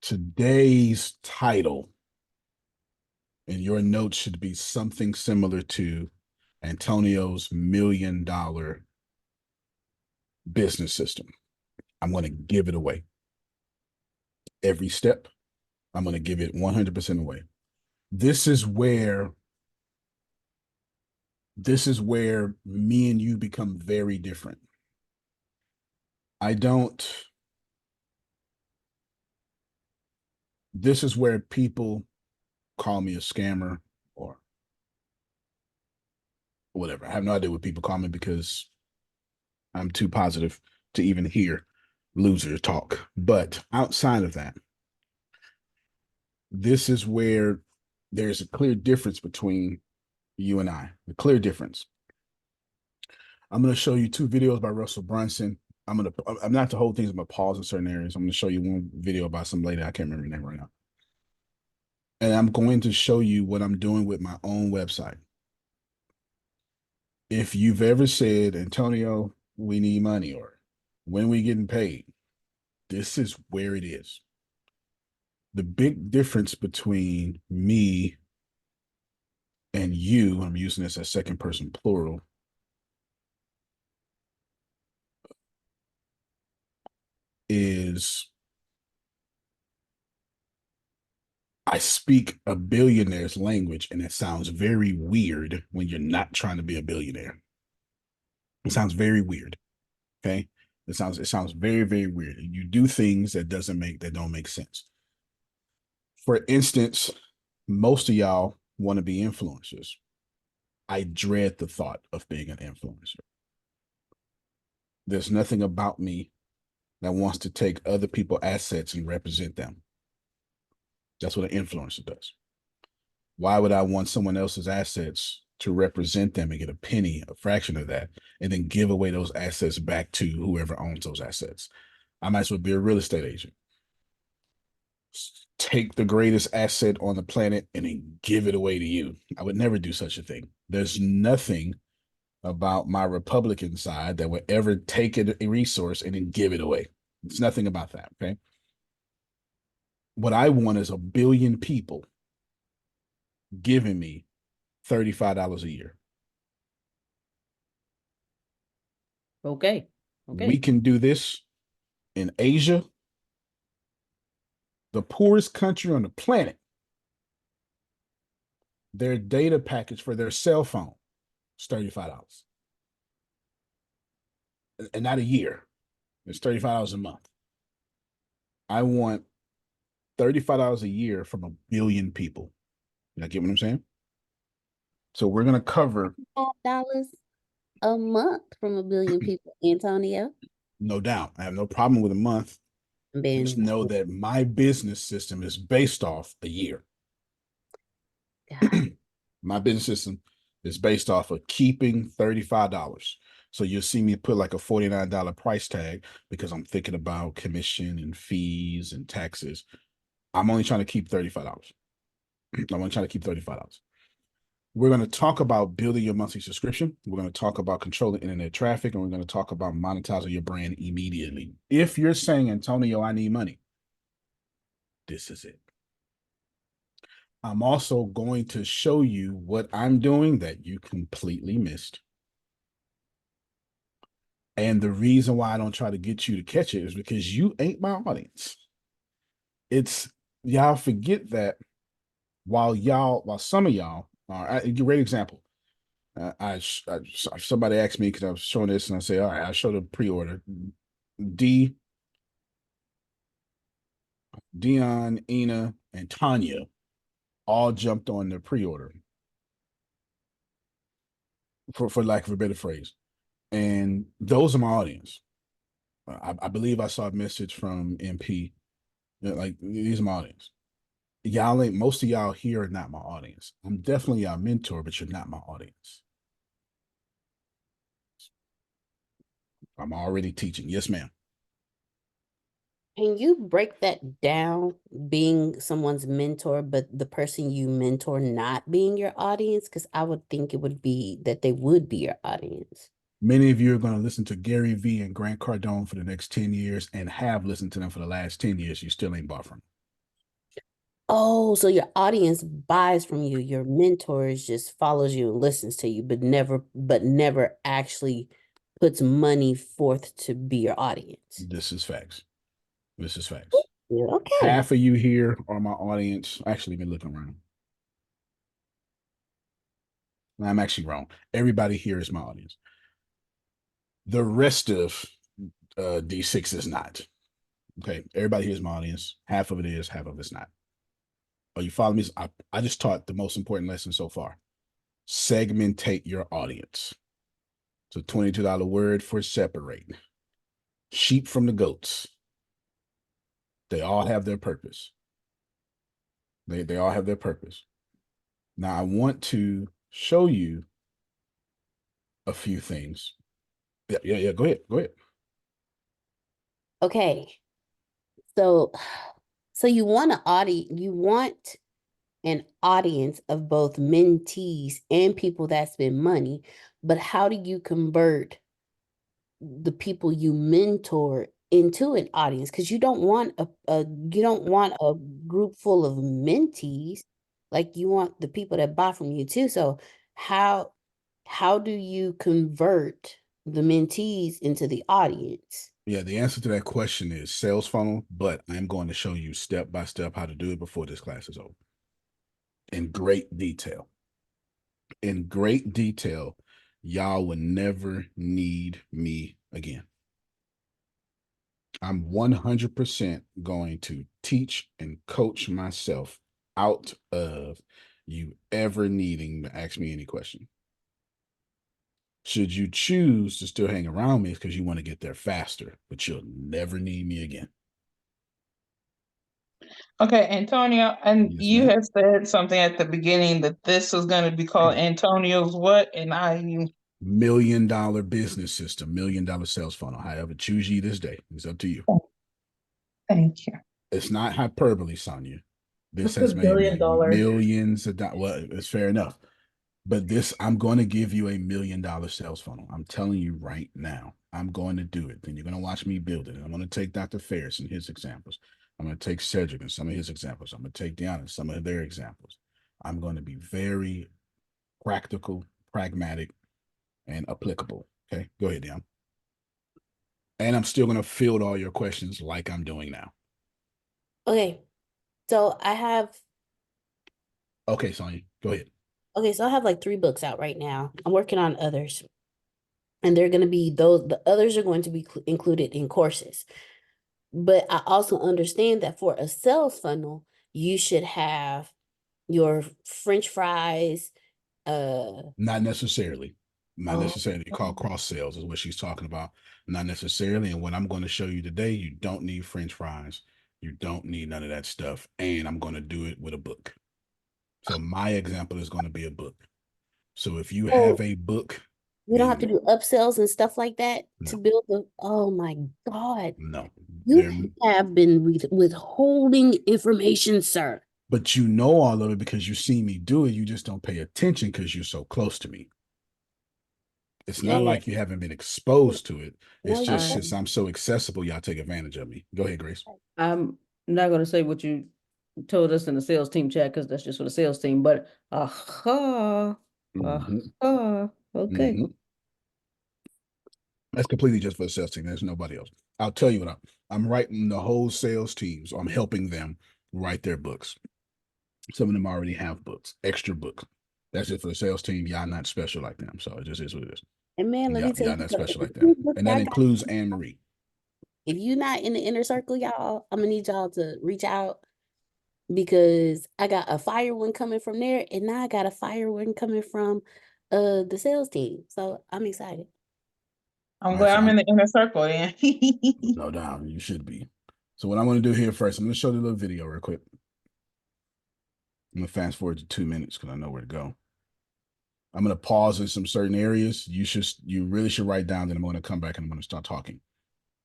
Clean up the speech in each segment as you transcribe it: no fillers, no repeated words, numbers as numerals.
Today's title in your notes should be something similar to Antonio's $1 million business system. I'm going to give it away. Every step, I'm going to give it 100% away. This is where me and you become very different. This is where people call me a scammer or whatever. I have no idea what people call me because I'm too positive to even hear loser talk. But outside of that, this is where there's a clear difference between you and I, a clear difference. I'm going to show you two videos by Russell Brunson. I'm not the whole thing. I'm going to pause in certain areas. I'm going to show you one video about some lady. I can't remember her name right now. And I'm going to show you what I'm doing with my own website. If you've ever said, Antonio, we need money, or when we getting paid, this is where it is. The big difference between me and you, I'm using this as second person plural, is I speak a billionaire's language, and it sounds very weird when you're not trying to be a billionaire. It sounds very weird. Okay. It sounds very, very weird. You do things that don't make sense. For instance, most of y'all want to be influencers. I dread the thought of being an influencer. There's nothing about me that wants to take other people's assets and represent them. That's what an influencer does. Why would I want someone else's assets to represent them and get a penny, a fraction of that, and then give away those assets back to whoever owns those assets? I might as well be a real estate agent. Take the greatest asset on the planet and then give it away to you. I would never do such a thing. There's nothing about my Republican side that would ever take a resource and then give it away. It's nothing about that. Okay. What I want is 1 billion people giving me $35 a year. Okay. We can do this in Asia, the poorest country on the planet. Their data package for their cell phone is $35. And not a year. It's $35 a month. I want $35 a year from 1 billion people. You get what I'm saying? So we're going to cover $5 a month from 1 billion people, Antonio. No doubt. I have no problem with a month. Just know that my business system is based off a year. My business system is based off of keeping $35. So you'll see me put like a $49 price tag because I'm thinking about commission and fees and taxes. I'm only trying to keep $35. I'm only trying to keep $35. We're going to talk about building your monthly subscription. We're going to talk about controlling internet traffic, and we're going to talk about monetizing your brand immediately. If you're saying, Antonio, I need money, this is it. I'm also going to show you what I'm doing that you completely missed. And the reason why I don't try to get you to catch it is because you ain't my audience. It's y'all forget that while some of y'all are, a great example. Somebody asked me because I was showing this, and I say, all right, I showed a pre-order. Dion, Ina, and Tanya all jumped on the pre-order, for lack of a better phrase. And those are my audience. I believe I saw a message from MP. Like, these are my audience. Most of y'all here are not my audience. I'm definitely your mentor, but you're not my audience. I'm already teaching. Yes, ma'am. Can you break that down, being someone's mentor, but the person you mentor not being your audience? Because I would think it would be that they would be your audience. Many of you are going to listen to Gary Vee and Grant Cardone for the next 10 years and have listened to them for the last 10 years. You still ain't bought from them. Oh, so your audience buys from you. Your mentors just follows you and listens to you, but never actually puts money forth to be your audience. This is facts. This is facts. Yeah, okay. Half of you here are my audience. Actually, been looking around. I'm actually wrong. Everybody here is my audience. The rest of D6 is not. Okay. Everybody here is my audience. Half of it is, half of it's not. Oh, you follow me? I just taught the most important lesson so far. Segmentate your audience. It's a $22 word for separate. Sheep from the goats. They all have their purpose. They all have their purpose. Now I want to show you a few things. Yeah. Go ahead. Go ahead. Okay. So so you want an audience of both mentees and people that spend money, but how do you convert the people you mentor into an audience? Because you don't want a group full of mentees, like you want the people that buy from you too. So how how do you convert the mentees into the audience? Yeah, the answer to that question is sales funnel, but I'm going to show you step by step how to do it before this class is over in great detail. In great detail, y'all will never need me again. I'm 100% going to teach and coach myself out of you ever needing to ask me any question. Should you choose to still hang around me, it's because you want to get there faster, but you'll never need me again. Okay, Antonio, and Yes, you ma'am. had said something at the beginning that this was going to be called Antonio's what? And $1 million business system, $1 million sales funnel. However, choose ye this day. It's up to you. thank you. It's not hyperbole, Sonia. This What's a has made me billion dollars? millions of dollars. Well, it's fair enough. But this, I'm going to give you $1 million sales funnel. I'm telling you right now, I'm going to do it. Then you're going to watch me build it. And I'm going to take Dr. Ferris and his examples. I'm going to take Cedric and some of his examples. I'm going to take Deanna and some of their examples. I'm going to be very practical, pragmatic, and applicable. Okay, go ahead, Deanna. And I'm still going to field all your questions like I'm doing now. Okay, so I have Okay, Sonia, go ahead. okay, so I have like 3 books out right now. I'm working on others, and they're going to be those. The others are going to be included in courses. But I also understand that for a sales funnel, you should have your French fries. Not necessarily. Not Oh, necessarily. Called cross sales is what she's talking about. Not necessarily. And what I'm going to show you today, you don't need French fries. You don't need none of that stuff. And I'm going to do it with a book. So my example is going to be a book. So if you have oh, a book, we don't have to then do upsells and stuff like that to no, build the. Oh my God, no. you There, have been withholding information, sir. but you know all of it because you see me do it. You just don't pay attention because you're so close to me. It's not Man, like you haven't been exposed to it. It's no, you just I since haven't. I'm so accessible, y'all take advantage of me. Go ahead, Grace. I'm not gonna say what you told us in the sales team chat because that's just for the sales team. But Mm-hmm. okay. Mm-hmm. That's completely just for the sales team. There's nobody else. I'll tell you what I'm writing the whole sales team, so I'm helping them write their books. Some of them already have books, extra books. That's it for the sales team. Y'all not special like them. So it just is what it is. And man, let me tell Y'all you not something. special like them. These books And that I got, includes Anne Marie. if you're not in the inner circle, y'all, I'm gonna need y'all to reach out because I got a fire one coming from there, and now I got a fire one coming from the sales team. So I'm excited. I'm All right, glad so I'm in I'm the inner circle then. no doubt you should be. So what I want to do here first, I'm gonna show you a little video real quick. I'm gonna fast forward to 2 minutes because I know where to go. I'm gonna pause in some certain areas. You really should write down. Then I'm gonna come back and I'm gonna start talking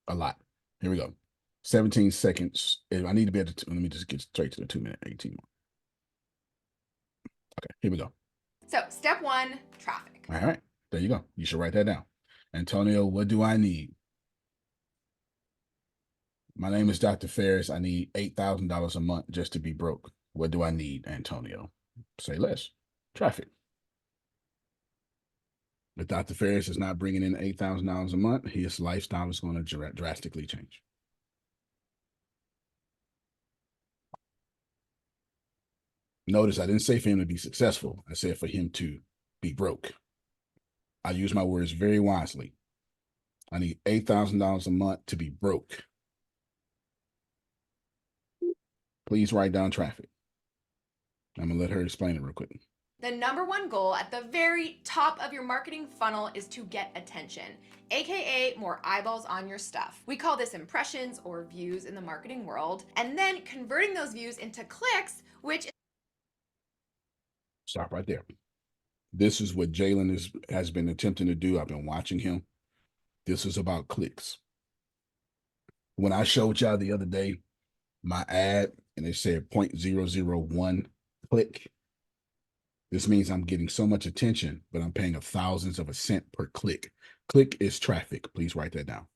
a lot. Here we go. 17 seconds. If I need to be able to, let me just get straight to the 2 minute 18 more. Okay, here we go. So, step 1, traffic. All right, there you go. You should write that down. Antonio, what do I need? My name is Dr. Ferris. I need $8,000 a month just to be broke. What do I need, Antonio? Say less. Traffic. If Dr. Ferris is not bringing in $8,000 a month, his lifestyle is going to drastically change. Notice I didn't say for him to be successful. I said for him to be broke. I use my words very wisely. I need $8,000 a month to be broke. Please write down traffic. I'm going to let her explain it real quick. The number one goal at the very top of your marketing funnel is to get attention, aka more eyeballs on your stuff. We call this impressions or views in the marketing world, and then converting those views into clicks, which Stop right there. This is what Jalen has been attempting to do. I've been watching him. This is about clicks. When I showed y'all the other day my ad and it said 0.001 click, this means I'm getting so much attention, but I'm paying thousands of a cent per click. Click is traffic. Please write that down.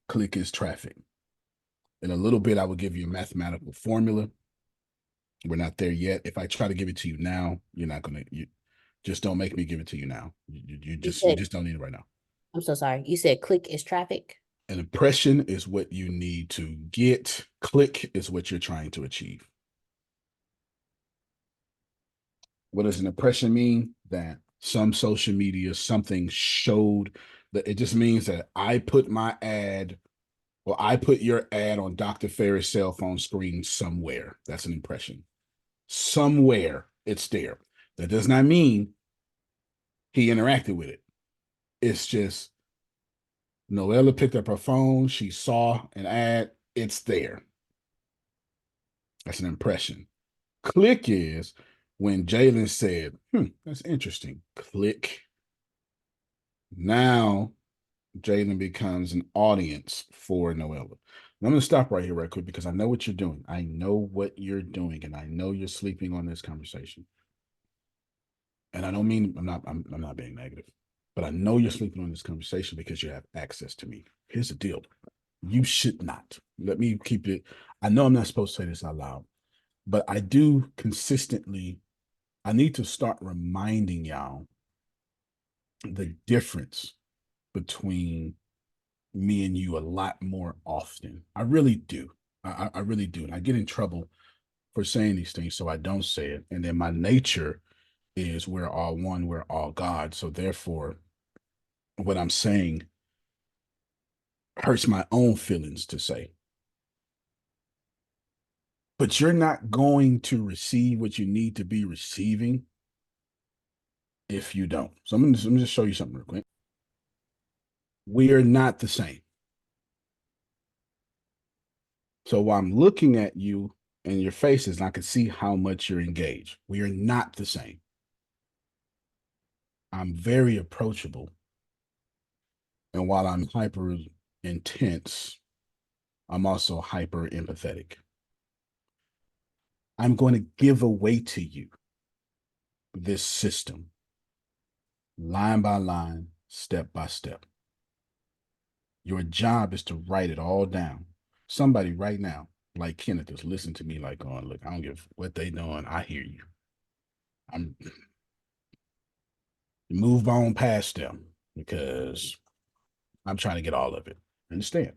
Click is traffic. In a little bit, I will give you a mathematical formula. We're not there yet. If I try to give it to you now, you're not going to, just don't make me give it to you now. You just don't need it right now. I'm so sorry. You said click is traffic? An impression is what you need to get. Click is what you're trying to achieve. What does an impression mean? That some social media, something showed that. It just means that I put my ad or I put your ad on Dr. Ferris' cell phone screen somewhere. That's an impression. Somewhere it's there. That does not mean he interacted with it. It's just Noella picked up her phone. She saw an ad. It's there. That's an impression. Click is when Jalen said, that's interesting. Click. Now Jalen becomes an audience for Noella. I'm going to stop right here right quick because I know what you're doing. I know what you're doing, and I know you're sleeping on this conversation. And I don't mean I'm not being negative, but I know you're sleeping on this conversation because you have access to me. Here's the deal. You should not. Let me keep it. I know I'm not supposed to say this out loud, but I do consistently. I need to start reminding y'all the difference between me and you a lot more often. I really do. I really do. And I get in trouble for saying these things, so I don't say it. And then my nature is we're all one, we're all God. So therefore, what I'm saying hurts my own feelings to say. But you're not going to receive what you need to be receiving if you don't. So I'm gonna just show you something real quick. We are not the same. So while I'm looking at you and your faces, I can see how much you're engaged. We are not the same. I'm very approachable. And while I'm hyper intense, I'm also hyper empathetic. I'm going to give away to you this system, line by line, step by step. Your job is to write it all down. Somebody right now, like Kenneth, is listening to me like, oh, look, I don't give what they doing. I hear you. I'm move on past them because I'm trying to get all of it. Understand?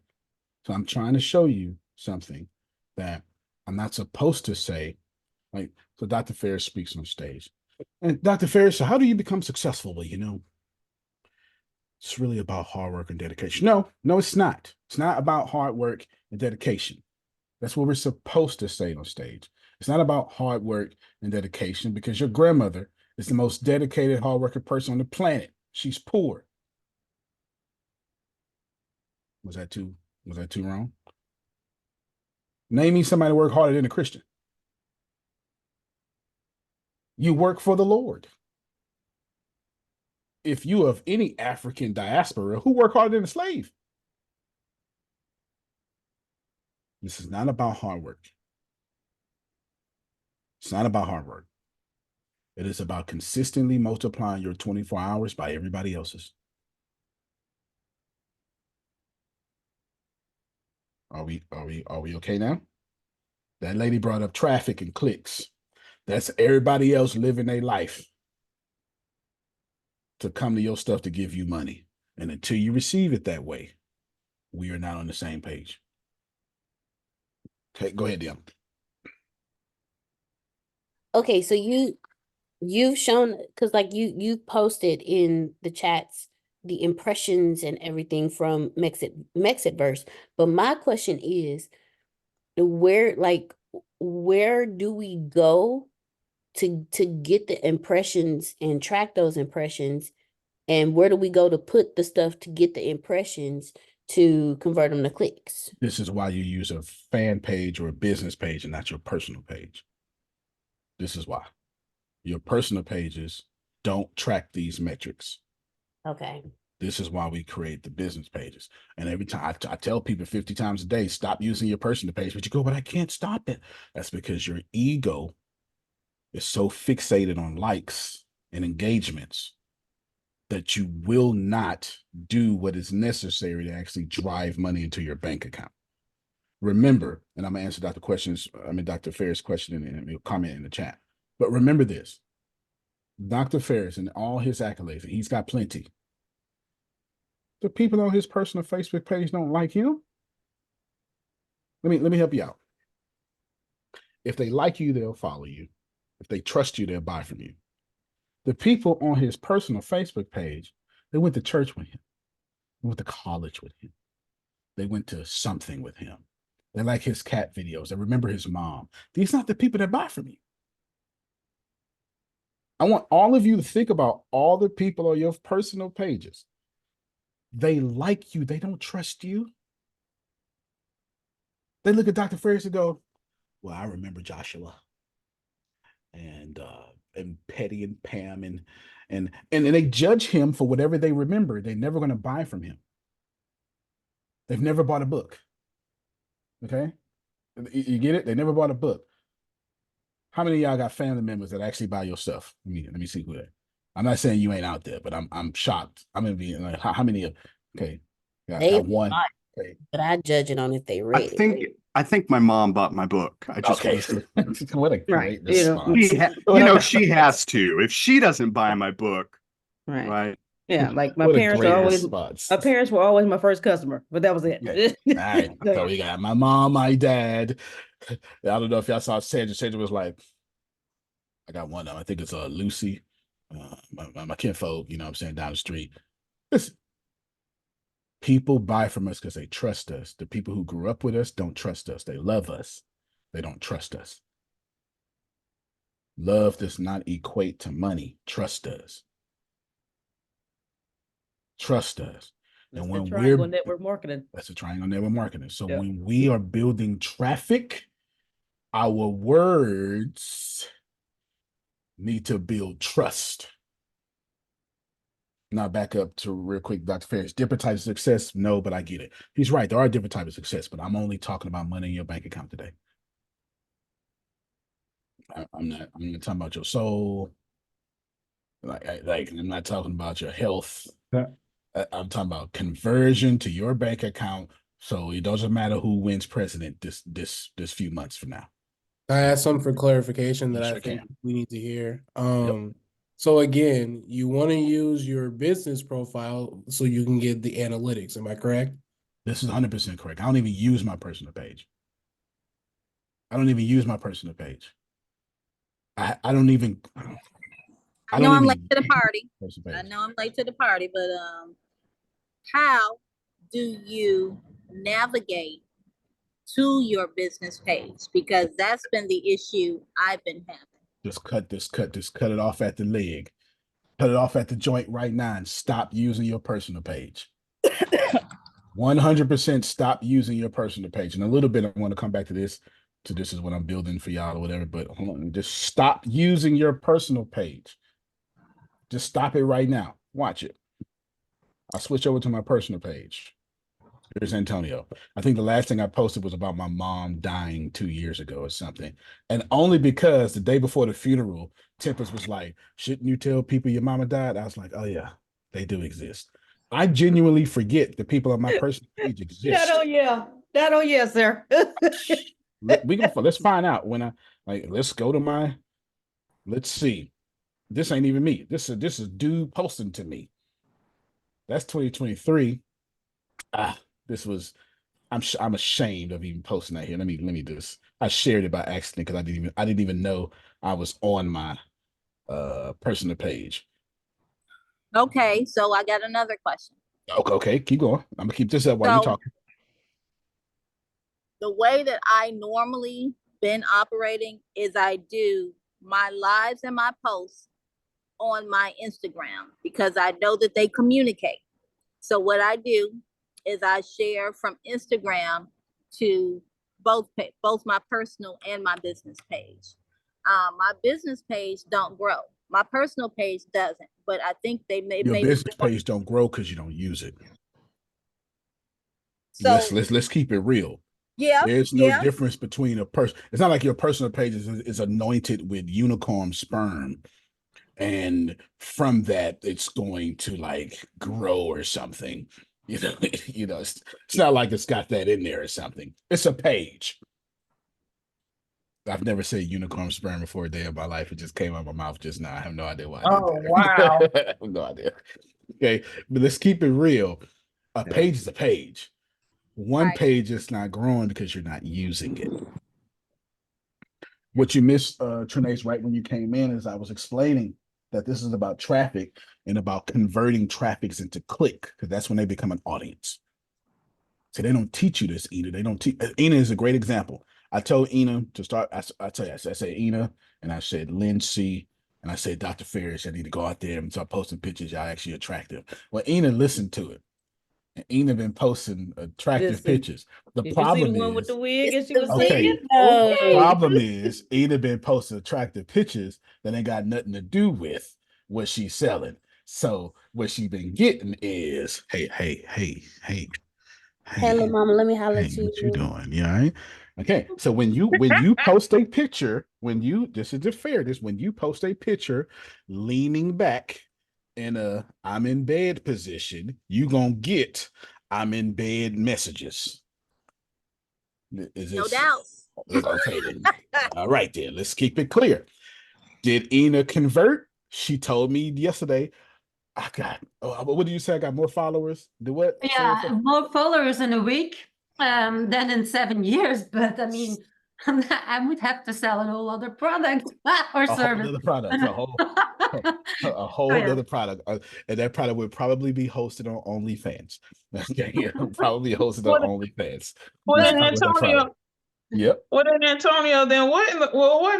So I'm trying to show you something that I'm not supposed to say. Like, so Dr. Ferris speaks on stage. And Dr. Ferris, so how do you become successful? Well, it's really about hard work and dedication. No, it's not. It's not about hard work and dedication. That's what we're supposed to say on stage. It's not about hard work and dedication because your grandmother is the most dedicated, hardworking person on the planet. She's poor. Was that too wrong? Name me somebody work harder than a Christian. You work for the Lord. If you of any African diaspora, who work harder than a slave? This is not about hard work. It's not about hard work. It is about consistently multiplying your 24 hours by everybody else's. Are we okay now? That lady brought up traffic and clicks. That's everybody else living their life to come to your stuff to give you money. And until you receive it that way, we are not on the same page. Okay, go ahead, Dion. Okay, so you've shown, because like you posted in the chats the impressions and everything from Mexitverse. But my question is, where do we go to get the impressions and track those impressions? And where do we go to put the stuff to get the impressions to convert them to clicks? This is why you use a fan page or a business page and not your personal page. This is why. Your personal pages don't track these metrics. Okay. This is why we create the business pages. And every time I tell people 50 times a day, stop using your personal page, but you go, but I can't stop it. That's because your ego is so fixated on likes and engagements that you will not do what is necessary to actually drive money into your bank account. Remember, and I'm gonna answer Dr. Ferris' question and comment in the chat. But remember this, Dr. Ferris and all his accolades, he's got plenty. The people on his personal Facebook page don't like him. Let me help you out. If they like you, they'll follow you. If they trust you, they'll buy from you. The people on his personal Facebook page, they went to church with him, they went to college with him, they went to something with him. They like his cat videos. They remember his mom. These are not the people that buy from you. I want all of you to think about all the people on your personal pages. They like you. They don't trust you. They look at Dr. Ferris and go, well, I remember Joshua and Petty and Pam and they judge him for whatever they remember. They're never going to buy from him. They've never bought a book. Okay? You get it? They never bought a book. How many of y'all got family members that actually buy your stuff? Let me see who that. I'm not saying you ain't out there, but I'm shocked. I'm gonna be like, how many of okay? Got one. Okay. But I judge it on if they read it. I think my mom bought my book. I just Okay. What a great response. She has to. If she doesn't buy my book, right? Yeah, like my What a parents great are always response. my parents were always my first customer, but that was it. Yeah. All right. So we got my mom, my dad. I don't know if y'all saw Sandra. Sandra was like, I got one of them. I think it's Lucy, my kinfolk, you know what I'm saying, down the street. Listen, people buy from us because they trust us. The people who grew up with us don't trust us. They love us. They don't trust us. Love does not equate to money. Trust does. Trust us. That's And the when triangle network marketing. That's a triangle network marketing. So when we are building traffic, our words need to build trust. Now back up to real quick, Dr. Ferris. Different types of success? No, but I get it. He's right. There are different types of success, but I'm only talking about money in your bank account today. I'm not talking about your soul. Like I'm not talking about your health. Yeah. I'm talking about conversion to your bank account. So it doesn't matter who wins president this few months from now. I have something for clarification that I think we need to hear. So again, you want to use your business profile so you can get the analytics. Am I correct? This is 100% correct. I don't even use my personal page. I don't even use my personal page. I don't even. I know I'm late to the party. I know I'm late to the party, but how do you navigate to your business page? Because that's been the issue I've been having. Just cut it off at the leg. Cut it off at the joint right now and stop using your personal page. 100% stop using your personal page. In a little bit, I want to come back to this. This is what I'm building for y'all or whatever, but hold on. Just stop using your personal page. Just stop it right now. Watch it. I'll switch over to my personal page. Here's Antonio. I think the last thing I posted was about my mom dying 2 years ago or something. And only because the day before the funeral, Tempest was like, shouldn't you tell people your mama died? I was like, oh yeah, they do exist. I genuinely forget the people on my personal page exist. That oh yeah, sir. let's find out when let's go to let's see. This ain't even me. This is dude posting to me. That's 2023. This was I'm ashamed of even posting that here. Let me do this. I shared it by accident because I didn't even know I was on my personal page. Okay, so I got another question. Okay, keep going. I'm gonna keep this up while you're talking. The way that I normally been operating is I do my lives and my posts on my Instagram because I know that they communicate. So what I do is I share from Instagram to both my personal and my business page. My business page don't grow. My personal page doesn't, but I think Your business page don't grow because you don't use it. So let's keep it real. Yeah, there's no difference between a person. It's not like your personal page is anointed with unicorn sperm, and from that it's going to like grow or something. It's not like it's got that in there or something. It's a page. I've never said unicorn sperm before a day of my life. It just came out of my mouth just now. I have no idea why I did that. Wow. I have no idea. Okay, but let's keep it real. A page is a page. One page is not growing because you're not using it. What you missed, Trinace, right when you came in, is I was explaining that this is about traffic and about converting traffics into click, because that's when they become an audience. So they don't teach you this, Ina. They don't teach. Ina is a great example. I told Ina to start. I tell you, I said Ina, and I said Lindsay, and I said Dr. Ferris. I need to go out there and start posting pictures. Y'all actually attractive. Well, Ina listened to it. And Ina been posting attractive pictures. The problem you see the one with is, the wig and she was okay. singing? Okay. The problem is, Ina been posting attractive pictures that ain't got nothing to do with what she's selling. So what she been getting is, hey, Hello, mama. Let me holler hey, to what you you. doing? You all right? Okay. So when you post a picture, this is the fairness, when you post a picture leaning back in a I'm in bed position, you gonna get I'm in bed messages. Is no this doubt. okay then? All right then. Let's keep it clear. Did Ina convert? She told me yesterday, I got what did you say? I got more followers? Do what? Yeah, more followers in a week than in 7 years. But I mean, I would have to sell a whole other product or A whole service. other product, a whole yeah. other product, and that product would probably be hosted on OnlyFans. Okay, probably hosted on What, OnlyFans. what That's in probably that Antonio? product. Yep. What in Antonio? Then what in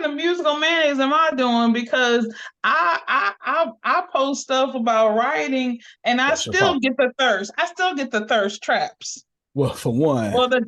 the musical mayonnaise am I doing? Because I post stuff about writing, and I That's your still fault. get the thirst. I still get the thirst traps. Well, for one, Or the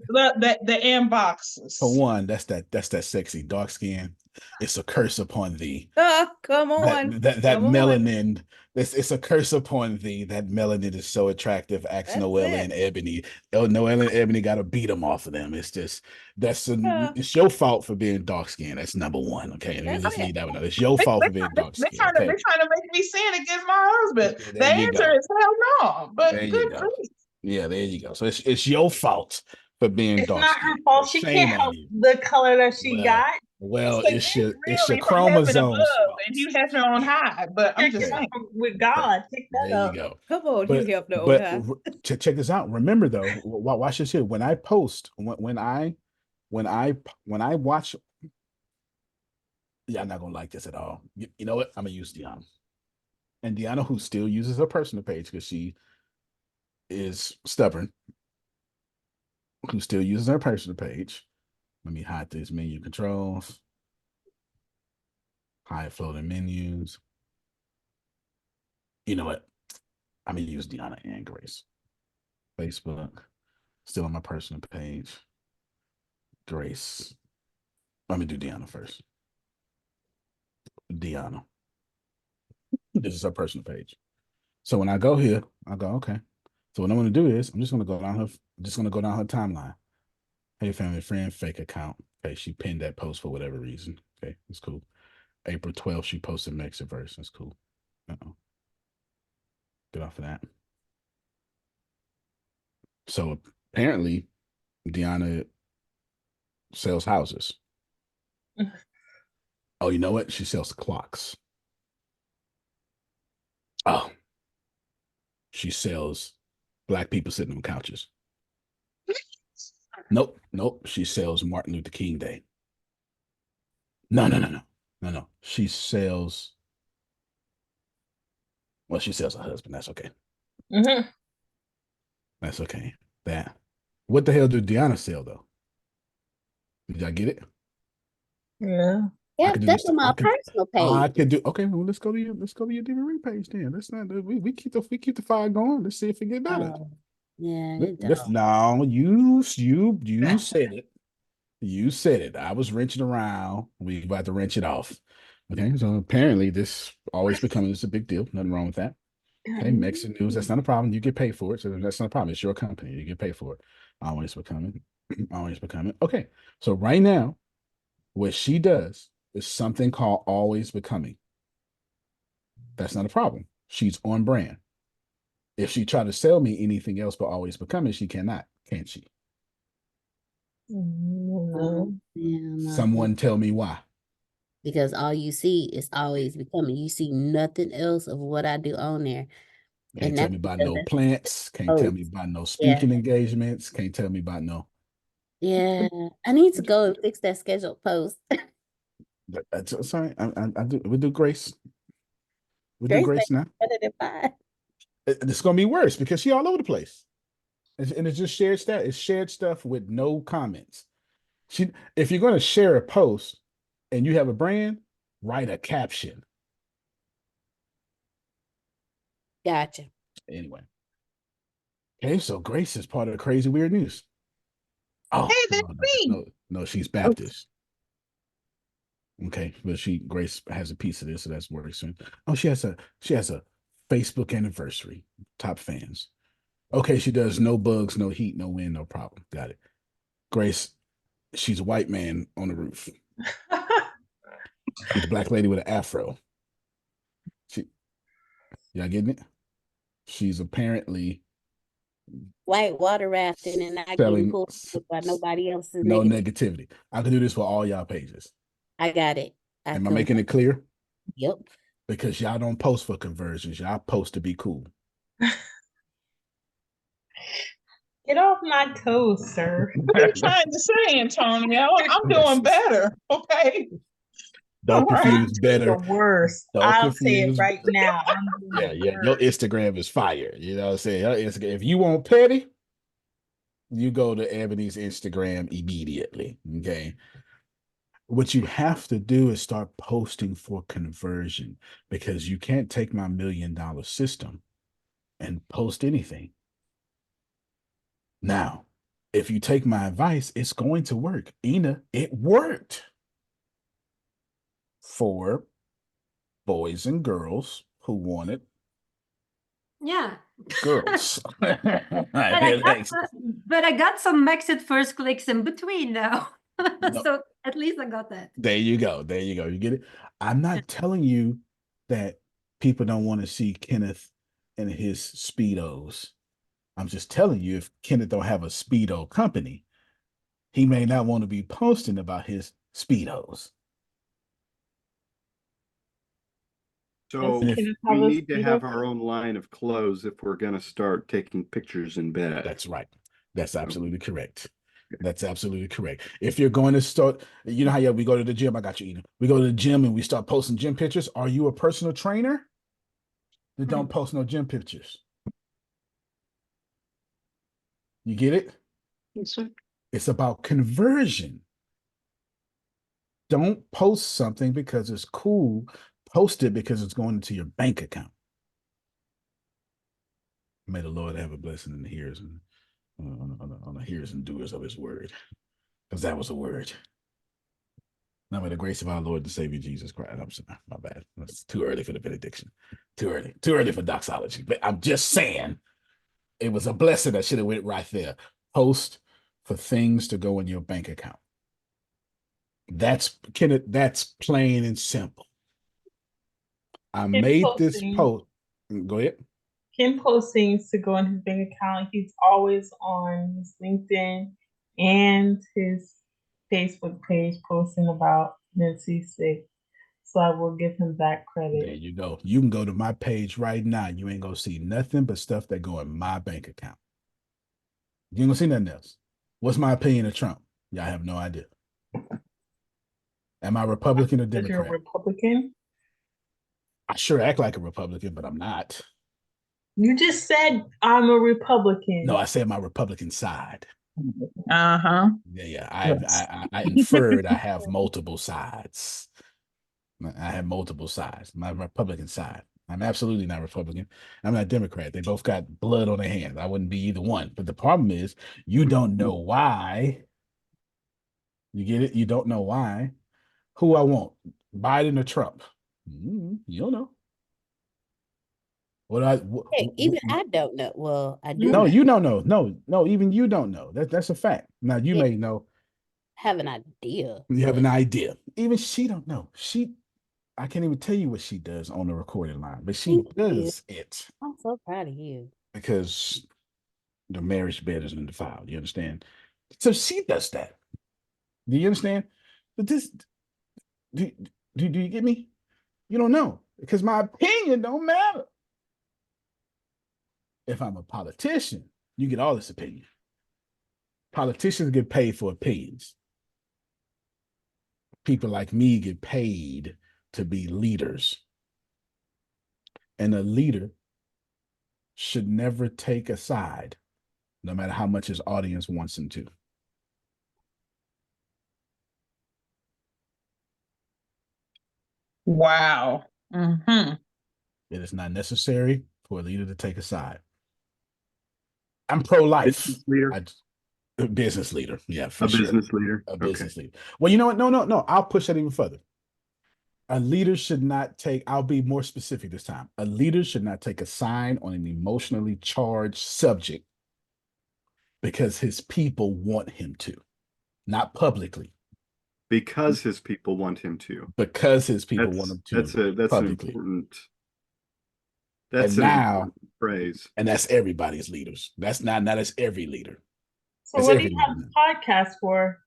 inboxes. for one, that's that sexy dark skin. It's a curse upon thee. Oh, come on. That Come on. melanin. It's a curse upon thee. That melanin is so attractive. Ask That's Noella it. and Ebony. Oh, Noella and Ebony got to beat them off of them. It's just Yeah. it's your fault for being dark skinned. That's number one. Okay, let me That's just it. leave that one out. It's your They, fault they, for being they, dark they skinned. trying to Okay, they trying to make me sin against my husband. The there you answer go. is hell no. But There you good go. grief. Yeah, there you go. So it's your fault for being It's dark not her skinned. fault. She Shame can't on help you. the color that she Well, got. well, Because it's your really from heaven chromosomes above, fault. and you have your own high. But I'm Check just it Okay. saying. out with Okay. God. Check There that you out. go. Come on, But you help the old but high. check this out. Remember though, watch this here. When I post, when I watch, yeah, I'm not gonna like this at all. You know what? I'm gonna use Deanna, and Deanna, who still uses her personal page because she is stubborn, who still uses her personal page. Let me hide these menu controls, hide floating menus. You know what? I'm gonna use Deanna and Grace. Facebook, still on my personal page. Grace. Let me do Deanna first. Deanna. This is her personal page. So when I go here, I go, okay. So what I'm gonna do is I'm just gonna go down her timeline. Hey, family friend, fake account. Okay, she pinned that post for whatever reason. Okay, that's cool. April 12th, she posted Mexiverse. That's cool. Uh-oh. Get off of that. So apparently, Deanna sells houses. Oh, you know what? She sells clocks. Oh, she sells black people sitting on couches. Nope, nope. She sells Martin Luther King Day. No. She sells. Well, she sells her husband. That's okay. Mm-hmm. That's okay. That. What the hell did Deanna sell though? Did y'all get it? Yeah. Yeah, that's on my personal I page. could do. Okay, well, let's go to your DVR page then. Let's not. We keep the fire going. Let's see if it get better. Yeah, it Let's, does. no, you said it. You said it. I was wrenching around. We about to wrench it off. Okay, so apparently this always becoming this a big deal. Nothing wrong with that. Okay, Mexican news. That's not a problem. You get paid for it, so that's not a problem. It's your company. You get paid for it. Always becoming. Always becoming. Okay, so right now, what she does is something called always becoming. That's not a problem. She's on brand. If she tried to sell me anything else but always becoming, she cannot, can she? No. Someone tell me why. Because all you see is always becoming. You see nothing else of what I do on there. Can't tell me about no plants. Can't tell me about no speaking engagements. Can't tell me about no. Yeah, I need to go and fix that scheduled post. That's sorry. I do. We do Grace. We do Grace Grace now. better than mine. It's gonna be worse because she all over the place, and it's just shared stuff. It's shared stuff with no comments. If you're gonna share a post and you have a brand, write a caption. Gotcha. Anyway. Okay, so Grace is part of the crazy weird news. Oh, Hey, that's me. no, she's Baptist. Okay, but Grace has a piece of this, so that's worrisome. Oh, she has a Facebook anniversary. Top fans. Okay, she does no bugs, no heat, no wind, no problem. Got it. Grace, she's a white man on the roof. She's a black lady with an afro. Y'all getting it? She's apparently white water rafting and not getting selling pulled by nobody else's no negativity. I can do this for all y'all pages. I got it. Am I making it clear? Yep. Because y'all don't post for conversions. Y'all post to be cool. Get off my toes, sir. What are you trying to say, Antonio? I'm doing better. Okay. Don't confuse better. The worst. I'll say it right now. Yeah. Your Instagram is fire. You know what I'm saying? If you want petty, you go to Ebony's Instagram immediately. Okay. What you have to do is start posting for conversion because you can't take my $1 million system and post anything. Now, if you take my advice, it's going to work. Ina, it worked for boys and girls who wanted girls. but I got some exit first clicks in between now. So at least I got that. There you go. You get it? I'm not telling you that people don't want to see Kenneth and his Speedos. I'm just telling you, if Kenneth don't have a Speedo company, he may not want to be posting about his Speedos. So we need to have our own line of clothes if we're going to start taking pictures in bed. That's right. That's absolutely correct. That's absolutely correct. If you're going to start, you know how we go to the gym. I got you, Ina. We go to the gym and we start posting gym pictures. Are you a personal trainer? Then don't post no gym pictures. You get it? Yes, sir. It's about conversion. Don't post something because it's cool. Post it because it's going into your bank account. May the Lord have a blessing in the hearers and on the hearers and doers of his word. Because that was a word. Now may the grace of our Lord and Savior Jesus Christ. I'm sorry, my bad. It's too early for the benediction. Too early for doxology. But I'm just saying it was a blessing that should have went right there. Post for things to go in your bank account. That's plain and simple. I made this post. Go ahead. Ken posts things to go in his bank account. He's always on his LinkedIn and his Facebook page posting about Nancy sick. So I will give him that credit. There you go. You can go to my page right now. You ain't gonna see nothing but stuff that go in my bank account. You ain't gonna see nothing else. What's my opinion of Trump? Yeah, I have no idea. Am I Republican or Democrat? You're a Republican? I sure act like a Republican, but I'm not. You just said I'm a Republican. No, I said my Republican side. Uh-huh. Yeah. I inferred I have multiple sides. I have multiple sides. My Republican side. I'm absolutely not Republican. I'm not Democrat. They both got blood on their hands. I wouldn't be either one. But the problem is, you don't know why. You get it? You don't know why. Who I want, Biden or Trump? You don't know. Even I don't know. Well, I do. No, you don't know. No, even you don't know. That's a fact. Now you may know. Have an idea. You have an idea. Even she don't know. I can't even tell you what she does on the recording line, but she does it. I'm so proud of you. Because the marriage bed is undefiled. You understand? So she does that. Do you understand? But do you get me? You don't know, because my opinion don't matter. If I'm a politician, you get all this opinion. Politicians get paid for opinions. People like me get paid to be leaders. And a leader should never take a side, no matter how much his audience wants him to. Wow. Mm-hmm. It is not necessary for a leader to take a side. I'm pro-life. Business leader. Yeah, for sure. Business leader. A business leader. Well, you know what? No. I'll push that even further. A leader should not take, I'll be more specific this time. A leader should not take a side on an emotionally charged subject because his people want him to, not publicly. Because his people want him to. Because his people want him to. That's publicly. an important. That's an important phrase. And that's everybody's leaders. That's not as every leader. So what do you have a podcast for?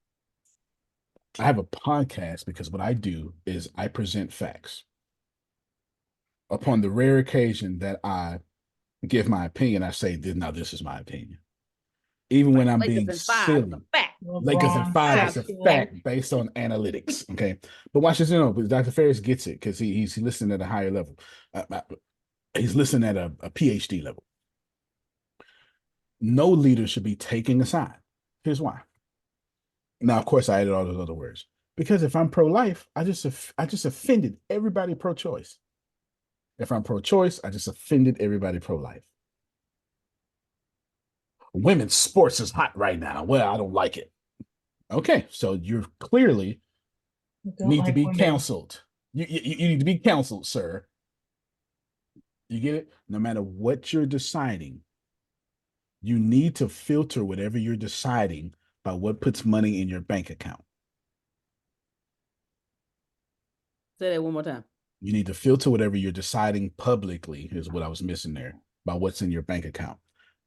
I have a podcast because what I do is I present facts. Upon the rare occasion that I give my opinion, I say, now this is my opinion. Even when I'm being silly. Lakers and 5 is a fact based on analytics. Okay. But watch this, Dr. Ferris gets it because he's listening at a higher level. He's listening at a PhD level. No leader should be taking a side. Here's why. Now, of course, I added all those other words. Because if I'm pro-life, I just offended everybody pro-choice. If I'm pro-choice, I just offended everybody pro-life. Women's sports is hot right now. Well, I don't like it. Okay, so you clearly need to be counseled. You need to be counseled, sir. You get it? No matter what you're deciding, you need to filter whatever you're deciding by what puts money in your bank account. Say that one more time. You need to filter whatever you're deciding publicly, is what I was missing there, by what's in your bank account.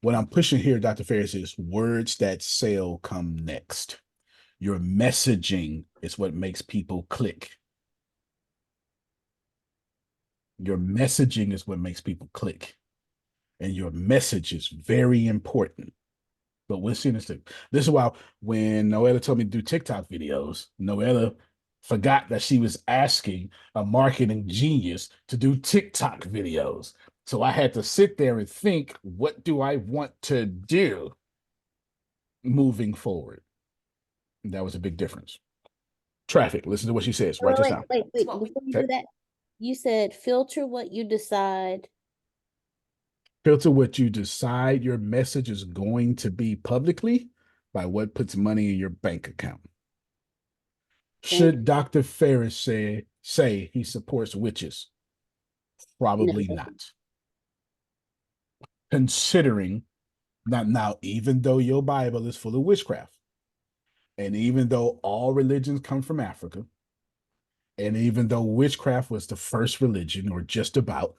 What I'm pushing here, Dr. Ferris, is words that sell come next. Your messaging is what makes people click. Your messaging is what makes people click. And your message is very important. But we're seeing this too. This is why when Noella told me to do TikTok videos, Noella forgot that she was asking a marketing genius to do TikTok videos. So I had to sit there and think, what do I want to do moving forward? And that was a big difference. Traffic. Listen to what she says. Write this down. Wait. Before you do that, you said filter what you decide. Filter what you decide your message is going to be publicly by what puts money in your bank account. Should Dr. Ferris say he supports witches? Probably not. Considering now, even though your Bible is full of witchcraft, and even though all religions come from Africa, and even though witchcraft was the first religion, or just about,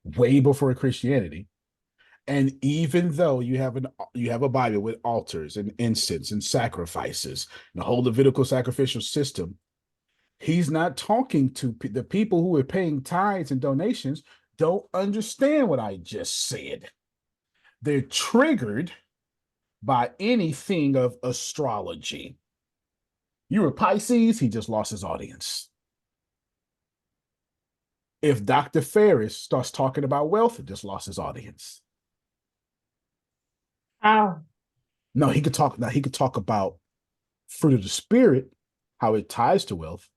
way before Christianity, And even though you have a Bible with altars and incense and sacrifices and the whole Levitical sacrificial system, he's not talking to the people who are paying tithes and donations. Don't understand what I just said. They're triggered by anything of astrology. You're a Pisces, he just lost his audience. If Dr. Ferris starts talking about wealth, he just lost his audience. How? No, he could talk. Now he could talk about fruit of the spirit, how it ties to wealth.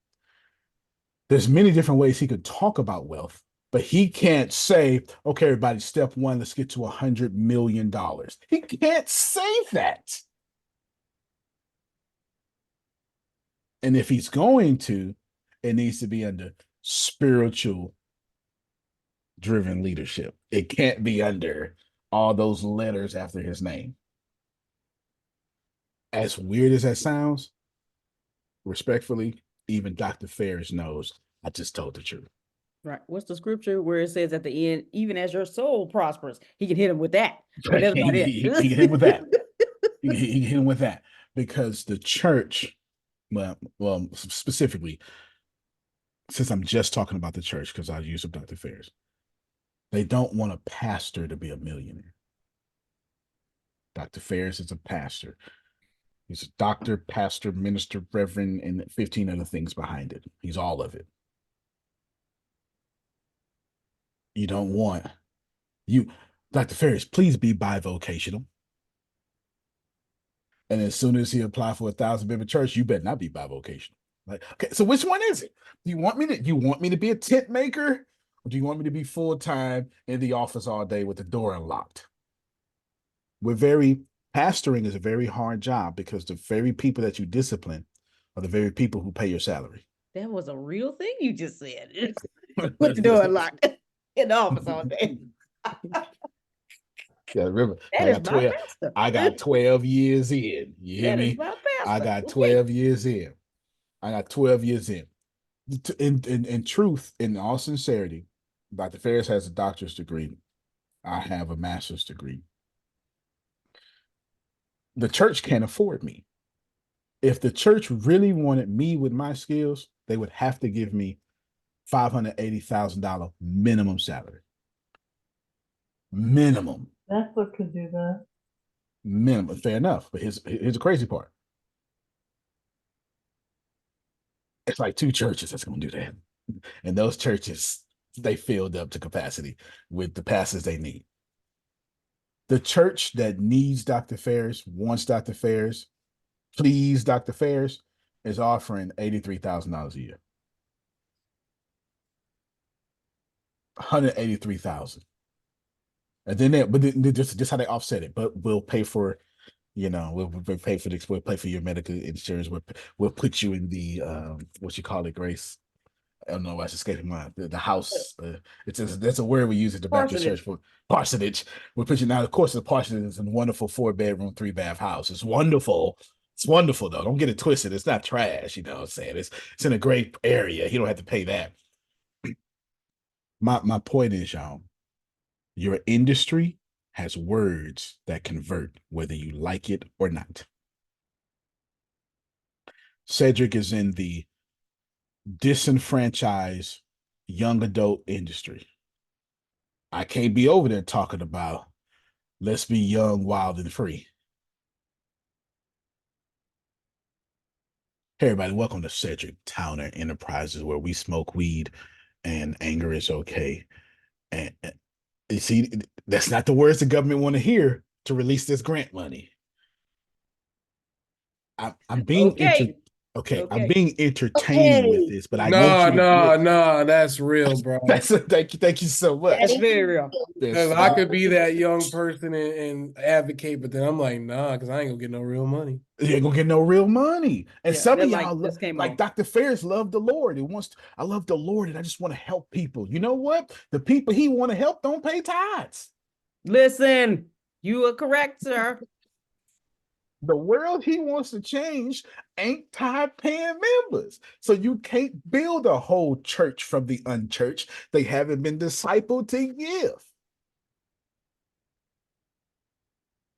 There's many different ways he could talk about wealth, but he can't say, okay, everybody, step one, let's get to $100 million. He can't say that. And if he's going to, it needs to be under spiritual driven leadership. It can't be under all those letters after his name. As weird as that sounds, respectfully, even Dr. Ferris knows I just told the truth. Right. What's the scripture where it says at the end, even as your soul prospers, he can hit him with that. But that's about it. He can hit him with that. He can hit him with that because the church, well, specifically, since I'm just talking about the church, because I use of Dr. Ferris, they don't want a pastor to be a millionaire. Dr. Ferris is a pastor. He's a doctor, pastor, minister, reverend, and 15 other things behind it. He's all of it. You don't want Dr. Ferris, please be bivocational. And as soon as he apply for 1,000-member church, you better not be bivocational. Like, okay, so which one is it? Do you want me to be a tent maker? Or do you want me to be full-time in the office all day with the door unlocked? Pastoring is a very hard job because the very people that you discipline are the very people who pay your salary. That was a real thing you just said. With the door unlocked in the office all day. Yeah, remember, I got 12 years in. You hear me? I got 12 years in. I got 12 years in. In truth, in all sincerity, Dr. Ferris has a doctor's degree. I have a master's degree. The church can't afford me. If the church really wanted me with my skills, they would have to give me $580,000 minimum salary. Minimum. That's what could do that. Minimum. Fair enough. But here's the crazy part. It's like 2 churches that's going to do that. And those churches, they filled up to capacity with the pastors they need. The church that needs Dr. Ferris, wants Dr. Ferris, please Dr. Ferris, is offering $83,000 a year. $183,000. And then just how they offset it. But we'll pay for, we'll pay for this. We'll pay for your medical insurance. We'll put you in the what you call it, Grace. I don't know why it's escaping my the house. That's a word we use at the Baptist church for parsonage. We'll put you now. Of course, the parsonage is a wonderful 4-bedroom, 3-bath house. It's wonderful. It's wonderful though. Don't get it twisted. It's not trash. You know what I'm saying? It's in a great area. You don't have to pay that. My point is, y'all, your industry has words that convert, whether you like it or not. Cedric is in the disenfranchised young adult industry. I can't be over there talking about let's be young, wild, and free. Hey, everybody, welcome to Cedric Towner Enterprises, where we smoke weed and anger is okay. And you see, that's not the words the government want to hear to release this grant money. I'm being I'm being entertaining with this, but I want you to No, that's real, bro. Thank you so much. That's very real. I could be that young person and advocate, but then I'm like, nah, because I ain't gonna get no real money. You ain't gonna get no real money. And some of y'all like Dr. Ferris love the Lord. I love the Lord and I just want to help people. You know what? The people he want to help don't pay tithes. Listen, you are correct, sir. The world he wants to change ain't tithe paying members. So you can't build a whole church from the unchurched. They haven't been discipled to give.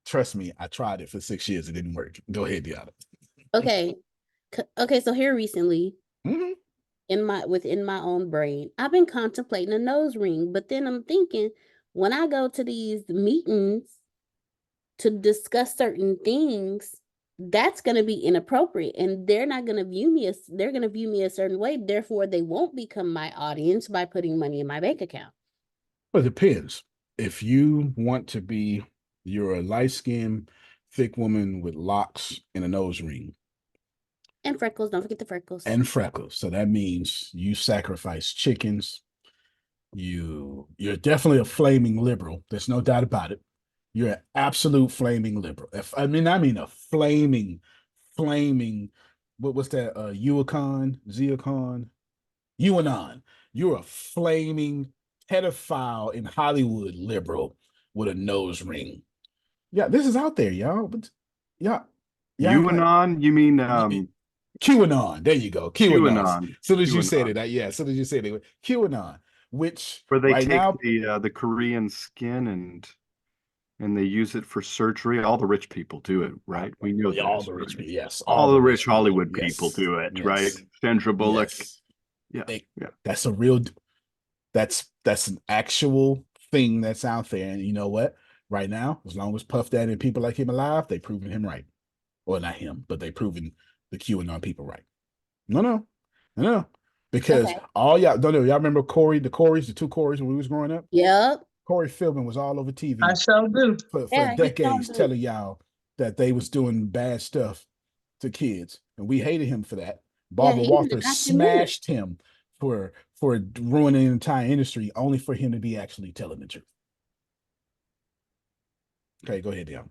Trust me, I tried it for 6 years. It didn't work. Go ahead, Deanna. Okay. Okay, so here recently, Mhm. within my own brain, I've been contemplating a nose ring, but then I'm thinking when I go to these meetings to discuss certain things, that's going to be inappropriate, and they're not going to view me as they're going to view me a certain way. Therefore, they won't become my audience by putting money in my bank account. Well, it depends. If you want to be, you're a light-skinned, thick woman with locks and a nose ring. And freckles, don't forget the freckles. And freckles. So that means you sacrifice chickens. You're definitely a flaming liberal. There's no doubt about it. You're an absolute flaming liberal. I mean a flaming, what was that? Zeocon? UAnon. You're a flaming pedophile in Hollywood liberal with a nose ring. Yeah, this is out there, y'all. But yeah. UAnon, you mean QAnon. There you go. QAnon. QAnon. As soon as you said it, as soon as you said it, QAnon, which where they right take now the Korean skin and they use it for surgery. All the rich people do it, right? We know that. All the rich people, yes. All the rich Hollywood people do it, right? Sandra Bullock. Yeah. That's a real that's an actual thing that's out there. And you know what? Right now, as long as Puff Daddy and people like him alive, they proving him right. Well, not him, but they proving the QAnon people right. No. Because all y'all don't know. Y'all remember the two Corys when we was growing up? Yep. Corey Philbin was all over TV. I sure do. For decades telling y'all that they was doing bad stuff to kids. And we hated him for that. Barbara Walters smashed him for ruining the entire industry, only for him to be actually telling the truth. Okay, go ahead, Dion.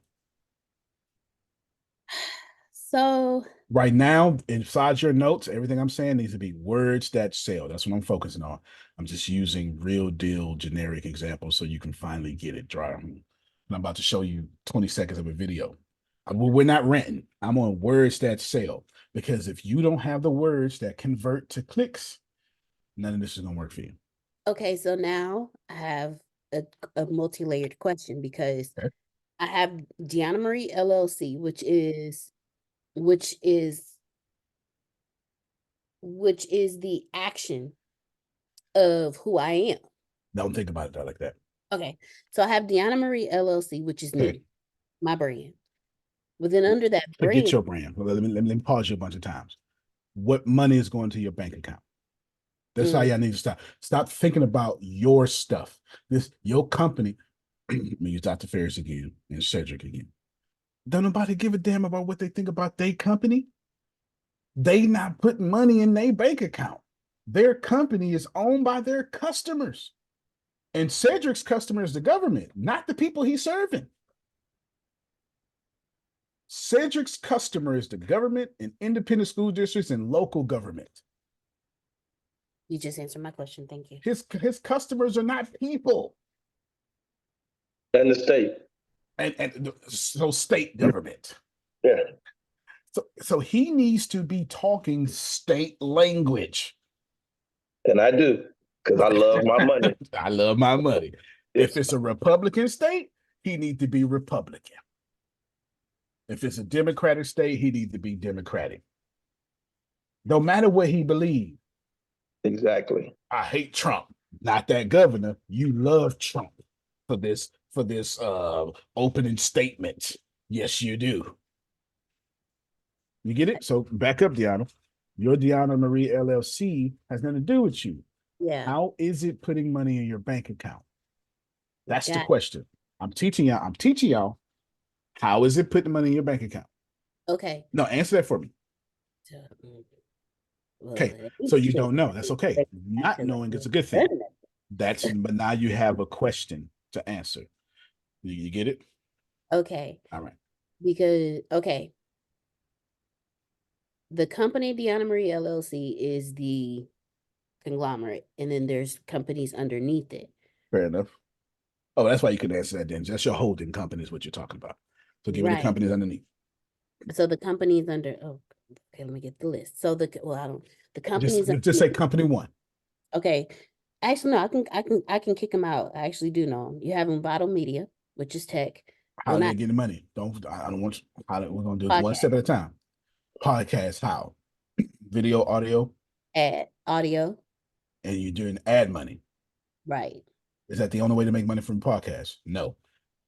So right now, inside your notes, everything I'm saying needs to be words that sell. That's what I'm focusing on. I'm just using real deal generic examples so you can finally get it dry. And I'm about to show you 20 seconds of a video. We're not renting. I'm on words that sell, because if you don't have the words that convert to clicks, none of this is going to work for you. Okay, so now I have a multi-layered question, because I have Deanna Marie LLC, which is the action of who I am. Don't think about it like that. Okay, so I have Deanna Marie LLC, which is me, my brand. But then under that brand, forget your brand. Let me pause you a bunch of times. What money is going to your bank account? That's how y'all need to stop. Stop thinking about your stuff. Your company. Let me use Dr. Ferris again and Cedric again. Don't nobody give a damn about what they think about their company. They not putting money in their bank account. Their company is owned by their customers. And Cedric's customer is the government, not the people he's serving. Cedric's customer is the government and independent school districts and local government. You just answered my question. Thank you. His customers are not people. And the state. And so state government. Yeah. So he needs to be talking state language. And I do, because I love my money. I love my money. If it's a Republican state, he needs to be Republican. If it's a Democratic state, he needs to be Democratic. No matter what he believes. Exactly. I hate Trump. Not that governor. You love Trump for this opening statement. Yes, you do. You get it? So back up, Deanna. Your Deanna Marie LLC has nothing to do with you. Yeah. How is it putting money in your bank account? That's the question. I'm teaching y'all. How is it putting money in your bank account? Okay. No, answer that for me. Okay. So you don't know. That's okay. Not knowing is a good thing. But now you have a question to answer. You get it? Okay. All right. Because, the company Deanna Marie LLC is the conglomerate, and then there's companies underneath it. Fair enough. Oh, that's why you could answer that then. That's your holding company is what you're talking about. So give me the companies underneath. So the companies under, okay, let me get the list. So the companies just say company one. Okay. Actually, no, I can kick them out. I actually do know them. You have Envato Media, which is tech. How Well, they not getting money? I don't want how we're gonna do it one podcast, step at a time. Podcast, how? Video, audio, ad, audio, and you're doing ad money. right? Is that the only way to make money from podcasts? No.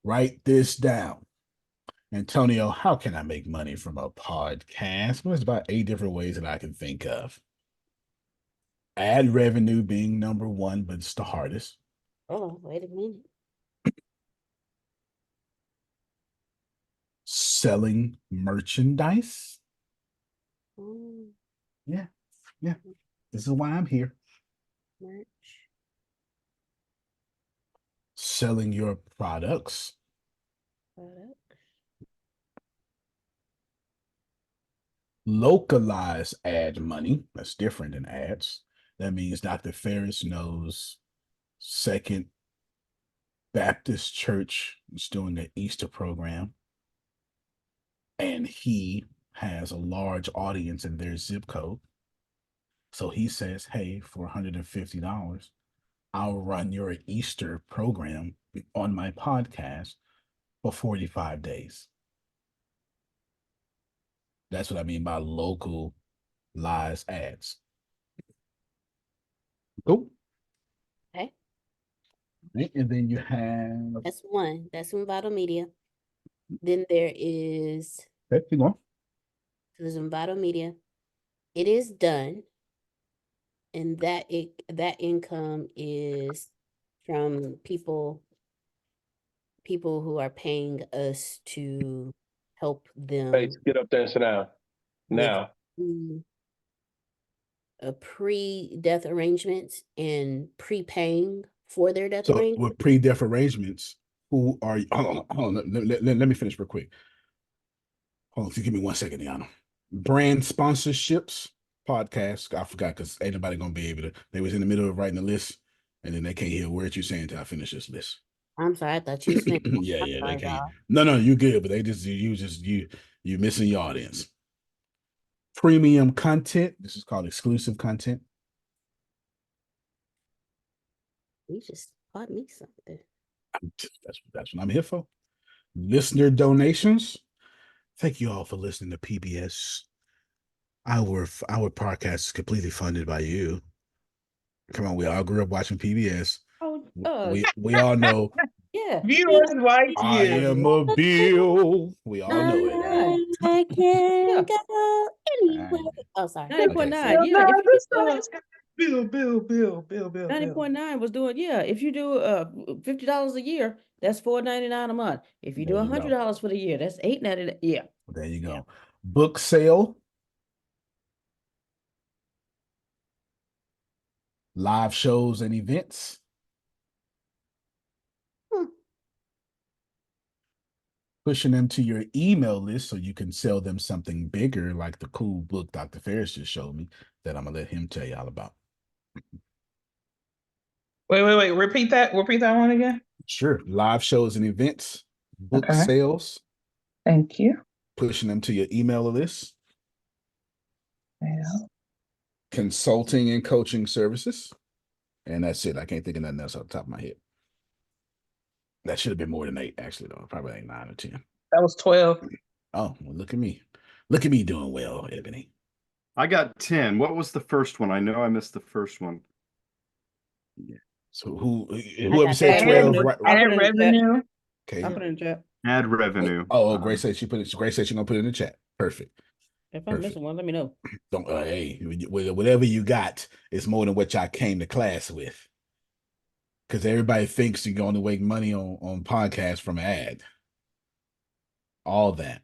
Write this down. Antonio, how can I make money from a podcast? Well, there's about 8 different ways that I can think of. Ad revenue being number one, but it's the hardest. Oh, wait a minute. Selling merchandise. Mm, Yeah. This is why I'm here. merch. Selling your products. Product. Localize ad money. That's different than ads. That means Dr. Ferris knows Second Baptist Church is doing the Easter program, and he has a large audience in their zip code. So he says, hey, for $150, I'll run your Easter program on my podcast for 45 days. That's what I mean by local lies ads. Cool. Okay. Right, and then you have. That's one. That's from Vital Media. Then there is. Okay, keep going. So there's from Vital Media. It is done, and that income is from people who are paying us to help them Face, get up there and sit down. Now. Pre-death arrangements and prepaying for their death So arrangement. with pre-death arrangements, who are you? Hold on. Let me finish real quick. Hold on, give me 1 second, Deanna. Brand sponsorships, podcast. I forgot because ain't nobody gonna be able to. They was in the middle of writing the list, and then they can't hear a word you're saying until I finish this list. I'm sorry, I thought you was finished. Yeah, they can't. No, you good, but they just you missing your audience. Premium content. This is called exclusive content. You just bought me something. That's what I'm here for. Listener donations. Thank you all for listening to PBS. Our podcast is completely funded by you. Come on, we all grew up watching PBS. We all know. Yeah. Viewers like I you. am a Bill. We all know it. I can Yeah. go anywhere. Oh, sorry. 90.9. Okay, Yeah. If you Bill. 90.9 was doing, yeah. If you do $50 a year, that's $4.99 a month. If you do There you go. $100 for the year, that's $8.99. Yeah. There you go. Yeah. Book sale. Live shows and events. Pushing them to your email list so you can sell them something bigger, like the cool book Dr. Ferris just showed me that I'm gonna let him tell you all about. Wait. Repeat that one again. Sure. Live shows and events, book sales. Thank you. Pushing them to your email list. Yeah. Consulting and coaching services. And that's it. I can't think of nothing else off the top of my head. That should have been more than 8, actually, though. Probably like 9 or 10. That was 12. Oh, well, look at me. Look at me doing well, Ebony. I got 10. What was the first one? I know I missed the first one. Yeah. So whoever said 12, ad revenue. Okay. I'll put it in the chat. Ad revenue. Grace said Grace said she's gonna put it in the chat. Perfect. If I'm missing one, let me know. Don't hey, whatever you got is more than what y'all came to class with. Because everybody thinks you're going to make money on podcasts from an ad. All that.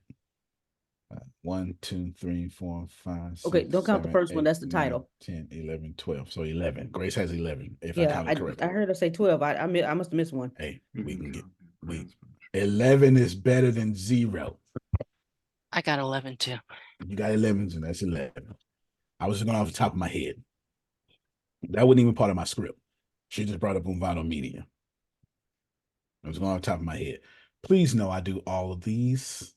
1, 2, 3, 4, 5, 6, Okay, don't count the 7, first 8, one. That's the 9, title. 10, 11, 12. So 11. Grace has 11. If Yeah, I counted correctly. I heard her say 12. I must have missed one. Hey, we can get 11 is better than 0. I got 11 too. You got 11, and that's 11. I was just going off the top of my head. That wasn't even part of my script. She just brought up on Vital Media. I was going off the top of my head. Please know I do all of these.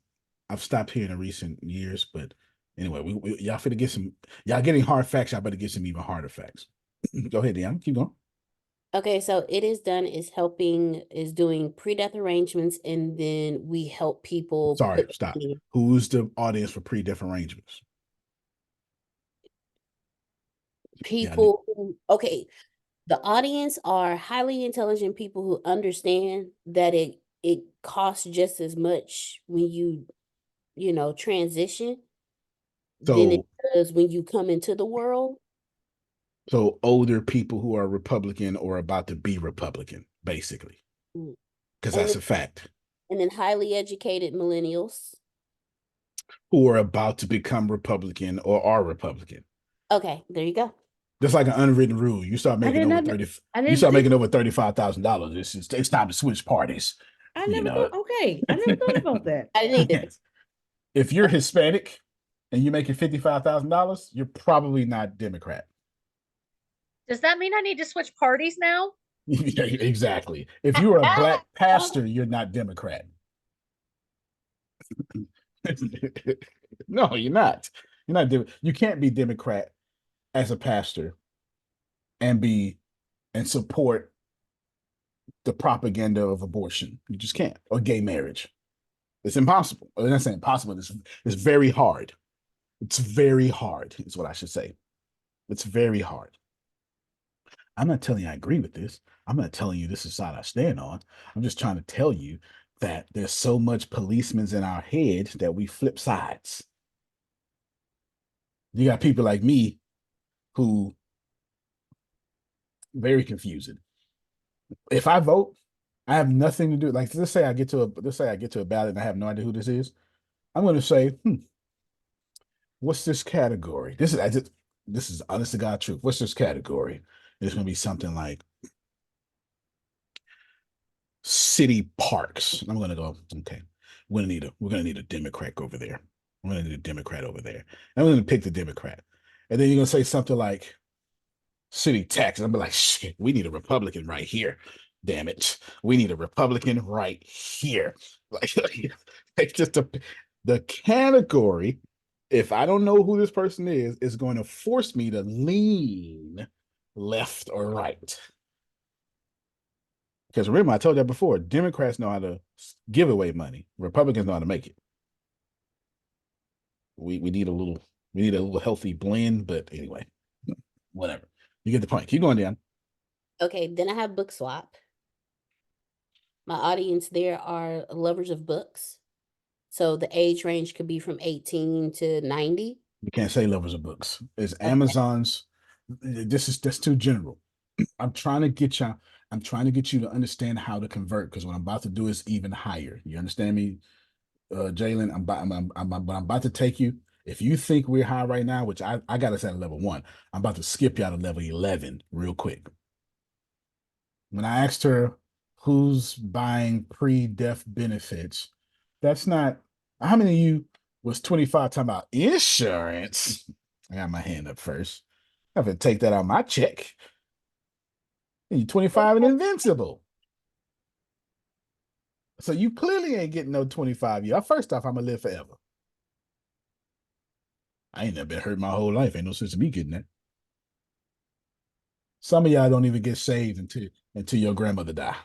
I've stopped here in recent years, but anyway, y'all finna get some. Y'all getting hard facts. Y'all better get some even harder facts. Go ahead, Deanna. Keep going. Okay, so it is done is doing pre-death arrangements, and then we help people Sorry, put stop. money. Who's the audience for pre-death arrangements? Yeah, People okay, the audience are highly intelligent people who understand that it costs just as much when you transition than it so does when you come into the world. so older people who are Republican or about to be Republican, basically, Mm. because And that's then, a fact. and then highly educated millennials. Who are about to become Republican or are Republican. Okay, there you go. Just like an unwritten rule. You start making over 30, you start making over $35,000. It's time to switch parties. I You never know, thought, okay, I never thought about that. I didn't either. if you're Hispanic and you're making $55,000, you're probably not Democrat. Does that mean I need to switch parties now? Yeah, exactly. If you are a black pastor, you're not Democrat. No, you're not. You're not. You can't be Democrat as a pastor and be and support the propaganda of abortion. You just can't, or gay marriage. It's impossible. I'm not saying impossible. It's very hard. It's very hard, is what I should say. It's very hard. I'm not telling you I agree with this. I'm not telling you this is the side I stand on. I'm just trying to tell you that there's so much policemen's in our head that we flip sides. You got people like me who very confusing. If I vote, I have nothing to do. Like let's say I get to a ballot and I have no idea who this is. I'm going to say, what's this category? This is honest to God truth. What's this category? It's going to be something like city parks. I'm going to go, okay. We're gonna need a Democrat over there. We're gonna need a Democrat over there. And I'm gonna pick the Democrat. And then you're gonna say something like city tax. And I'm like, shit, we need a Republican right here. Damn it. We need a Republican right here. Like it's just the category, if I don't know who this person is going to force me to lean left or right. Because remember, I told that before, Democrats know how to give away money. Republicans know how to make it. We need a little healthy blend, but anyway, whatever. You get the point. Keep going down. Okay, then I have book swap. My audience there are lovers of books. So the age range could be from 18 to 90. You can't say lovers of books. It's Okay. Amazon's. That's too general. I'm trying to get you to understand how to convert because what I'm about to do is even higher. You understand me, Jalen? I'm about to take you. If you think we're high right now, which I got us at level 1, I'm about to skip you out of level 11 real quick. When I asked her who's buying pre-death benefits, that's not how many of you was 25 talking about insurance. I got my hand up first. I have to take that out of my check. You 25 and invincible. So you clearly ain't getting no 25 years. First off, I'm gonna live forever. I ain't never been hurt my whole life. Ain't no sense of me getting that. Some of y'all don't even get saved until your grandmother die.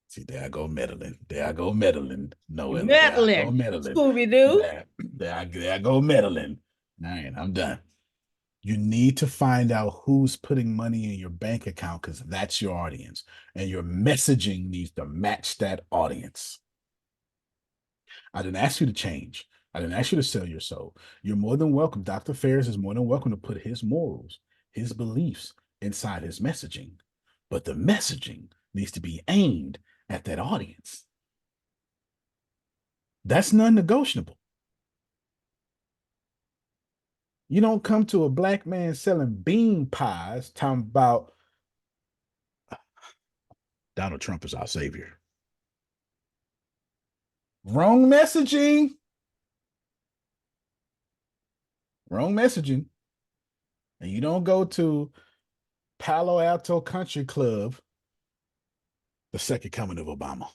See, there I go meddling. There I go meddling. Noella. Meddling. There I go meddling. Scooby-Doo. There I go meddling. All right, I'm done. You need to find out who's putting money in your bank account because that's your audience. And your messaging needs to match that audience. I didn't ask you to change. I didn't ask you to sell your soul. You're more than welcome. Dr. Ferris is more than welcome to put his morals, his beliefs inside his messaging. But the messaging needs to be aimed at that audience. That's non-negotiable. You don't come to a black man selling bean pies talking about Donald Trump is our savior. Wrong messaging. Wrong messaging. And you don't go to Palo Alto Country Club, the second coming of Obama.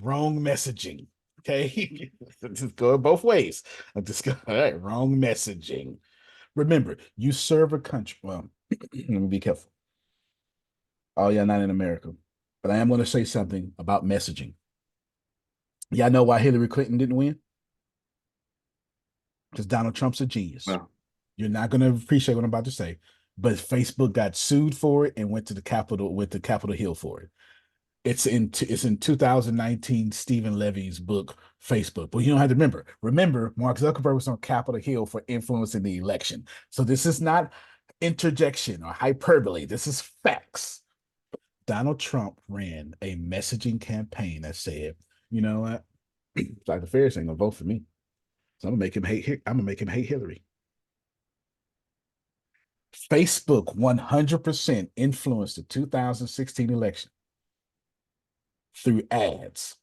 Wrong messaging. Okay. Just go both ways. I'm just all right, wrong messaging. Remember, you serve a country. Well, let me be careful. Oh, yeah, not in America. But I am going to say something about messaging. Y'all know why Hillary Clinton didn't win? Because Donald Trump's a genius. Well, you're not going to appreciate what I'm about to say, but Facebook got sued for it and went to Capitol Hill for it. It's in 2019 Stephen Levy's book Facebook. But you don't have to remember. Remember, Mark Zuckerberg was on Capitol Hill for influencing the election. So this is not interjection or hyperbole. This is facts. Donald Trump ran a messaging campaign that said, you know what? Dr. Ferris ain't gonna vote for me. So I'm gonna make him hate. I'm gonna make him hate Hillary. Facebook 100% influenced the 2016 election through ads.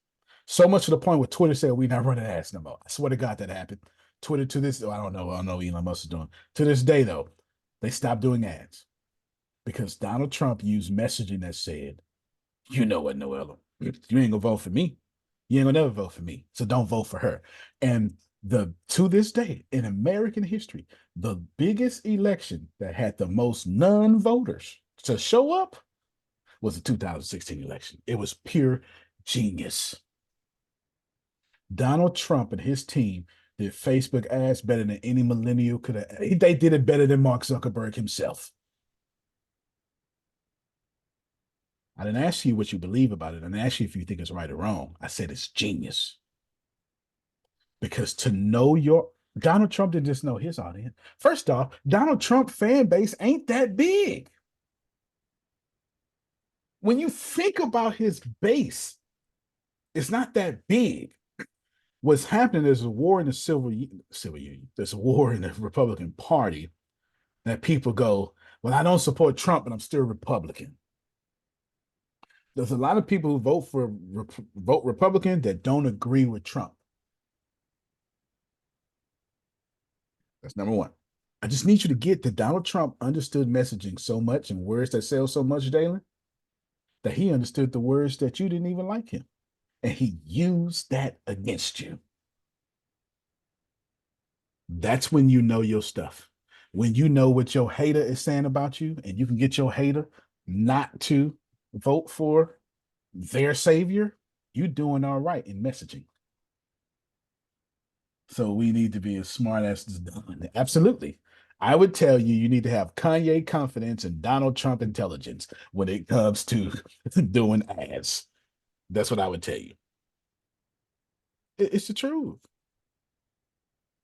So much to the point where Twitter said we're not running ads no more. I swear to God that happened. Twitter to this, I don't know what Elon Musk is doing. To this day, though, they stopped doing ads because Donald Trump used messaging that said, you know what, Noella, you ain't gonna vote for me. You ain't gonna never vote for me. So don't vote for her. And to this day in American history, the biggest election that had the most non-voters to show up was the 2016 election. It was pure genius. Donald Trump and his team did Facebook ads better than any millennial could have. They did it better than Mark Zuckerberg himself. I didn't ask you what you believe about it. I didn't ask you if you think it's right or wrong. I said it's genius. Because to know Donald Trump didn't just know his audience. First off, Donald Trump fan base ain't that big. When you think about his base, it's not that big. What's happening is a war in the civil union. There's a war in the Republican Party that people go, well, I don't support Trump, but I'm still Republican. There's a lot of people who vote Republican that don't agree with Trump. That's number one. I just need you to get that Donald Trump understood messaging so much and words that sell so much, Dalen, that he understood the words that you didn't even like him. And he used that against you. That's when you know your stuff. When you know what your hater is saying about you, and you can get your hater not to vote for their savior, you're doing all right in messaging. So we need to be as smart as done. Absolutely. I would tell you, you need to have Kanye confidence and Donald Trump intelligence when it comes to doing ads. That's what I would tell you. It's the truth.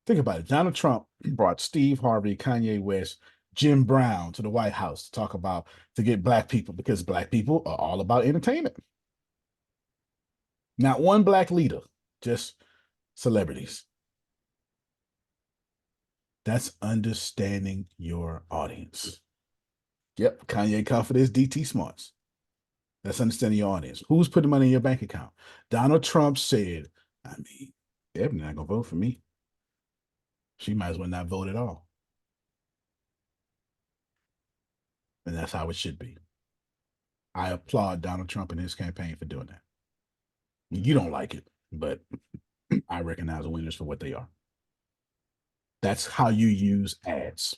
Think about it. Donald Trump brought Steve Harvey, Kanye West, Jim Brown to the White House to get black people, because black people are all about entertainment. Not one black leader, just celebrities. That's understanding your audience. Yep, Kanye confidence, DT smarts. That's understanding your audience. Who's putting money in your bank account? Donald Trump said, Ebony's not gonna vote for me. She might as well not vote at all. And that's how it should be. I applaud Donald Trump and his campaign for doing that. You don't like it, but I recognize winners for what they are. That's how you use ads.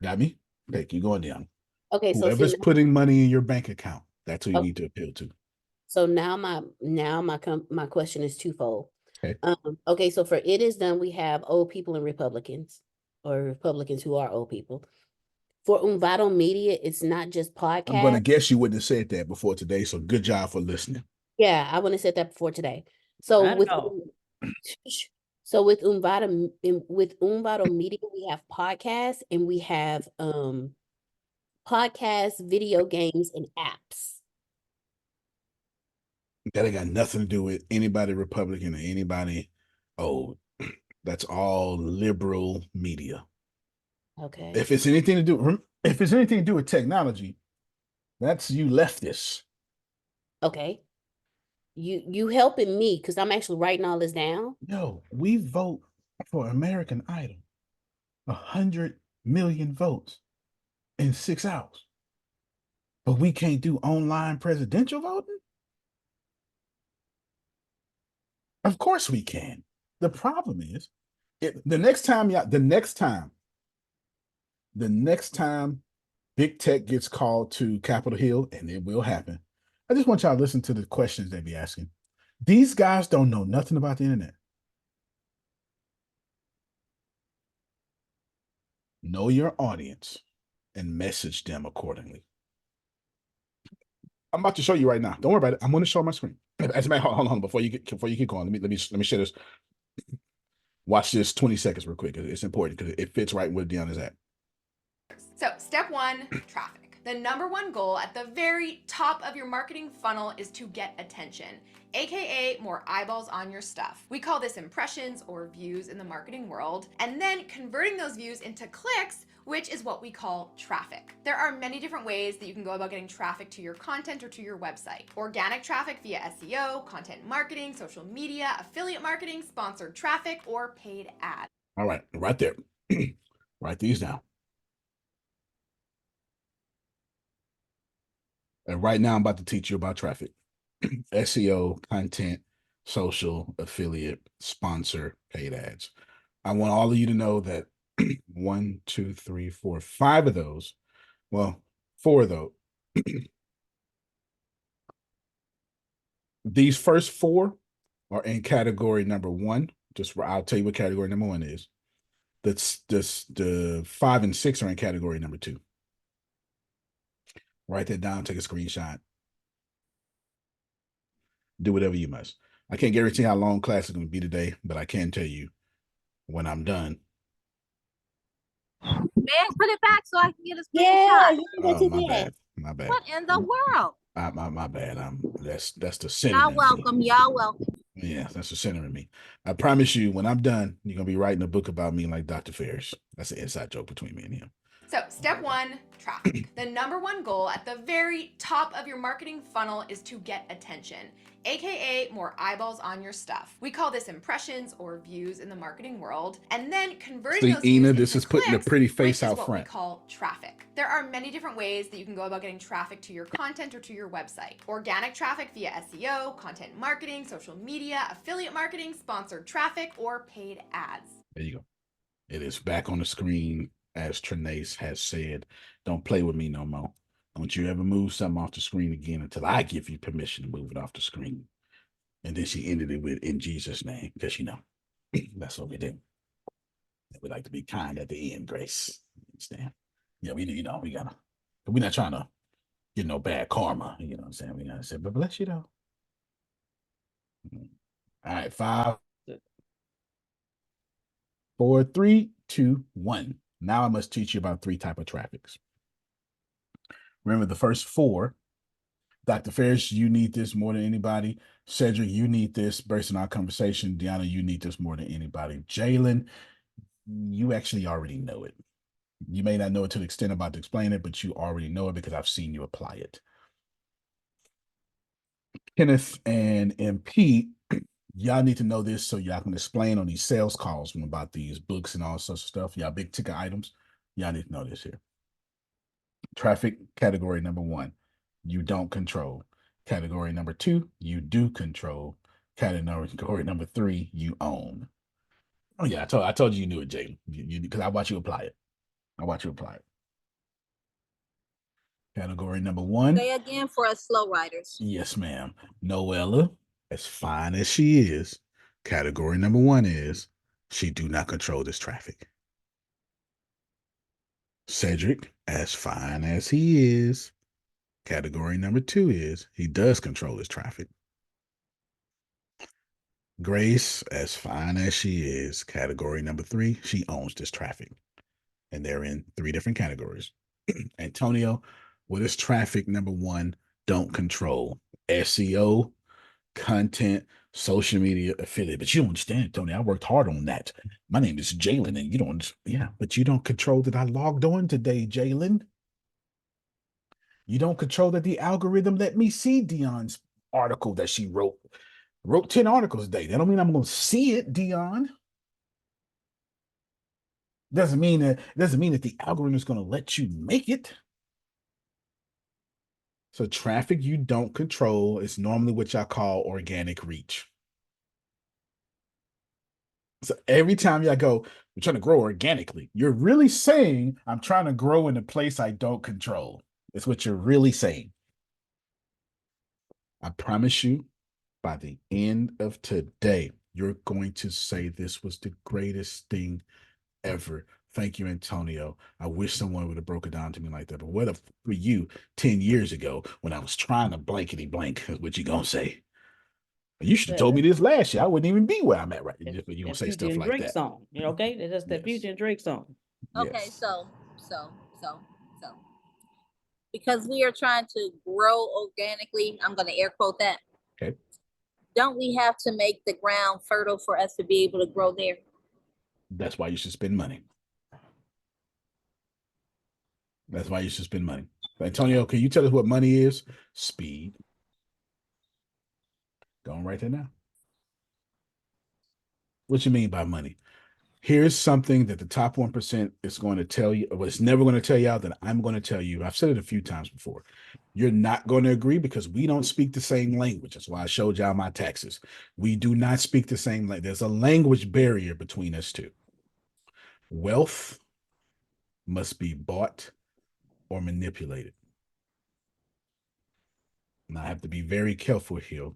Got me? Okay, keep going down. Okay, so whoever's putting money in your bank account, that's who you need to appeal to. So now my question is twofold. Okay. Okay, so for It Is Done, we have old people and Republicans, or Republicans who are old people. For Unvato Media, it's not just podcasts. I'm going to guess you wouldn't have said that before today, so good job for listening. Yeah, I wouldn't have said that before today. So with Unvato Media, we have podcasts and we have podcasts, video games, and apps. That ain't got nothing to do with anybody Republican or anybody old. That's all liberal media. Okay. If it's anything to do with technology, that's you leftists. Okay. You helping me because I'm actually writing all this down. No, we vote for American Idol. 100 million votes in 6 hours. But we can't do online presidential voting? Of course we can. The problem is, the next time The next time big tech gets called to Capitol Hill, and it will happen, I just want y'all to listen to the questions they be asking. These guys don't know nothing about the internet. Know your audience and message them accordingly. I'm about to show you right now. Don't worry about it. I'm going to show my screen. As a matter, hold on before you keep going. Let me share this. Watch this 20 seconds real quick. It's important because it fits right where Deanna's at. So step one, traffic. The number one goal at the very top of your marketing funnel is to get attention, aka more eyeballs on your stuff. We call this impressions or views in the marketing world, and then converting those views into clicks, which is what we call traffic. There are many different ways that you can go about getting traffic to your content or to your website. Organic traffic via SEO, content marketing, social media, affiliate marketing, sponsored traffic, or paid ads. All right, right there. Write these down. And right now I'm about to teach you about traffic. SEO, content, social, affiliate, sponsor, paid ads. I want all of you to know that 1, 2, 3, 4, 5 of those, well, 4 of those, these first 4 are in category number 1. I'll tell you what category number 1 is. The 5 and 6 are in category number 2. Write that down, take a screenshot. Do whatever you must. I can't guarantee how long class is going to be today, but I can tell you when I'm done. Man, put it back so I can get a Yeah, screenshot. Oh, my bad. My bad. What in the world? My bad. That's the center. Y'all welcome. Y'all welcome. Yeah, that's the center of me. I promise you, when I'm done, you're gonna be writing a book about me like Dr. Ferris. That's an inside joke between me and him. So step one, traffic. The number one goal at the very top of your marketing funnel is to get attention, aka more eyeballs on your stuff. We call this impressions or views in the marketing world, and then converting those views this into is putting a clicks, pretty face which is out what front. we call traffic. There are many different ways that you can go about getting traffic to your content or to your website. Organic traffic via SEO, content marketing, social media, affiliate marketing, sponsored traffic, or paid ads. There you go. It is back on the screen. As Trinace has said, don't play with me no more. Don't you ever move something off the screen again until I give you permission to move it off the screen. And then she ended it with, in Jesus' name, because that's what we do. We like to be kind at the end, Grace. Understand? Yeah, we're not trying to get no bad karma. You know what I'm saying? We gotta say, but bless you though. All right, 5, 4, 3, 2, 1. Now I must teach you about 3 types of traffics. Remember the first 4. Dr. Ferris, you need this more than anybody. Cedric, you need this based on our conversation. Deanna, you need this more than anybody. Jalen, you actually already know it. You may not know it to the extent I'm about to explain it, but you already know it because I've seen you apply it. Kenneth and MP, y'all need to know this so y'all can explain on these sales calls about these books and all sorts of stuff. Y'all big ticket items. Y'all need to know this here. Traffic category number 1, you don't control. Category number 2, you do control. Category number 3, you own. Oh yeah, I told you knew it, Jalen. Because I watch you apply it. Category number 1. Say again for us slow riders. Yes, ma'am. Noella, as fine as she is, category number 1 is she do not control this traffic. Cedric, as fine as he is, category number 2 is he does control his traffic. Grace, as fine as she is, category number 3, she owns this traffic. And they're in 3 different categories. Antonio, what is traffic number 1 don't control? SEO, content, social media, affiliate. But you don't understand, Tony. I worked hard on that. My name is Jalen, and you don't, but you don't control that I logged on today, Jalen. You don't control that the algorithm let me see Dion's article that she wrote. Wrote 10 articles a day. That don't mean I'm going to see it, Dion. Doesn't mean that the algorithm is going to let you make it. So traffic you don't control is normally what y'all call organic reach. So every time y'all go, You're trying to grow organically. You're really saying, I'm trying to grow in a place I don't control. That's what you're really saying. I promise you, by the end of today, you're going to say this was the greatest thing ever. Thank you, Antonio. I wish someone would have broke it down to me like that. But what if for you 10 years ago when I was trying to blankety blank, what you gonna say? You should have told me this last year. I wouldn't even be where I'm at right now. You're gonna say stuff like that. Song. You know, okay? That's that Future and Drake song. Okay, so because we are trying to grow organically, I'm gonna air quote that. Okay. Don't we have to make the ground fertile for us to be able to grow there? That's why you should spend money. That's why you should spend money. Antonio, can you tell us what money is? Speed. Going right there now. What you mean by money? Here's something that the top 1% is going to tell you, or it's never going to tell you out that I'm going to tell you. I've said it a few times before. You're not going to agree because we don't speak the same language. That's why I showed y'all my taxes. We do not speak the same language. There's a language barrier between us two. Wealth must be bought or manipulated. And I have to be very careful here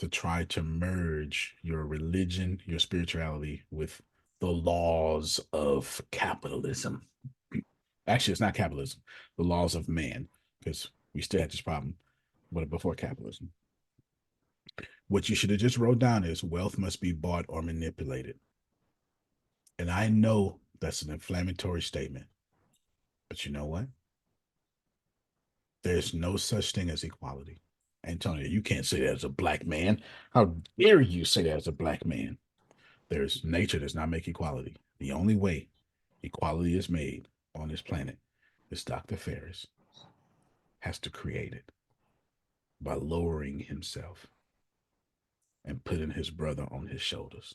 to try to merge your religion, your spirituality with the laws of capitalism. Actually, it's not capitalism, the laws of man, because we still had this problem before capitalism. What you should have just wrote down is wealth must be bought or manipulated. And I know that's an inflammatory statement, but you know what? There's no such thing as equality. Antonio, you can't say that as a black man. How dare you say that as a black man? There's nature does not make equality. The only way equality is made on this planet is Dr. Ferris has to create it by lowering himself and putting his brother on his shoulders.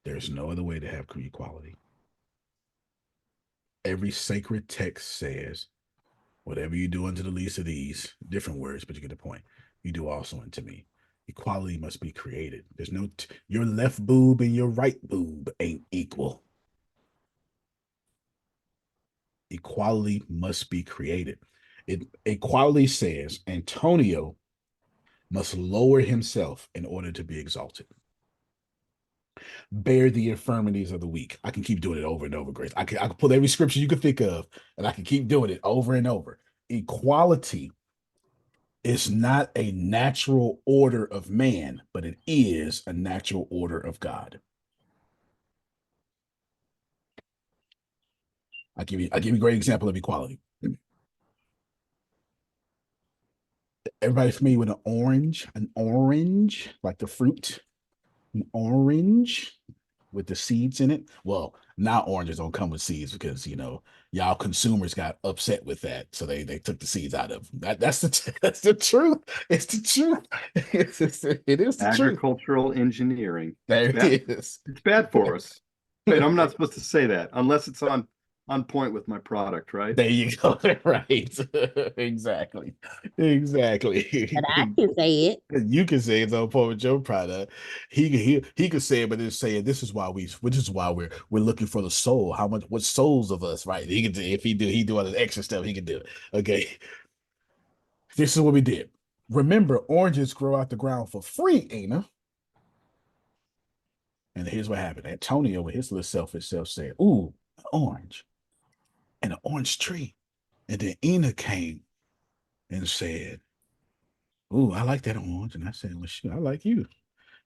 There's no other way to have equality. Every sacred text says, whatever you do unto the least of these, different words, but you get the point. You do also unto me. Equality must be created. There's no, your left boob and your right boob ain't equal. Equality must be created. Equality says Antonio must lower himself in order to be exalted. Bear the infirmities of the weak. I can keep doing it over and over, Grace. I can pull every scripture you can think of, and I can keep doing it over and over. Equality is not a natural order of man, but it is a natural order of God. I'll give you a great example of equality. Everybody familiar with an orange? An orange, like the fruit, an orange with the seeds in it. Well, now oranges don't come with seeds because y'all consumers got upset with that, so they took the seeds out of them. That's the truth. It's the truth. It is the agricultural engineering. There it is. It's bad for us, and I'm not supposed to say that unless it's on point with my product, right? There you go. Right. Exactly. But I can say it. You can say it's on point with your product. He could say it, but it's saying this is why we're looking for the soul. What souls of us, right? He could do if he do all the extra stuff, he could do it. Okay. This is what we did. Remember, oranges grow out the ground for free, Ana. And here's what happened. Antonio, with his little selfish self, said, "Ooh, an orange. And an orange tree." And then Ena came and said, "Ooh, I like that orange." And I said, "Well, shoot, I like you."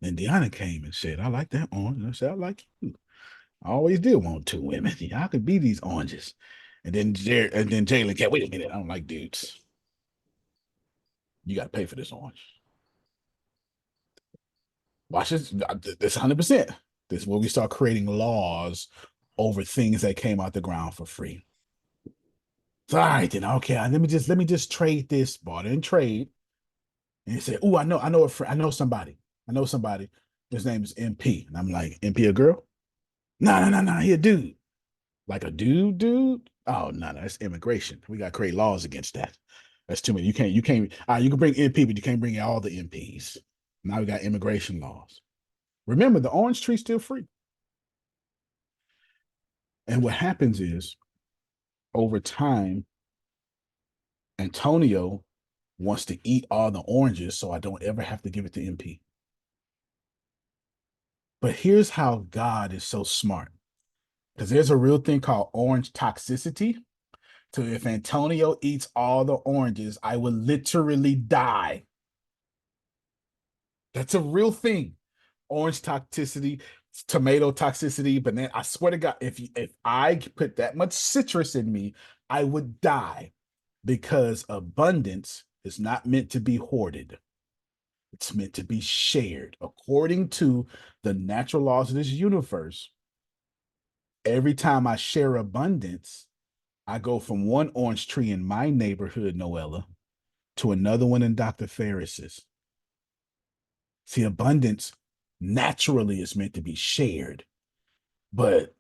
Then Deanna came and said, "I like that orange." And I said, "I like you." I always did want two women. Y'all could be these oranges. And then Jalen came, "Wait a minute, I don't like dudes. You got to pay for this orange." Watch this. This 100%. This is where we start creating laws over things that came out the ground for free. So, all right, then, okay, let me just trade this, barter and trade. And he said, "Oh, I know somebody. His name is MP." And I'm like, "MP a girl?" No, he a dude. Like a dude? Oh, no, that's immigration. We got to create laws against that. That's too many. You can bring MP, but you can't bring all the MPs. Now we got immigration laws. Remember, the orange tree's still free. And what happens is, over time, Antonio wants to eat all the oranges so I don't ever have to give it to MP. But here's how God is so smart, because there's a real thing called orange toxicity. So if Antonio eats all the oranges, I will literally die. That's a real thing. Orange toxicity, tomato toxicity, but then I swear to God, if I put that much citrus in me, I would die, because abundance is not meant to be hoarded. It's meant to be shared. According to the natural laws of this universe, every time I share abundance, I go from one orange tree in my neighborhood, Noella, to another one in Dr. Ferris's. See, abundance naturally is meant to be shared. But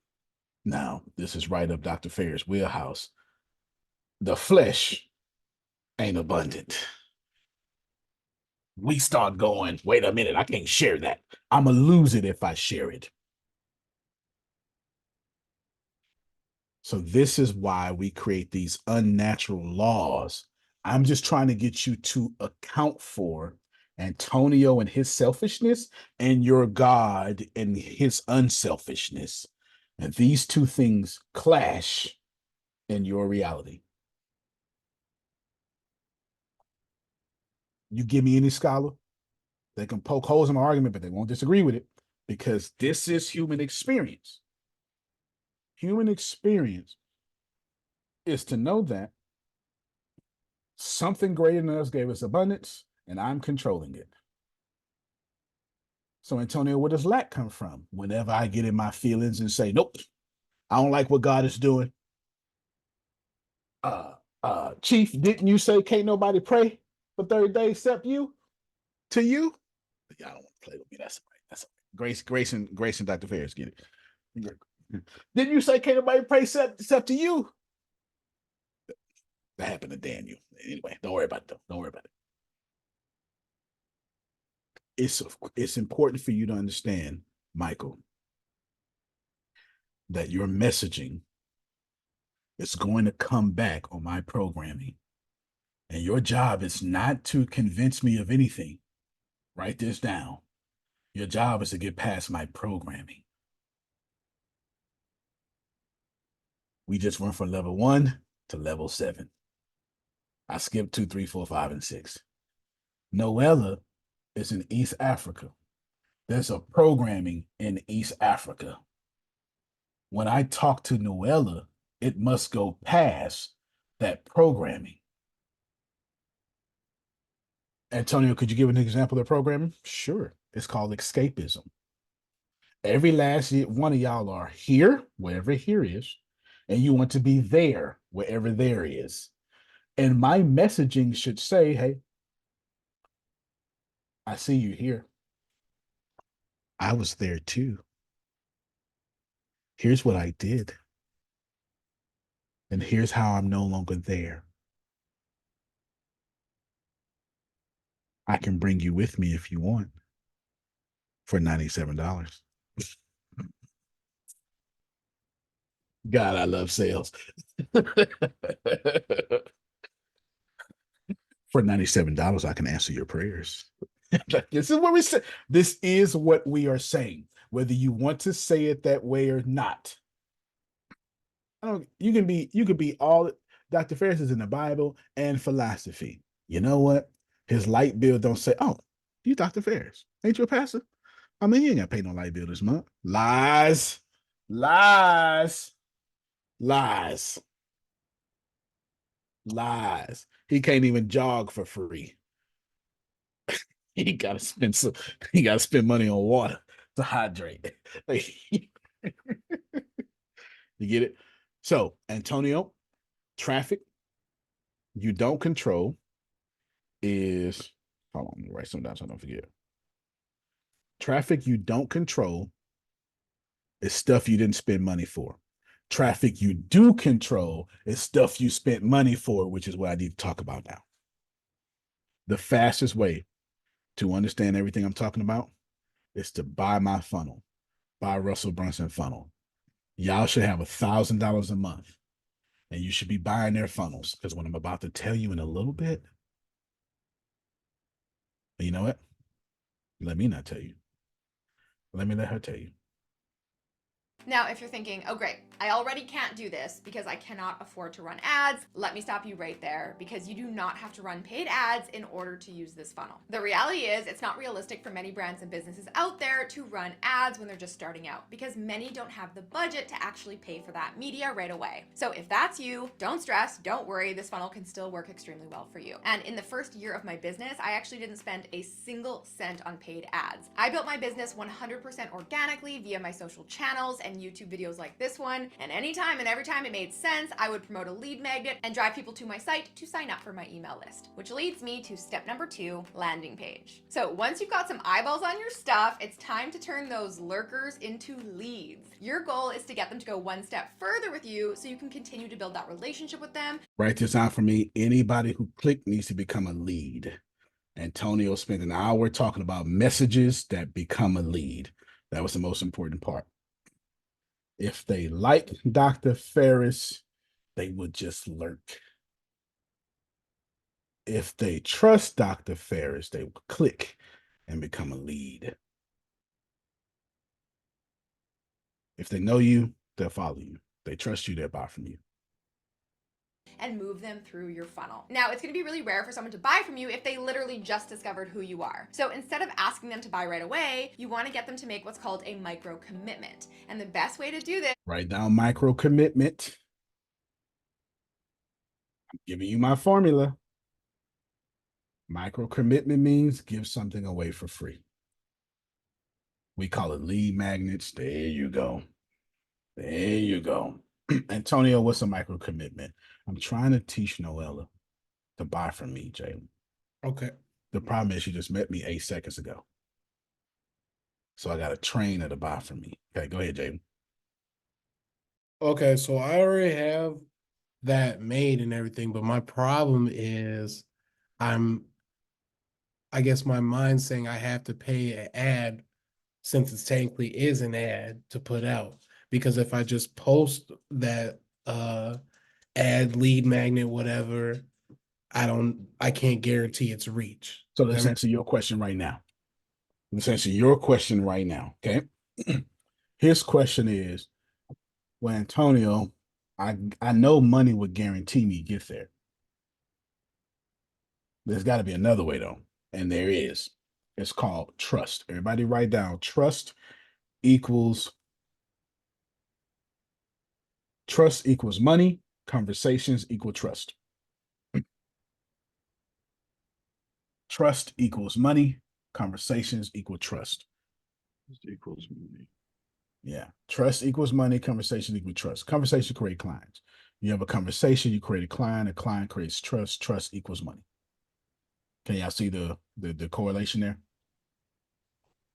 now, this is right up Dr. Ferris' wheelhouse. The flesh ain't abundant. We start going, wait a minute, I can't share that. I'm going to lose it if I share it. So this is why we create these unnatural laws. I'm just trying to get you to account for Antonio and his selfishness and your God and his unselfishness. And these two things clash in your reality. You give me any scholar, they can poke holes in my argument, but they won't disagree with it, because this is human experience. Human experience is to know that something greater than us gave us abundance, and I'm controlling it. So, Antonio, where does lack come from? Whenever I get in my feelings and say, nope, I don't like what God is doing. Chief, didn't you say can't nobody pray for 30 days except you? To you? Y'all don't want to play with me. That's all right. That's all right. Grace and Dr. Ferris get it. Didn't you say can't nobody pray except to you? That happened to Daniel. Anyway, don't worry about it though. Don't worry about it. It's important for you to understand, Michael, that your messaging is going to come back on my programming. And your job is not to convince me of anything. Write this down. Your job is to get past my programming. We just went from level 1 to level 7. I skipped 2, 3, 4, 5, and 6. Noella is in East Africa. There's a programming in East Africa. When I talk to Noella, it must go past that programming. Antonio, could you give an example of programming? Sure. It's called escapism. Every last one of y'all are here, wherever here is, and you want to be there, wherever there is. And my messaging should say, hey, I see you here. I was there too. Here's what I did. And here's how I'm no longer there. I can bring you with me if you want for $97. God, I love sales. For $97, I can answer your prayers. This is what we say. This is what we are saying, whether you want to say it that way or not. You can be all Dr. Ferris is in the Bible and philosophy. You know what? His light bill don't say, oh, you Dr. Ferris. Ain't you a pastor? I mean, you ain't got to pay no light bill this month. Lies. Lies. Lies. Lies. He can't even jog for free. He gotta spend money on water to hydrate. You get it? So, Antonio, traffic you don't control is, hold on, let me write something down so I don't forget. Traffic you don't control is stuff you didn't spend money for. Traffic you do control is stuff you spent money for, which is what I need to talk about now. The fastest way to understand everything I'm talking about is to buy my funnel, buy Russell Brunson funnel. Y'all should have $1,000 a month, and you should be buying their funnels, because what I'm about to tell you in a little bit, you know what? Let me not tell you. Let me let her tell you. Now, if you're thinking, oh great, I already can't do this because I cannot afford to run ads, let me stop you right there, because you do not have to run paid ads in order to use this funnel. The reality is it's not realistic for many brands and businesses out there to run ads when they're just starting out, because many don't have the budget to actually pay for that media right away. So if that's you, don't stress, don't worry, this funnel can still work extremely well for you. And in the first year of my business, I actually didn't spend a single cent on paid ads. I built my business 100% organically via my social channels and YouTube videos like this one, and anytime and every time it made sense, I would promote a lead magnet and drive people to my site to sign up for my email list, which leads me to step number 2, landing page. So once you've got some eyeballs on your stuff, it's time to turn those lurkers into leads. Your goal is to get them to go one step further with you so you can continue to build that relationship with them. Write this down for me. Anybody who clicked needs to become a lead. Antonio spent an hour talking about messages that become a lead. That was the most important part. If they like Dr. Ferris, they would just lurk. If they trust Dr. Ferris, they will click and become a lead. If they know you, they'll follow you. They trust you, they'll buy from you. And move them through your funnel. Now, it's going to be really rare for someone to buy from you if they literally just discovered who you are. So instead of asking them to buy right away, you want to get them to make what's called a micro commitment. And the best way to do this, write down micro commitment. I'm giving you my formula. Micro commitment means give something away for free. We call it lead magnets. There you go. There you go. Antonio, what's a micro commitment? I'm trying to teach Noella to buy from me, Jalen. Okay. The problem is she just met me 8 seconds ago. So I got to train her to buy from me. Okay, go ahead, Jalen. Okay, so I already have that made and everything, but my problem is I guess my mind's saying I have to pay an ad since it technically is an ad to put out. Because if I just post that ad, lead magnet, whatever, I can't guarantee its reach. So let's answer your question right now. Okay. His question is, well, Antonio, I know money would guarantee me get there. There's got to be another way though. And there is. It's called trust. Everybody write down trust equals money. Conversations equal trust. Trust equals money. Conversations equal trust. Trust equals money. Yeah. Trust equals money. Conversation equals trust. Conversation create clients. You have a conversation, you create a client creates trust. Trust equals money. Can y'all see the correlation there?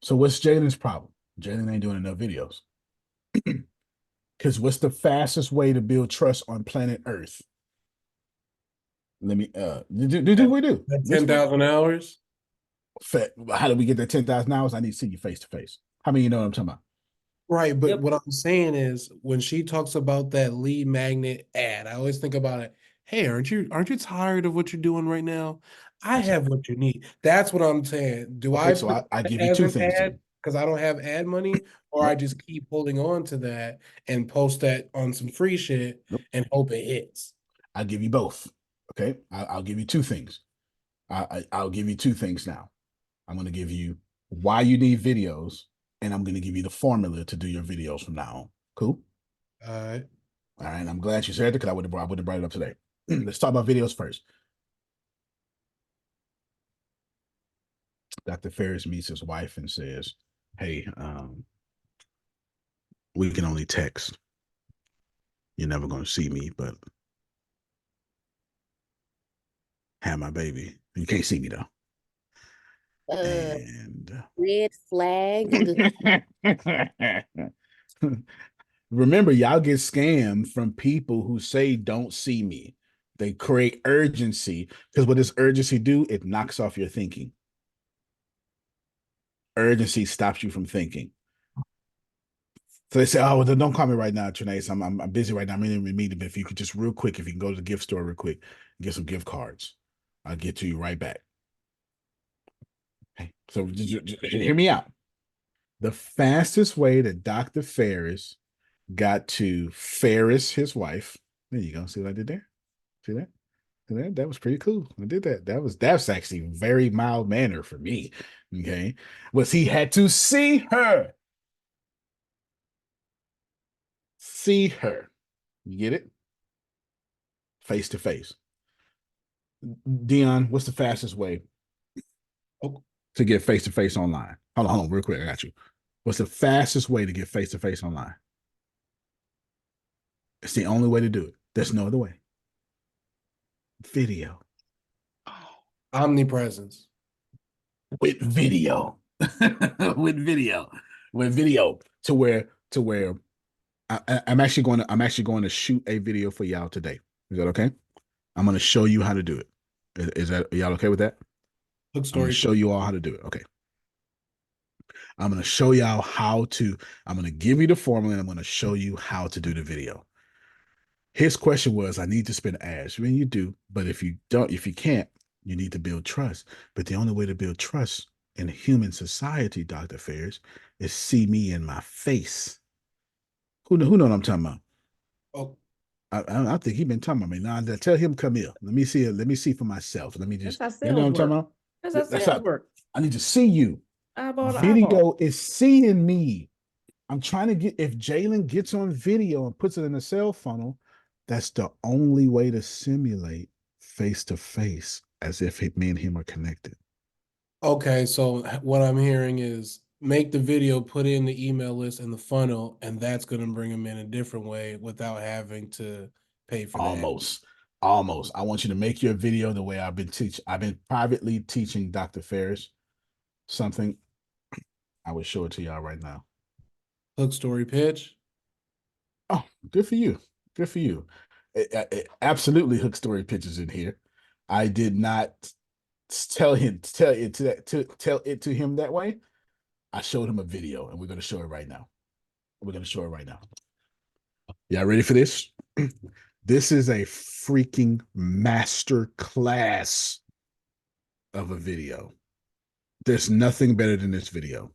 So what's Jalen's problem? Jalen ain't doing enough videos. Because what's the fastest way to build trust on planet Earth? Let me do we do 10,000 hours. How do we get that 10,000 hours? I need to see you face to face. How many you know what I'm talking about? Right, but what I'm saying is when she talks about that lead magnet ad, I always think about it. Hey, aren't you tired of what you're doing right now? I have what you need. That's what I'm saying. Do Okay, I so put I give that you as two an things. ad because I don't have ad money, or I just keep holding on to that and post that on some free shit and hope it hits? I'll give you both. Okay, I'll give you two things. I'll give you two things now. I'm going to give you why you need videos, and I'm going to give you the formula to do your videos from now on. Cool? All right. All right, I'm glad you said it because I would have brought it up today. Let's talk about videos first. Dr. Ferris meets his wife and says, hey, we can only text. You're never going to see me, but have my baby. You can't see me though. And red flag. remember, y'all get scammed from people who say don't see me. They create urgency because what does urgency do? It knocks off your thinking. Urgency stops you from thinking. So they say, "Oh, well, then don't call me right now, Trinace. I'm busy right now. I'm in a meeting. But if you could just real quick, if you can go to the gift store real quick and get some gift cards, I'll get to you right back." Okay. So just hear me out. The fastest way that Dr. Ferris got to Ferris, his wife. There you go. See what I did there? See that? That was pretty cool. I did that. That's actually very mild manner for me. Okay. Was he had to see her. See her. You get it? Face to face. Dion, what's the fastest way to get face to face online? Hold on, real quick. I got you. What's the fastest way to get face to face online? It's the only way to do it. There's no other way. Video. Omnipresence. With video. With video. With video. To where I'm actually going to shoot a video for y'all today. Is that okay? I'm going to show you how to do it. Is that, are y'all okay with that? Hook I'm story. going to show you all how to do it. Okay. I'm going to show y'all I'm going to give you the formula and I'm going to show you how to do the video. His question was, I need to spend ads. I mean, you do, but if you can't, you need to build trust. But the only way to build trust in human society, Dr. Ferris, is see me in my face. Who know what I'm talking about? Oh, I think he been talking about me. Now tell him come here. Let me see it. Let me see for myself. Let me just. That's how You know what I'm sales talking work. about? That's how sales work. I need to see you. Eyeball to Video eyeball. is seeing me. I'm trying to get, if Jalen gets on video and puts it in a sale funnel, that's the only way to simulate face to face as if me and him are connected. okay. So what I'm hearing is make the video, put in the email list and the funnel, and that's going to bring them in a different way without having to pay for that. Almost. I want you to make your video the way I've been privately teaching Dr. Ferris something. I will show it to y'all right now. Hook story pitch. Oh, good for you. Good for you. Absolutely hook story pitches in here. I did not tell it to him that way. I showed him a video and we're going to show it right now. Y'all ready for this? This is a freaking master class of a video. There's nothing better than this video.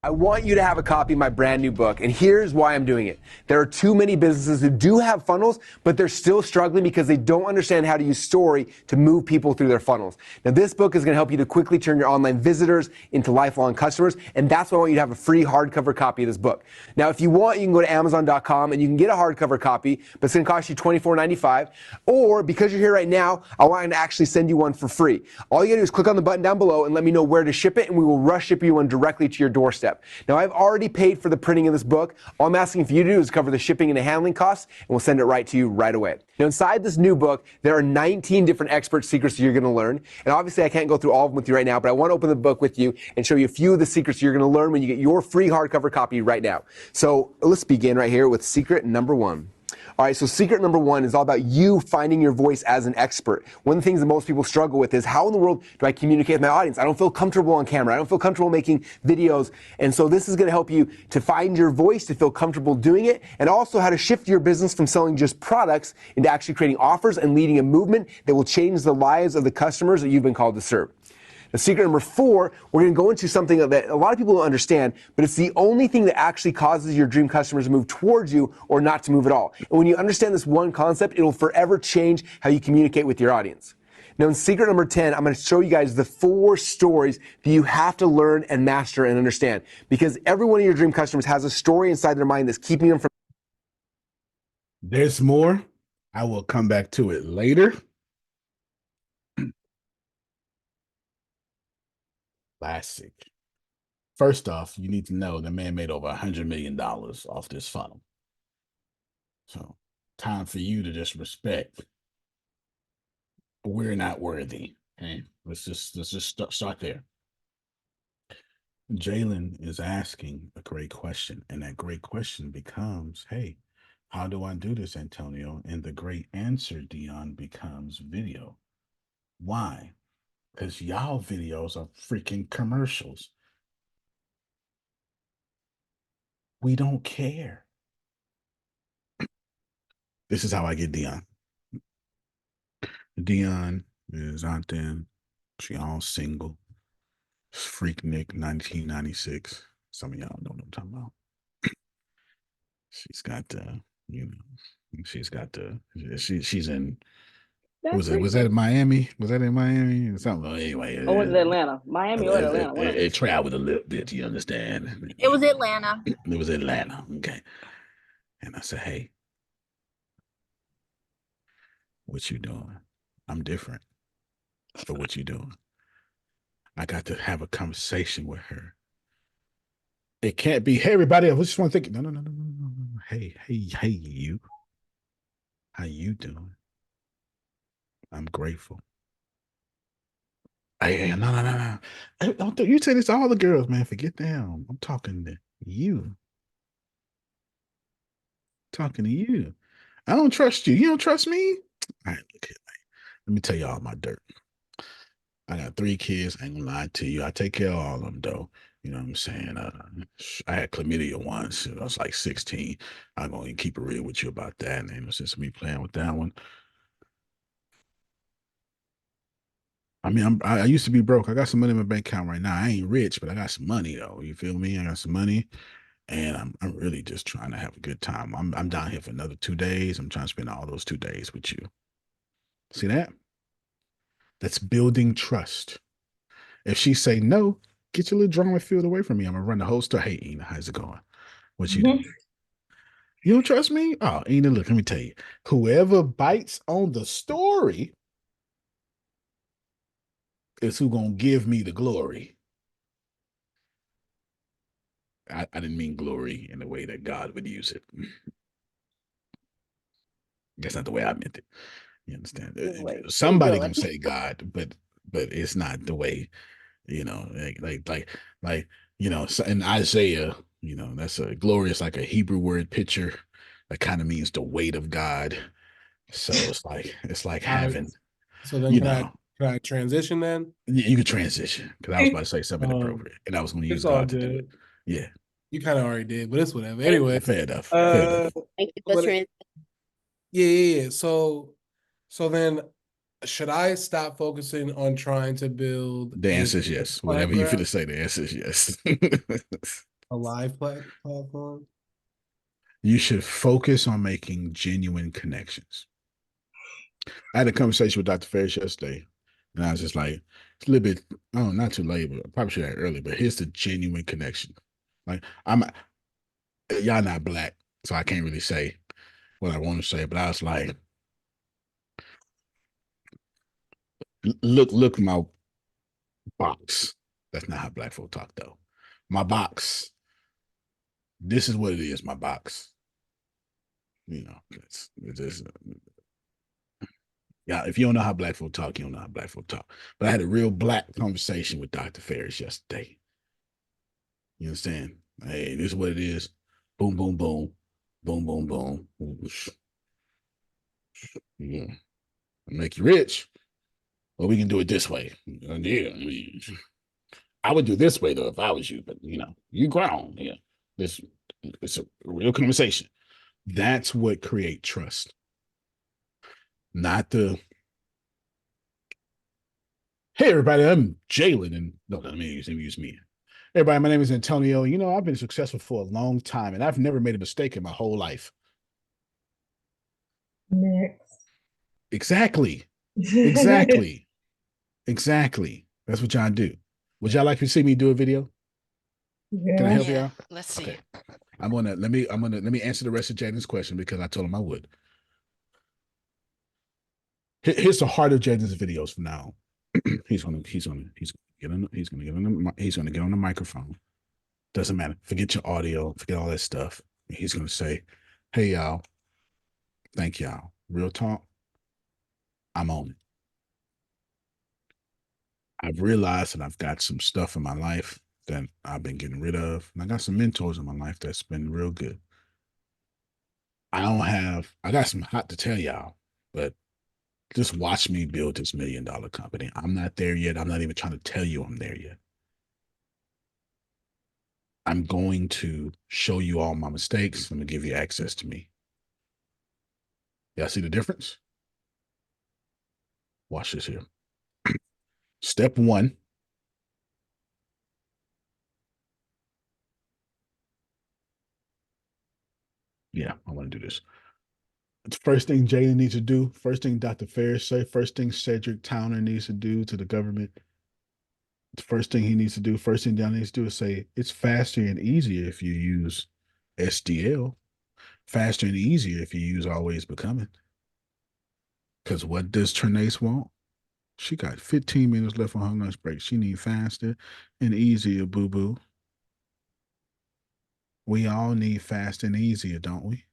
I want you to have a copy of my brand new book, and here's why I'm doing it. There are too many businesses who do have funnels, but they're still struggling because they don't understand how to use story to move people through their funnels. Now, this book is going to help you to quickly turn your online visitors into lifelong customers, and that's why I want you to have a free hardcover copy of this book. Now, if you want, you can go to Amazon.com and you can get a hardcover copy, but it's going to cost you $24.95. Or because you're here right now, I want to actually send you one for free. All you got to do is click on the button down below and let me know where to ship it, and we will rush ship you one directly to your doorstep. Now, I've already paid for the printing of this book. All I'm asking for you to do is cover the shipping and the handling costs, and we'll send it right to you right away. Now, inside this new book, there are 19 different expert secrets you're going to learn. And obviously, I can't go through all of them with you right now, but I want to open the book with you and show you a few of the secrets you're going to learn when you get your free hardcover copy right now. So let's begin right here with secret number 1. All right, so secret number 1 is all about you finding your voice as an expert. One of the things that most people struggle with is, how in the world do I communicate with my audience? I don't feel comfortable on camera. I don't feel comfortable making videos. And so this is going to help you to find your voice, to feel comfortable doing it, and also how to shift your business from selling just products into actually creating offers and leading a movement that will change the lives of the customers that you've been called to serve. Now, secret number 4, we're going to go into something that a lot of people don't understand, but it's the only thing that actually causes your dream customers to move towards you or not to move at all. And when you understand this one concept, it'll forever change how you communicate with your audience. Now, in secret number 10, I'm going to show you guys the 4 stories that you have to learn and master and understand, because every one of your dream customers has a story inside their mind that's keeping them from. There's more. I will come back to it later. Classic. First off, you need to know the man made over $100 million off this funnel. So, time for you to just respect. We're not worthy. Okay, let's just start there. Jalen is asking a great question, and that great question becomes, "Hey, how do I do this, Antonio?" And the great answer, Dion, becomes video. Why? Because y'all videos are freaking commercials. We don't care. This is how I get Dion. Dion is out there. She all single. Freaknik 1996. Some of y'all know what I'm talking about. She's got you know, she's got she's in was that in Miami? Was that in Miami? Something anyway. Oh, was it Atlanta? Miami or Atlanta? It traveled a little bit, you understand? It was Atlanta. It was Atlanta. Okay. And I said, hey, what you doing? I'm different. But what you doing? I got to have a conversation with her. It can't be, hey, everybody, I just want to think. No. Hey, you. How you doing? I'm grateful. Hey, no. Don't you say this to all the girls, man. Forget them. I'm talking to you. Talking to you. I don't trust you. You don't trust me? All right, look here. Let me tell you all my dirt. I got 3 kids. I ain't gonna lie to you. I take care of all of them, though. You know what I'm saying? I had chlamydia once. I was like 16. I'm going to keep it real with you about that. And ever since me playing with that one, I mean, I used to be broke. I got some money in my bank account right now. I ain't rich, but I got some money, though. You feel me? I got some money. And I'm really just trying to have a good time. I'm down here for another 2 days. I'm trying to spend all those 2 days with you. See that? That's building trust. If she say no, get your little drama field away from me. I'm gonna run the whole store. Hey, Ina, how's it going? What you doing? You don't trust me? Oh, Ina, look, let me tell you. Whoever bites on the story is who gonna give me the glory. I didn't mean glory in the way that God would use it. That's not the way I meant it. You understand? Somebody gonna say God, but it's not the way, you know, like you know, in Isaiah, you know, that's a glorious, like a Hebrew word picture that kind of means the weight of God. So it's like having, so then you can know, I transition then? you can transition because I was about to say something appropriate and I was going to use It's all God to do it. good. Yeah. You kind of already did, but it's whatever. Anyway, fair enough. Fair enough. Thank you for Yeah. So then should I stop focusing on trying to build The answer is yes. Whatever you're going to say, the answer is yes. a live platform? You should focus on making genuine connections. I had a conversation with Dr. Ferris yesterday, and I was just like, it's a little bit, oh, not too late, but I probably should have early, but here's the genuine connection. Like, y'all not black, so I can't really say what I want to say, but I was like, look my box. That's not how black folk talk, though. My box. This is what it is, my box. You know, it's just, yeah, if you don't know how black folk talk, you don't know how black folk talk. But I had a real black conversation with Dr. Ferris yesterday. You understand? Hey, this is what it is. Boom, boom, boom. Boom, boom, boom. Yeah. Make you rich. Well, we can do it this way. Yeah. I would do this way though if I was you, but you know, you grown. Yeah. It's a real conversation. That's what create trust. Not the hey everybody, I'm Jalen, and no, let me use me. Everybody, my name is Antonio. You know, I've been successful for a long time, and I've never made a mistake in my whole life. Next. Exactly. That's what y'all do. Would y'all like to see me do a video? Yeah. Can I help y'all? Let's see. Okay. Let me answer the rest of Jaden's question because I told him I would. Here's the heart of Jaden's videos from now. He's gonna get on the microphone. Doesn't matter. Forget your audio, forget all that stuff. He's gonna say, hey y'all, thank y'all. Real talk, I'm on it. I've realized that I've got some stuff in my life that I've been getting rid of. And I got some mentors in my life that's been real good. I got some hot to tell y'all, but just watch me build this $1 million company. I'm not there yet. I'm not even trying to tell you I'm there yet. I'm going to show you all my mistakes. I'm going to give you access to me. Y'all see the difference? Watch this here. Step one. Yeah, I want to do this. First thing Jada needs to do, first thing Dr. Ferris say, first thing Cedric Towner needs to do to the government, the first thing he needs to do, first thing Down needs to do is say, it's faster and easier if you use SDL. Faster and easier if you use Always Becoming. Because what does Trinace want? She got 15 minutes left on her lunch break. She need faster and easier, boo-boo. We all need fast and easier, don't we?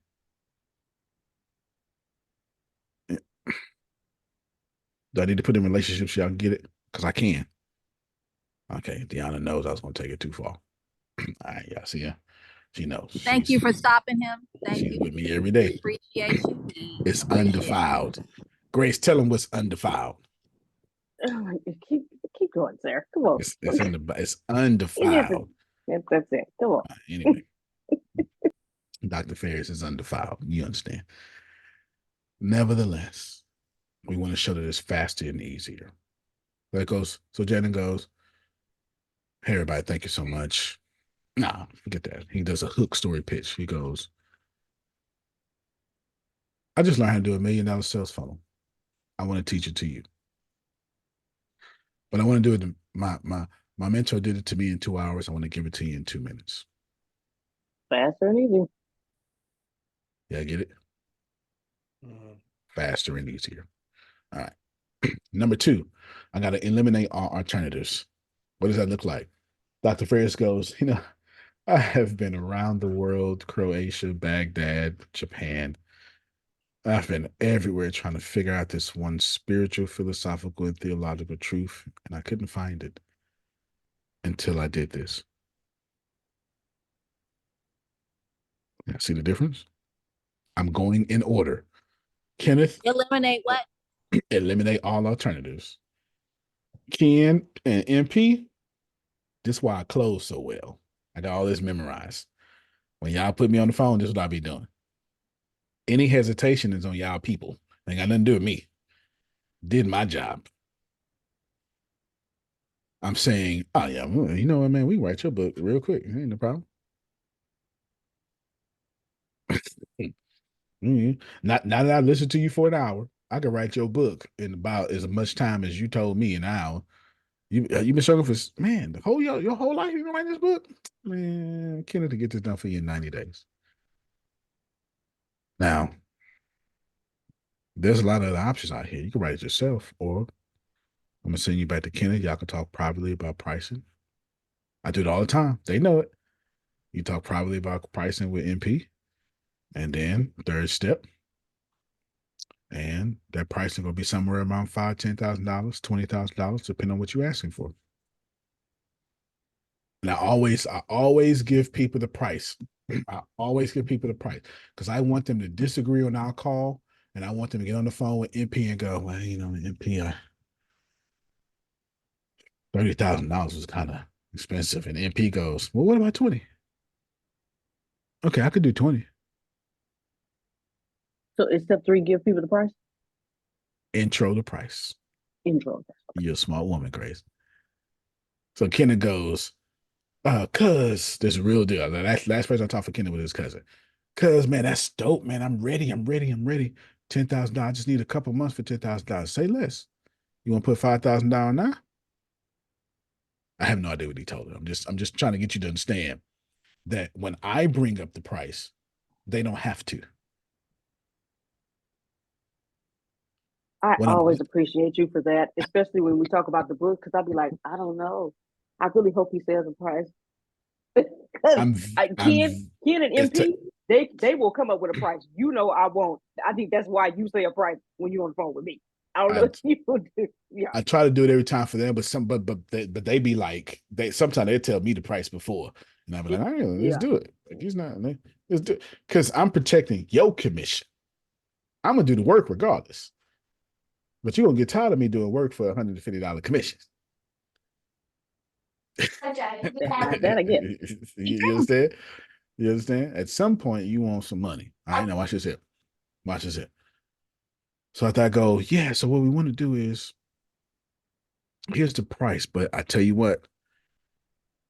Do I need to put in relationships so y'all can get it? Because I can. Okay, Deanna knows I was going to take it too far. All right, y'all see her? She knows. Thank you for stopping him. Thank She's you. with me every day. Appreciation. It's undefiled. Grace, tell them what's undefiled. Keep going, Sarah. Come on. It's undefiled. That's it. Come on. Anyway, Dr. Ferris is undefiled. You understand. Nevertheless, we want to show that it's faster and easier. So it goes, so Jaden goes, hey, everybody, thank you so much. Nah, forget that. He does a hook story pitch. He goes, I just learned how to do $1 million sales funnel. I want to teach it to you. But I want to do it. My mentor did it to me in 2 hours. I want to give it to you in 2 minutes. Faster and easier. Yeah, get it? Faster and easier. All right. Number 2, I got to eliminate all alternatives. What does that look like? Dr. Ferris goes, I have been around the world, Croatia, Baghdad, Japan. I've been everywhere trying to figure out this one spiritual, philosophical, and theological truth, and I couldn't find it until I did this. Yeah, see the difference? I'm going in order. Kenneth. Eliminate what? Eliminate all alternatives. Ken and MP, this is why I close so well. I got all this memorized. When y'all put me on the phone, this is what I be doing. Any hesitation is on y'all people. Ain't got nothing to do with me. Did my job. I'm saying, oh yeah, you know what, man? We write your book real quick. Ain't no problem. Now that I listened to you for an hour, I could write your book in about as much time as you told me an hour. You've been struggling for, man, the whole your whole life you've been writing this book? Man, Kenneth to get this done for you in 90 days. Now, there's a lot of other options out here. You can write it yourself, or I'm gonna send you back to Kenneth. Y'all can talk privately about pricing. I do it all the time. They know it. You talk privately about pricing with MP. And then third step. And that pricing will be somewhere around $5,000, $10,000, $20,000, depending on what you're asking for. And I always give people the price. I always give people the price because I want them to disagree on our call, and I want them to get on the phone with MP and go, well, MP, $30,000 was kind of expensive. And MP goes, well, what about 20? Okay, I could do 20. So is step 3, give people the price? Intro the price. Intro. You're a smart woman, Grace. So Kenna goes, cuz there's a real deal. The last person I talked for Kenna was his cousin. Cuz, man, that's dope, man. I'm ready. $10,000. I just need a couple months for $10,000. Say less. You want to put $5,000 now? I have no idea what he told her. I'm just trying to get you to understand that when I bring up the price, they don't have to. I always appreciate you for that, especially when we talk about the book, because I'll be like, I don't know. I really hope he says the price. Ken and MP, they will come up with a price. I won't. I think that's why you say a price when you're on the phone with me. I don't know if you do. Yeah. I try to do it every time for them, but they be like, sometimes they tell me the price before, and I be like, all right, let's do it. Like, let's do it, because I'm protecting your commission. I'm gonna do the work regardless. But you're going to get tired of me doing work for $150 commissions. That again. You understand? You understand? At some point, you want some money. All right, now watch this here. Watch this here. So after I go, yeah, so what we want to do is, here's the price. But I tell you what,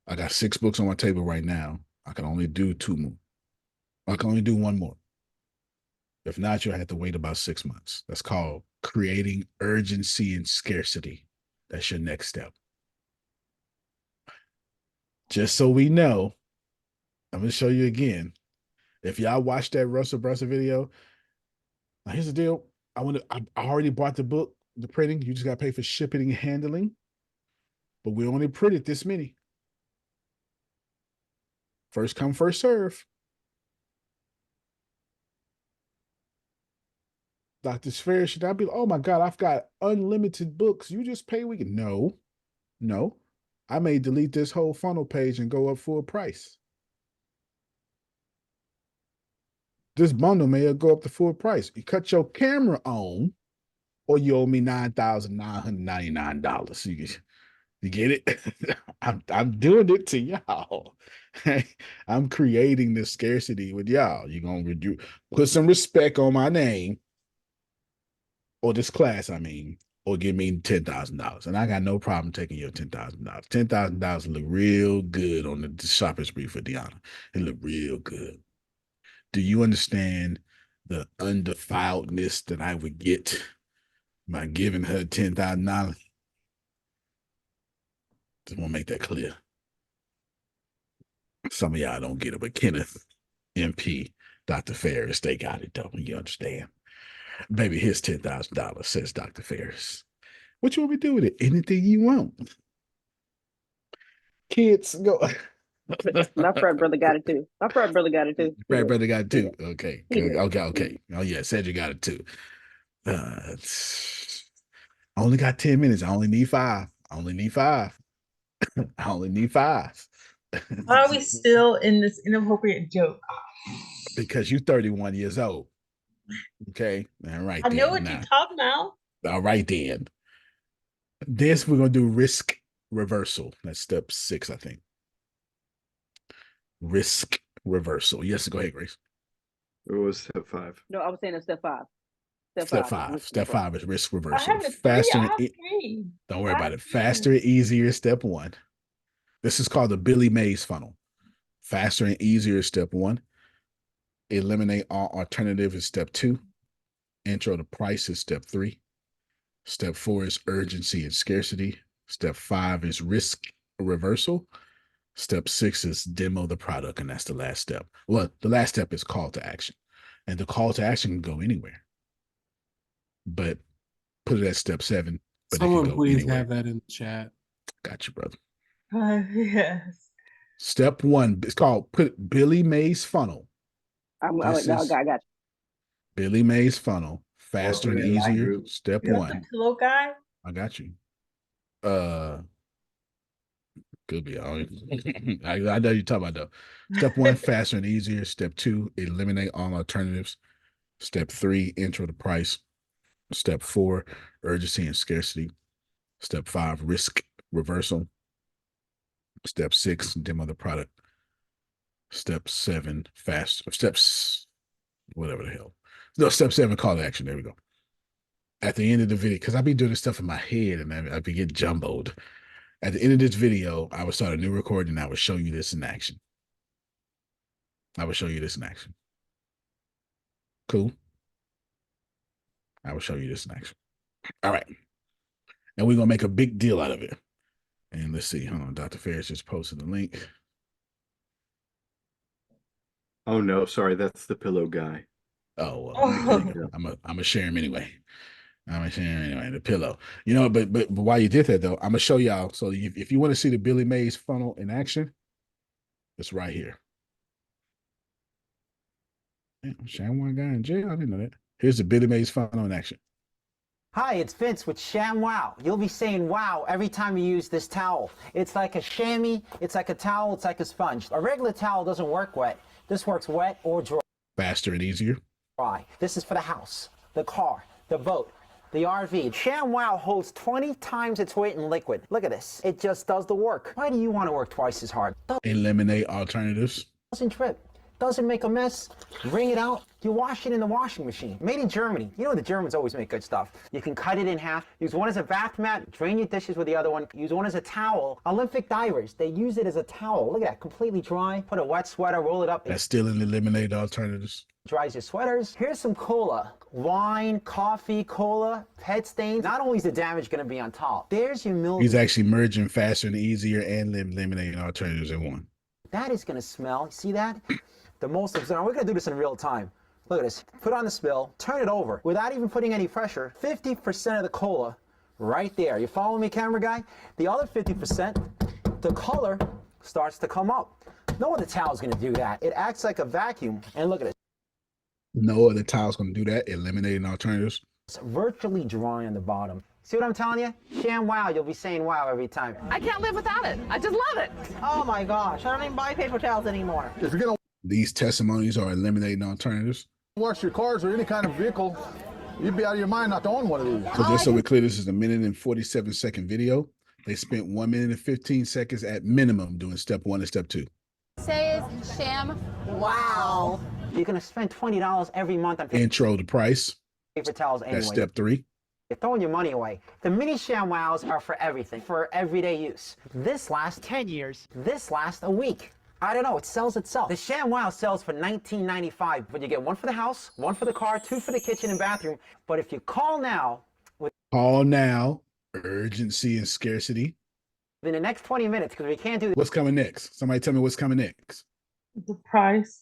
I got 6 books on my table right now. I can only do 2 more. I can only do 1 more. If not, you'll have to wait about 6 months. That's called creating urgency and scarcity. That's your next step. Just so we know, I'm going to show you again. If y'all watched that Russell Brunson video, now here's the deal. I already bought the book, the printing. You just got to pay for shipping and handling. But we only printed this many. First come, first serve. Dr. Sphere should not be, oh my God, I've got unlimited books. You just pay weekly. No. I may delete this whole funnel page and go up full price. This bundle may go up to full price. You cut your camera on, or you owe me $9,999. You get it? I'm doing it to y'all. I'm creating this scarcity with y'all. You're gonna put some respect on my name, or this class, or give me $10,000. And I got no problem taking your $10,000. $10,000 look real good on the shopping spree for Deanna. It look real good. Do you understand the undefiledness that I would get by giving her $10,000? Just want to make that clear. Some of y'all don't get it, but Kenneth, MP, Dr. Ferris, they got it though. You understand? Baby, here's $10,000, says Dr. Ferris. What you want me to do with it? Anything you want. Kids, go. My frat brother got it too. Frat brother got it too. Okay. Okay. Oh yeah, Cedric got it too. I only got 10 minutes. I only need 5. I only need 5. Why are we still in this inappropriate joke? Because you're 31 years old. Okay. All right. I know what you're talking about. All right then. This we're gonna do risk reversal. That's step 6, I think. Risk reversal. Yes, go ahead, Grace. It was step 5. No, I was saying it's step 5. Step 5. Step 5 is risk reversal. I have Don't worry about it. Faster and easier is step 1. This is called the Billy Mays funnel. Faster and easier is step 1. Eliminate all alternative is step 2. Intro to price is step 3. Step 4 is urgency and scarcity. Step 5 is risk reversal. Step 6 is demo the product, and that's the last step. Well, the last step is call to action. And the call to action can go anywhere. But put it at step 7. But someone please anywhere. Have that in the chat. Got you, brother. Yes. Step 1, it's called put Billy Mays funnel. I got you. Billy Mays funnel. Faster and easier. Step 1. Hello, guy. I got you. Could be. I know you're talking about though. Step 1, faster and easier. Step 2, eliminate all alternatives. Step 3, intro to price. Step 4, urgency and scarcity. Step 5, risk reversal. Step 6, demo the product. Step 7, whatever the hell. No, step 7, call to action. There we go. At the end of the video, because I be doing this stuff in my head and I be getting jumbled. At the end of this video, I would start a new recording and I would show you this in action. Cool. I will show you this in action. All right. And we're going to make a big deal out of it. And let's see. Hold on. Dr. Ferris just posted the link. Oh, no. Sorry. That's the pillow guy. Oh, well, I'm going to share him anyway. The pillow. You know, but while you did that, though, I'm going to show y'all. So if you want to see the Billy Mays funnel in action, it's right here. ShamWow guy in jail? I didn't know that. Here's the Billy Mays funnel in action. Hi, it's Vince with ShamWow. You'll be saying wow every time you use this towel. It's like a chamois, it's like a towel, it's like a sponge. A regular towel doesn't work wet. This works wet or dry. Faster and easier. This is for the house, the car, the boat, The RV. ShamWow holds 20 times its weight in liquid. Look at this. It just does the work. Why do you want to work twice as hard? Eliminate alternatives. Doesn't drip. Doesn't make a mess. Wring it out. You wash it in the washing machine. Made in Germany. You know the Germans always make good stuff. You can cut it in half. Use one as a bath mat. Drain your dishes with the other one. Use one as a towel. Olympic divers, they use it as a towel. Look at that. Completely dry. Put a wet sweater. Roll it up. That's still an eliminate alternatives. Dries your sweaters. Here's some cola. Wine, coffee, cola, pet stains. Not only is the damage going to be on top, there's your milk. He's actually merging faster and easier and eliminating alternatives in one. That is going to smell. See that? The most observed. We're going to do this in real time. Look at this. Put on the spill. Turn it over. Without even putting any pressure. 50% of the cola right there. You follow me, camera guy? The other 50%, the color starts to come up. No other towel is going to do that. It acts like a vacuum. And look at it. No other tile's going to do that, eliminating alternatives. It's virtually dry on the bottom. See what I'm telling you? ShamWow, you'll be saying wow every time. I can't live without it. I just love it. Oh my gosh, I don't even buy paper towels anymore. If you're gonna, these testimonies are eliminating alternatives. Wash your cars or any kind of vehicle, you'd be out of your mind not to own one of these. So just so we're clear, this is a 1:47 video. They spent 1 minute and 15 seconds at minimum doing step 1 and step 2. Say is sham. Wow. You're going to spend $20 every month on Intro the price. paper towels anyway. That's step 3. You're throwing your money away. The mini ShamWows are for everything, for everyday use. This lasts 10 years. This lasts a week. I don't know, it sells itself. The ShamWow sells for $19.95, but you get one for the house, one for the car, 2 for the kitchen and bathroom. But if you call now, Call now, urgency and scarcity. within the next 20 minutes, because we can't do this. What's coming next? Somebody tell me what's coming next. The price.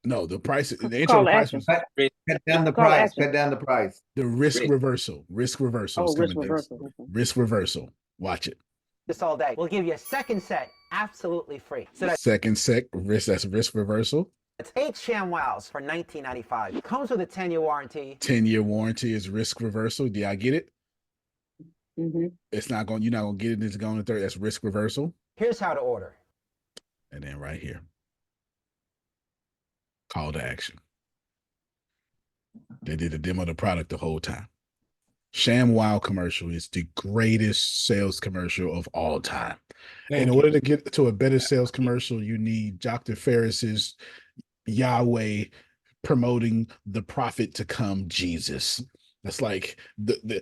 No, the price. The Call intro price action. was Cut down the Call price. action. Cut down the price. the risk reversal. Risk reversal. is Oh, risk coming next. reversal. Risk reversal. Watch it. This all day. We'll give you a second set absolutely free. So that's Second sec risk. That's risk reversal. 8 ShamWows for $19.95. Comes with a 10-year warranty. 10-year warranty is risk reversal. Do y'all get it? Mm-hmm. It's not going. You're not going to get it. It's going to third. That's risk reversal. Here's how to order. And then right here, call to action. They did a demo of the product the whole time. ShamWow commercial is the greatest sales commercial of all time. In order to get to a better sales commercial, you need Dr. Ferris's Yahweh promoting the prophet to come, Jesus. That's like the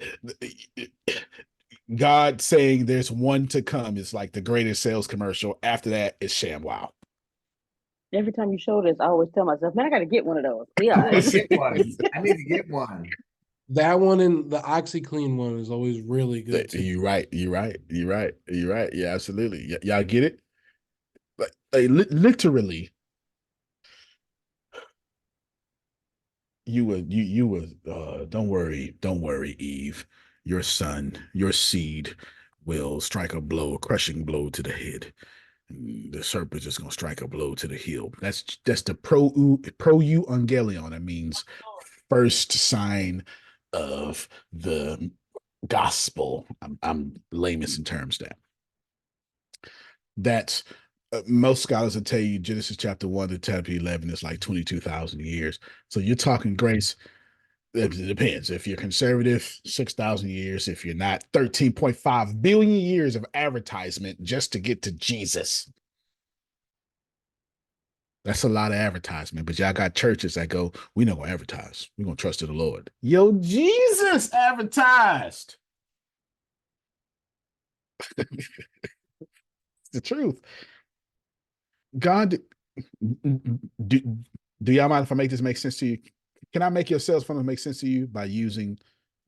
God saying there's one to come is like the greatest sales commercial. After that is ShamWow. Every time you show this, I always tell myself, man, I got to get one of those. Yeah. I need to get one. I need to get one. That one and the OxyClean one is always really good. Too. You're right. Yeah, absolutely. Y'all get it? Like literally, you were don't worry, Eve. Your son, your seed will strike a crushing blow to the head. The serpent is going to strike a blow to the heel. That's the pro euangelion. That means first sign of the gospel. I'm lamest in terms that. That's most scholars will tell you Genesis chapter 1 to chapter 11 is like 22,000 years. So you're talking grace. It depends. If you're conservative, 6,000 years. If you're not, 13.5 billion years of advertisement just to get to Jesus. That's a lot of advertisement, but y'all got churches that go, we're not going to advertise. We're going to trust in the Lord. Yo, Jesus advertised. It's the truth. God, do y'all mind if I make this make sense to you? Can I make your sales funnel make sense to you by using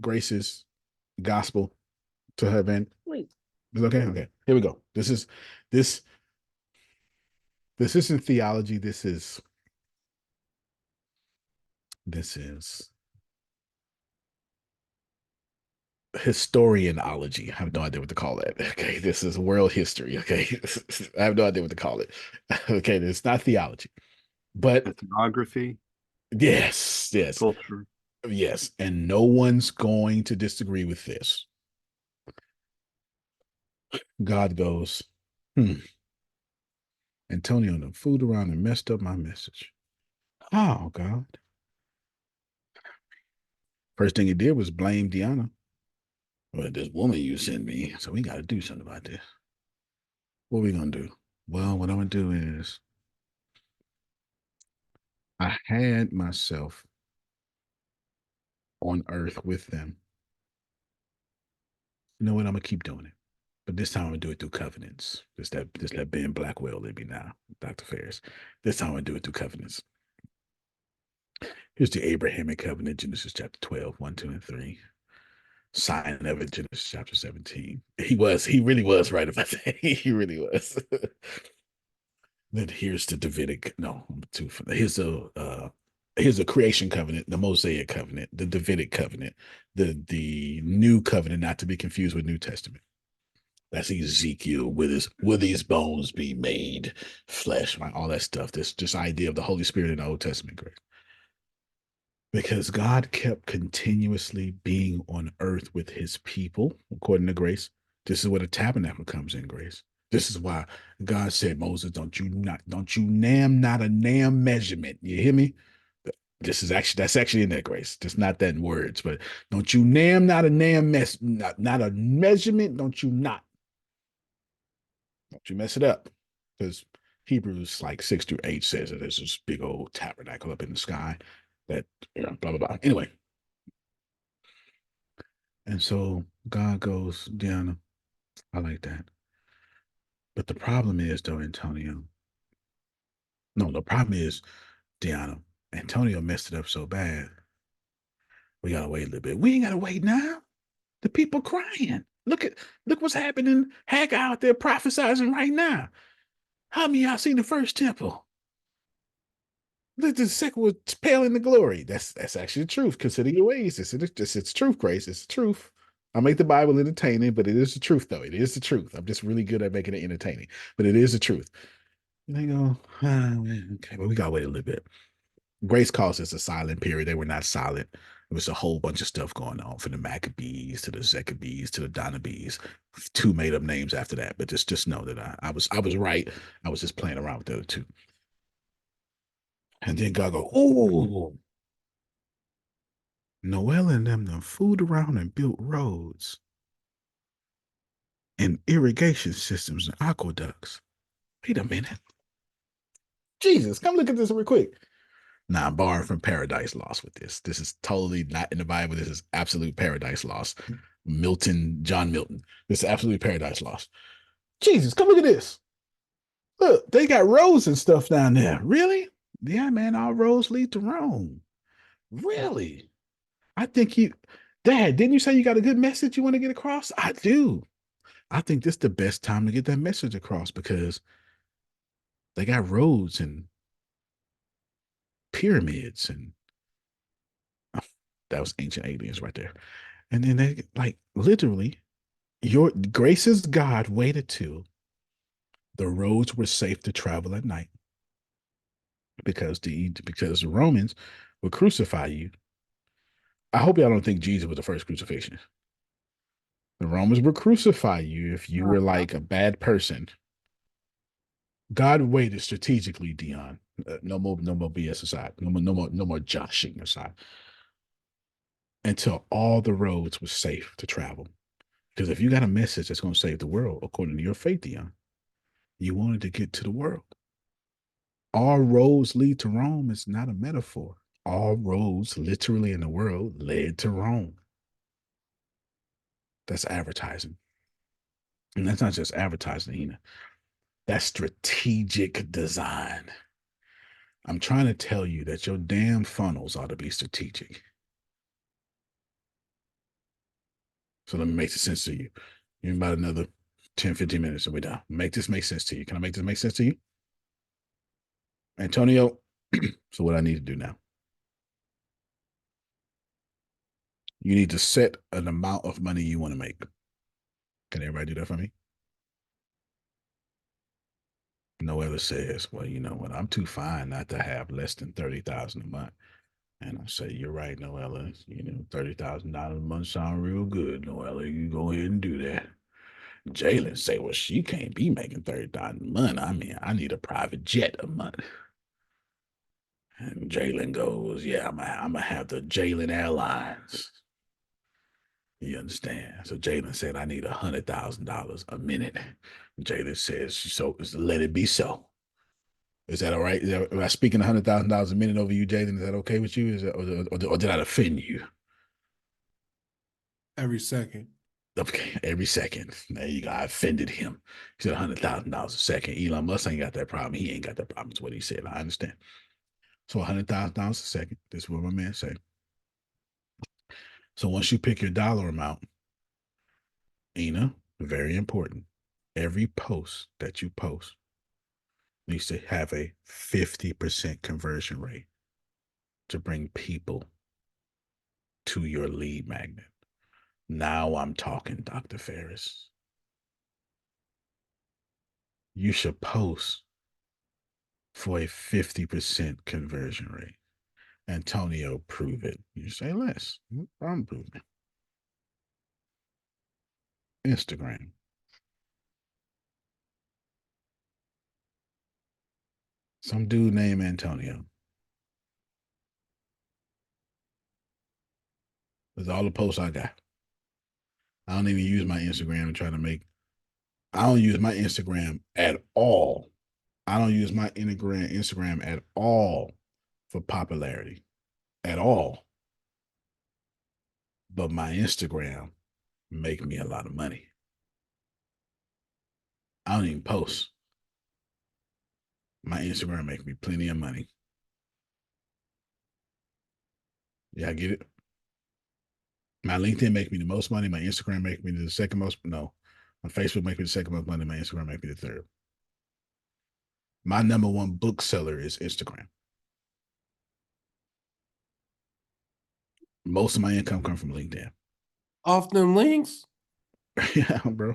Grace's gospel to her event? Please. Is it okay? Okay. Here we go. This isn't theology. This is historianology. I have no idea what to call that. Okay. This is world history. Okay. I have no idea what to call it. Okay. It's not theology, but ethnography. Yes. Culture. Yes. And no one's going to disagree with this. God goes, Antonio done fooled around and messed up my message. How, God? First thing he did was blame Deanna. Well, this woman you sent me, so we got to do something about this. What are we going to do? Well, what I'm going to do is I had myself on earth with them. You know what? I'm going to keep doing it. But this time I'm going to do it through covenants. Just that Ben Blackwell let me now, Dr. Ferris. This time I'm going to do it through covenants. Here's the Abrahamic covenant, Genesis chapter 12, 1, 2, and 3. Sign of it, Genesis chapter 17. He really was right about that. He really was. Then here's the Davidic, no, here's the creation covenant, the Mosaic covenant, the Davidic covenant, the new covenant, not to be confused with New Testament. That's Ezekiel, will these bones be made flesh, right? All that stuff. This just idea of the Holy Spirit in the Old Testament, Grace. Because God kept continuously being on earth with his people, according to Grace. This is where the tabernacle comes in, Grace. This is why God said, Moses, don't you name not a name measurement. You hear me? That's actually in there, Grace. Just not that in words, but don't you name not a name not a measurement. Don't you mess it up. Because Hebrews like 6-8 says that there's this big old tabernacle up in the sky that, blah, blah, blah. Anyway. And so God goes, Deanna, I like that. But the problem is, though, Antonio. No, the problem is, Deanna, Antonio messed it up so bad. We gotta wait a little bit. We ain't gotta wait now. The people crying. Look what's happening. Haggai out there prophesizing right now. How many of y'all seen the first temple? The second was pale in the glory. That's actually the truth. Consider your ways. It's truth, Grace. It's the truth. I make the Bible entertaining, but it is the truth, though. It is the truth. I'm just really good at making it entertaining, but it is the truth. And they go, okay, but we gotta wait a little bit. Grace calls this a silent period. They were not silent. There was a whole bunch of stuff going on, from the Maccabees to the Zechabees to the Donabees. 2 made up names after that, but just know that I was right. I was just playing around with the other 2. And then God go, oh, Noel and them fooled around and built roads and irrigation systems and aqueducts. Wait a minute. Jesus, come look at this real quick. Now, I'm borrowing from Paradise Lost with this. This is totally not in the Bible. This is absolute Paradise Lost. John Milton. This is absolutely Paradise Lost. Jesus, come look at this. Look, they got roads and stuff down there. Really? Yeah, man, all roads lead to Rome. Really? I think Dad, didn't you say you got a good message you want to get across? I do. I think this is the best time to get that message across, because they got roads and pyramids, and that was ancient aliens right there. And then they, like, literally, your Grace's God waited till the roads were safe to travel at night, because the Romans would crucify you. I hope y'all don't think Jesus was the first crucifixion. The Romans would crucify you if you were like a bad person. God waited strategically, Dion. No more BS aside. No more joshing aside. Until all the roads were safe to travel. Because if you got a message that's going to save the world, according to your faith, Dion, you wanted to get to the world. All roads lead to Rome is not a metaphor. All roads, literally in the world, led to Rome. That's advertising. And that's not just advertising, Ina. That's strategic design. I'm trying to tell you that your damn funnels ought to be strategic. So let me make this sense to you. In about another 10, 15 minutes and we're done. Make this make sense to you. Can I make this make sense to you? Antonio, so what I need to do now? You need to set an amount of money you want to make. Can everybody do that for me? Noella says, well, you know what? I'm too fine not to have less than $30,000 a month. And I say, you're right, Noella. You know, $30,000 a month sound real good, Noella. You go ahead and do that. Jalen say, well, she can't be making $30,000 a month. I mean, I need a private jet a month. And Jalen goes, yeah, I'm gonna have the Jalen Airlines. You understand? So Jalen said, I need $100,000 a minute. Jalen says, so let it be so. Is that all right? Am I speaking $100,000 a minute over you, Jalen? Is that okay with you? Is that, or did I offend you? Every second. Okay, every second. There you go. I offended him. He said $100,000 a second. Elon Musk ain't got that problem. He ain't got that problem. Is what he said. I understand. So $100,000 a second. This is what my man said. So once you pick your dollar amount, Ina, very important. Every post that you post needs to have a 50% conversion rate to bring people to your lead magnet. Now I'm talking, Dr. Ferris. You should post for a 50% conversion rate. Antonio, prove it. You say less. I'm proving it. Instagram. Some dude named Antonio. That's all the posts I got. I don't even use my Instagram to try to make. I don't use my Instagram at all. I don't use my Instagram at all for popularity. At all. But my Instagram make me a lot of money. I don't even post. My Instagram make me plenty of money. Yeah, I get it. My LinkedIn make me the most money. My Instagram make me the second most. No, my Facebook make me the second most money. My Instagram make me the third. My number one book seller is Instagram. Most of my income come from LinkedIn. Off them links? Yeah, bro.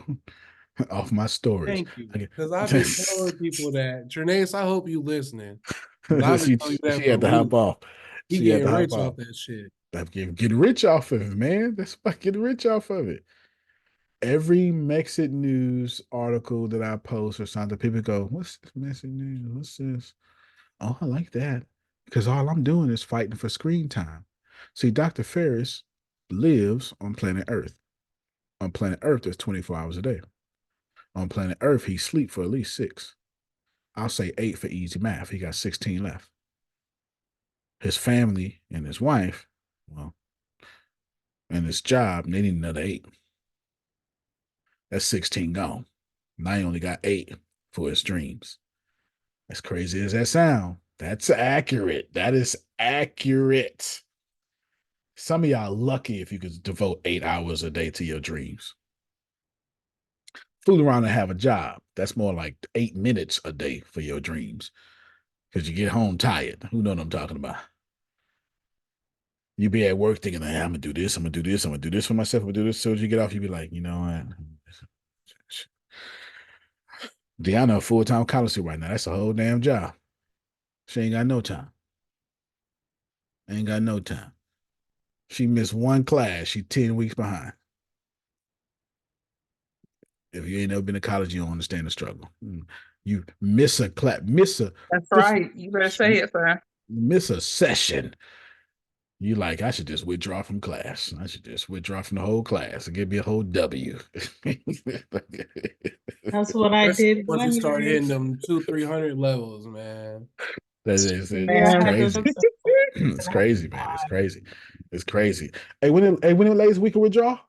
Off my stories. Thank you. Because I've been telling people that. Trinace, I hope you listening. I've been telling you that she had to hop off. He getting rich off that shit. Getting rich off of it, man. That's about getting rich off of it. Every Mexit News article that I post or something, people go, what's this Mexit News? What's this? Oh, I like that. Because all I'm doing is fighting for screen time. See, Dr. Ferris lives on planet Earth. On planet Earth, there's 24 hours a day. On planet Earth, he sleeps for at least 6. I'll say 8 for easy math. He got 16 left. His family and his wife, well, and his job, they need another 8. That's 16 gone. Now he only got 8 for his dreams. As crazy as that sound, that's accurate. That is accurate. Some of y'all lucky if you could devote 8 hours a day to your dreams. Fool around and have a job. That's more like 8 minutes a day for your dreams. Because you get home tired. Who know what I'm talking about? You be at work thinking, hey, I'm going to do this, I'm going to do this, I'm going to do this for myself, I'm going to do this. So as you get off, you be like, you know what? Deanna, a full-time college student right now. That's a whole damn job. She ain't got no time. Ain't got no time. She missed one class. She 10 weeks behind. If you ain't never been to college, you don't understand the struggle. You miss a class, That's right. You better say it, sir. Miss a session. You like, I should just withdraw from class. I should just withdraw from the whole class and give me a whole W. That's what I did. Once you start hitting them 200-300 levels, man. It's crazy. It's crazy, man. It's crazy. It's crazy. Hey, when the latest we can withdraw?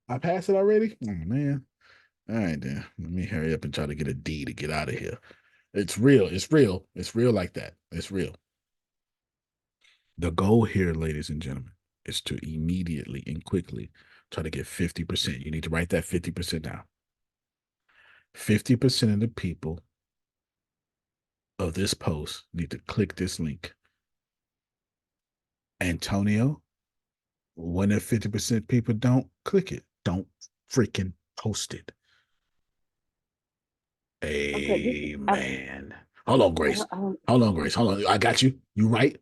I passed it already? Oh man. All right, then. Let me hurry up and try to get a D to get out of here. It's real. It's real. It's real like that. It's real. The goal here, ladies and gentlemen, is to immediately and quickly try to get 50%. You need to write that 50% down. 50% of the people of this post need to click this link. Antonio, when the 50% people don't click it, don't freaking post it. Amen. Hold on, Grace. Hold on, Grace. Hold on. I got you. You right?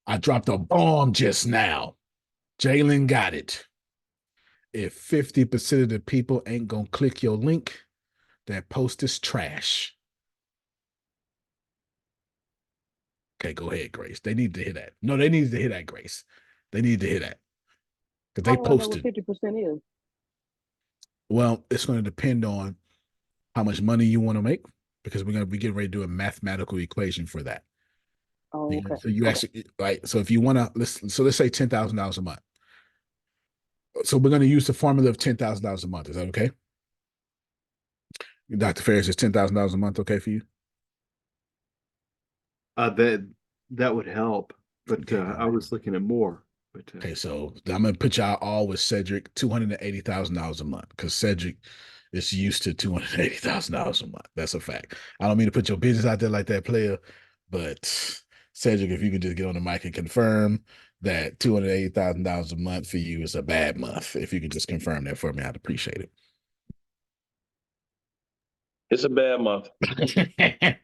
I dropped a bomb just now. Jalen got it. If 50% of the people ain't gonna click your link, that post is trash. Okay, go ahead, Grace. They need to hear that. No, they need to hear that, Grace. They need to hear that. Because How they do I know what posted. 50% is? Well, it's going to depend on how much money you want to make, because we're going to be getting ready to do a mathematical equation for that. Oh, okay. So you actually, right? So if you want to, let's say $10,000 a month. So we're going to use the formula of $10,000 a month. Is that okay? Dr. Ferris, is $10,000 a month okay for you? That would help, but I was looking at more. But okay, so I'm gonna put y'all all with Cedric, $280,000 a month, because Cedric is used to $280,000 a month. That's a fact. I don't mean to put your business out there like that, player, but Cedric, if you could just get on the mic and confirm that $280,000 a month for you is a bad month. If you could just confirm that for me, I'd appreciate it. It's a bad month.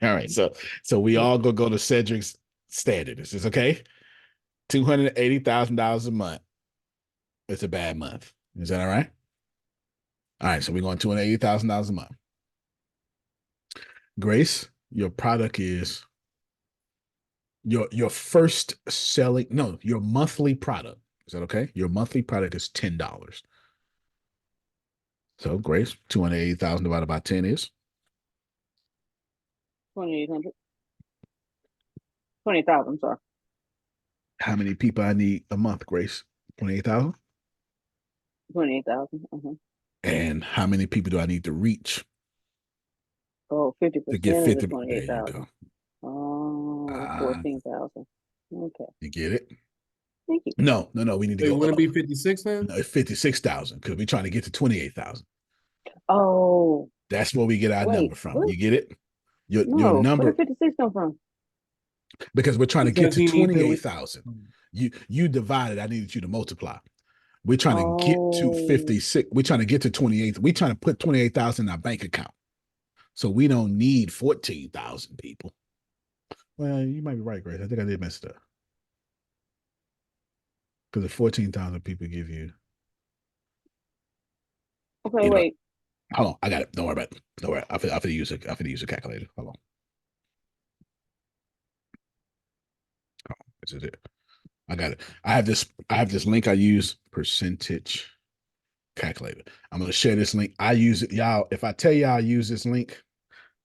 All right, so we all gonna go to Cedric's standard. Is this okay? $280,000 a month. It's a bad month. Is that all right? All right, so we're going $280,000 a month. Grace, your product is your first selling, no, your monthly product. Is that okay? Your monthly product is $10. So Grace, 280,000 divided by 10 is 2,800. 20,000. Sorry. how many people I need a month, Grace? 28,000. 28,000. And how many people do I need to reach? Oh, 50% to get of 50. the 28,000. Oh, 14,000. Okay. You get it? Thank you. No. We need to Wait, go wouldn't up. it be 56 then? No, it's 56,000 because we're trying to get to 28,000. Oh. That's where we get our number from. What? You get it? Your No. number. Where did 56 come from? Because we're trying to get Because to he need to 28,000. You divided. I needed you to multiply. We're trying to get to 56. We're trying to get to 28. We're trying to put 28,000 in our bank account. So we don't need 14,000 people. Well, you might be right, Grace. I think I did mess it up. Because if 14,000 people give you. Okay, wait. Hold on. I got it. Don't worry about it. Don't worry. I'm going to use a calculator. Hold on. Oh, this is it. I got it. I have this link I use, percentage calculator. I'm going to share this link. I use it. Y'all, if I tell y'all I use this link,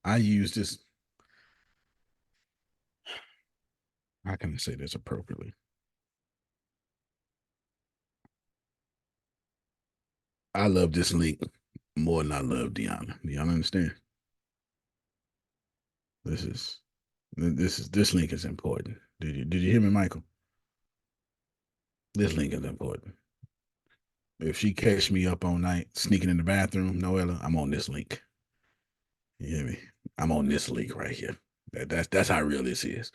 I use this. How can I say this appropriately? I love this link more than I love Deanna. Do y'all understand? This link is important. Did you hear me, Michael? This link is important. If she catch me up all night sneaking in the bathroom, Noella, I'm on this link. You hear me? I'm on this link right here. That's how real this is.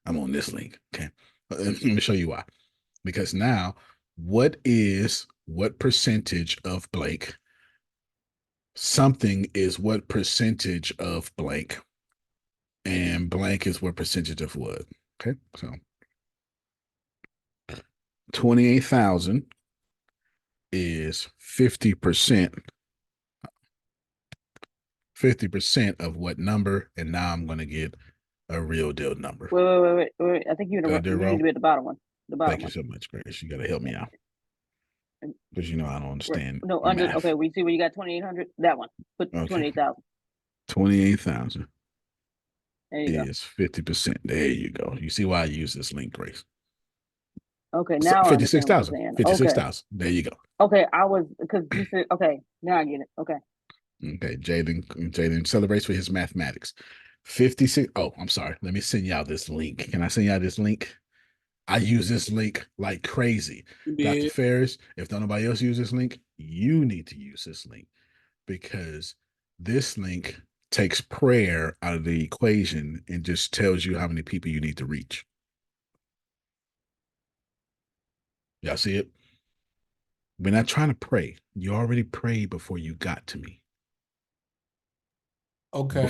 I'm on this link. Okay. Let me show you why. Because now, what percentage of blank? Something is what percentage of blank, and blank is what percentage of what. Okay. So 28,000 is 50%. 50% of what number, and now I'm going to get a real deal number. Wait. I think you need to be at the bottom one. Thank you so much, Grace. You got to help me out. Because I don't understand. No, under math. Okay, we see where you got 2,800. That one. Put 28,000. 28,000 is 50%. There you go. You see why I use this link, Grace. Okay, now 56,000. 56,000. Okay. There you go. Okay, because you said, okay, now I get it. Okay. Okay, Jaden celebrates for his mathematics. 56. Oh, I'm sorry. Let me send y'all this link. Can I send y'all this link? I use this link like crazy. Dr. Ferris, if nobody else uses this link, you need to use this link, because this link takes prayer out of the equation and just tells you how many people you need to reach. Y'all see it? We're not trying to pray. You already prayed before you got to me. Okay.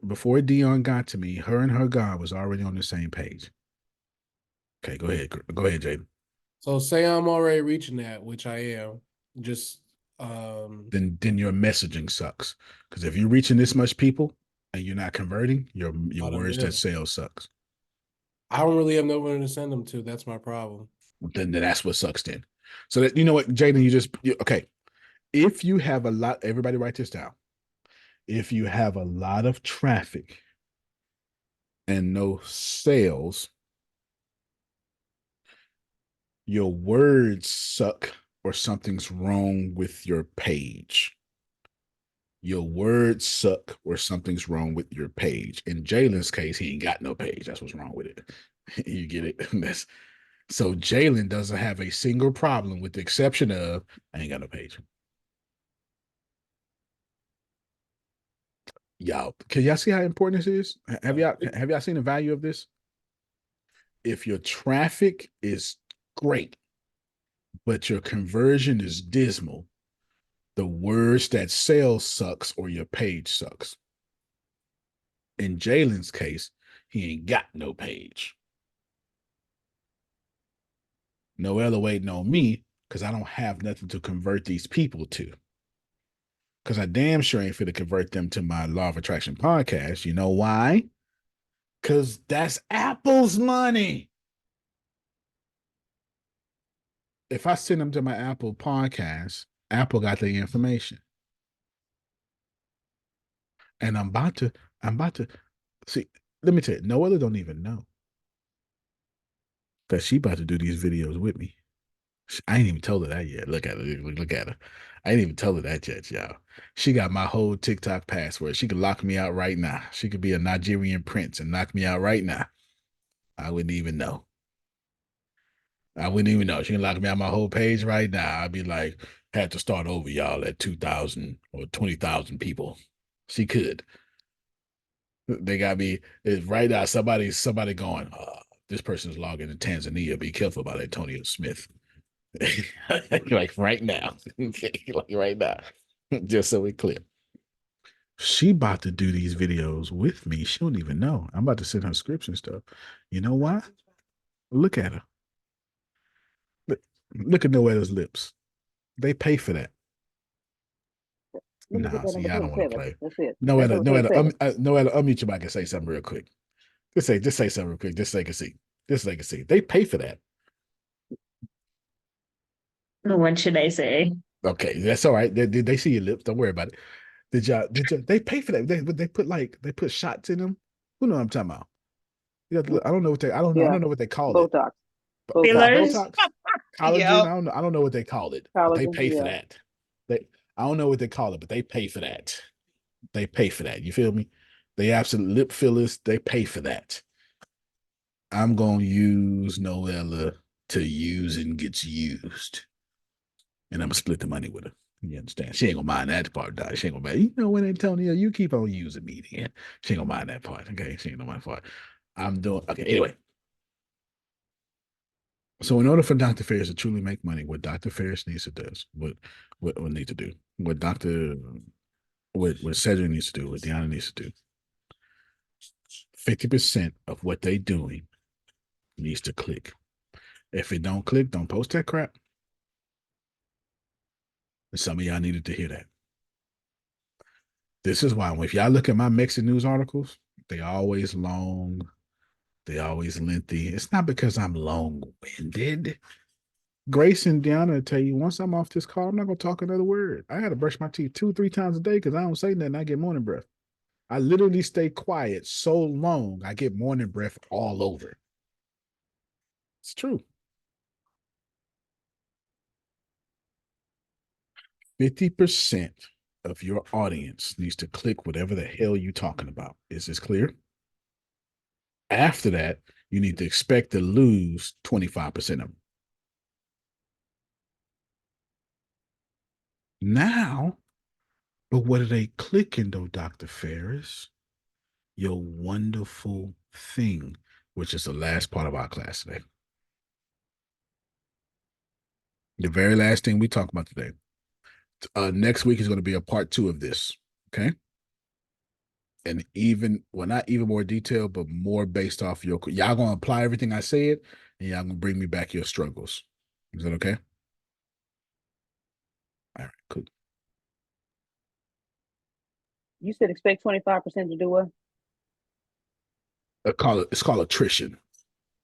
Before Dion got to me, her and her God was already on the same page. Okay, go ahead. Go ahead, Jaden. So say I'm already reaching that, which I am. Just then your messaging sucks. Because if you're reaching this much people and you're not converting, your words that sales sucks. I don't really have nowhere to send them to. That's my problem. Then that's what sucks then. So that, you know what, Jaden, okay. If you have a lot, everybody write this down. If you have a lot of traffic and no sales, your words suck or something's wrong with your page. Your words suck or something's wrong with your page. In Jalen's case, he ain't got no page. That's what's wrong with it. You get it? So Jalen doesn't have a single problem with the exception of I ain't got no page. Y'all, can y'all see how important this is? Have y'all seen the value of this? If your traffic is great, but your conversion is dismal, the words that sell sucks or your page sucks. In Jalen's case, he ain't got no page. Noella waiting on me because I don't have nothing to convert these people to. Because I damn sure ain't fit to convert them to my Law of Attraction podcast. You know why? Because that's Apple's money. If I send them to my Apple podcast, Apple got the information. And I'm about to see, let me tell you, Noella don't even know that she about to do these videos with me. I ain't even told her that yet. Look at her. Look at her. I ain't even told her that yet, y'all. She got my whole TikTok password. She could lock me out right now. She could be a Nigerian prince and knock me out right now. I wouldn't even know. I wouldn't even know. She can lock me out my whole page right now. I'd be like, had to start over, y'all, at 2,000 or 20,000 people. She could. They got me right now. Somebody going, this person's logging in Tanzania. Be careful about Antonio Smith. Like right now. Like right now. Just so we clear. She about to do these videos with me. She don't even know. I'm about to send her scripts and stuff. You know why? Look at her. Look at Noella's lips. They pay for that. Nah, see, I don't want to play. That's it. Noella, unmute your mic and say something real quick. Just say something real quick, just so they can see. Just so they can see. They pay for that. What should I say? Okay, that's all right. They see your lips. Don't worry about it. Did y'all they pay for that? They put shots in them. Who know what I'm talking about? I don't know what I don't know what they call Botox. it. Fillers. Botox? Collagen? Yep. I don't know what they call it. But they pay for that. I don't know what they call it, but they pay for that. They pay for that. You feel me? They absolute lip fillers, they pay for that. I'm gonna use Noella to use and gets used. And I'm gonna split the money with her. You understand? She ain't gonna mind that part, dog. She ain't gonna mind. You know what, Antonio? You keep on using me then. She ain't gonna mind that part. Okay. She ain't gonna mind that part. I'm doing okay. Anyway. So in order for Dr. Ferris to truly make money, what Dr. Ferris needs to do, what need to do, what Cedric needs to do, what Deanna needs to do, 50% of what they doing needs to click. If it don't click, don't post that crap. And some of y'all needed to hear that. This is why if y'all look at my Mexican news articles, they always long, they always lengthy. It's not because I'm long-winded. Grace and Deanna tell you, once I'm off this call, I'm not gonna talk another word. I gotta brush my teeth 2-3 times a day because I don't say nothing. I get morning breath. I literally stay quiet so long, I get morning breath all over. It's true. 50% of your audience needs to click whatever the hell you're talking about. Is this clear? After that, you need to expect to lose 25% of them. Now, but what are they clicking though, Dr. Ferris? Your wonderful thing, which is the last part of our class today. The very last thing we talk about today. Next week is going to be a part 2 of this. Okay. And not even more detailed, but more based off y'all going to apply everything I said, and y'all going to bring me back your struggles. Is that okay? All right, cool. You said expect 25% to do what? It's called attrition.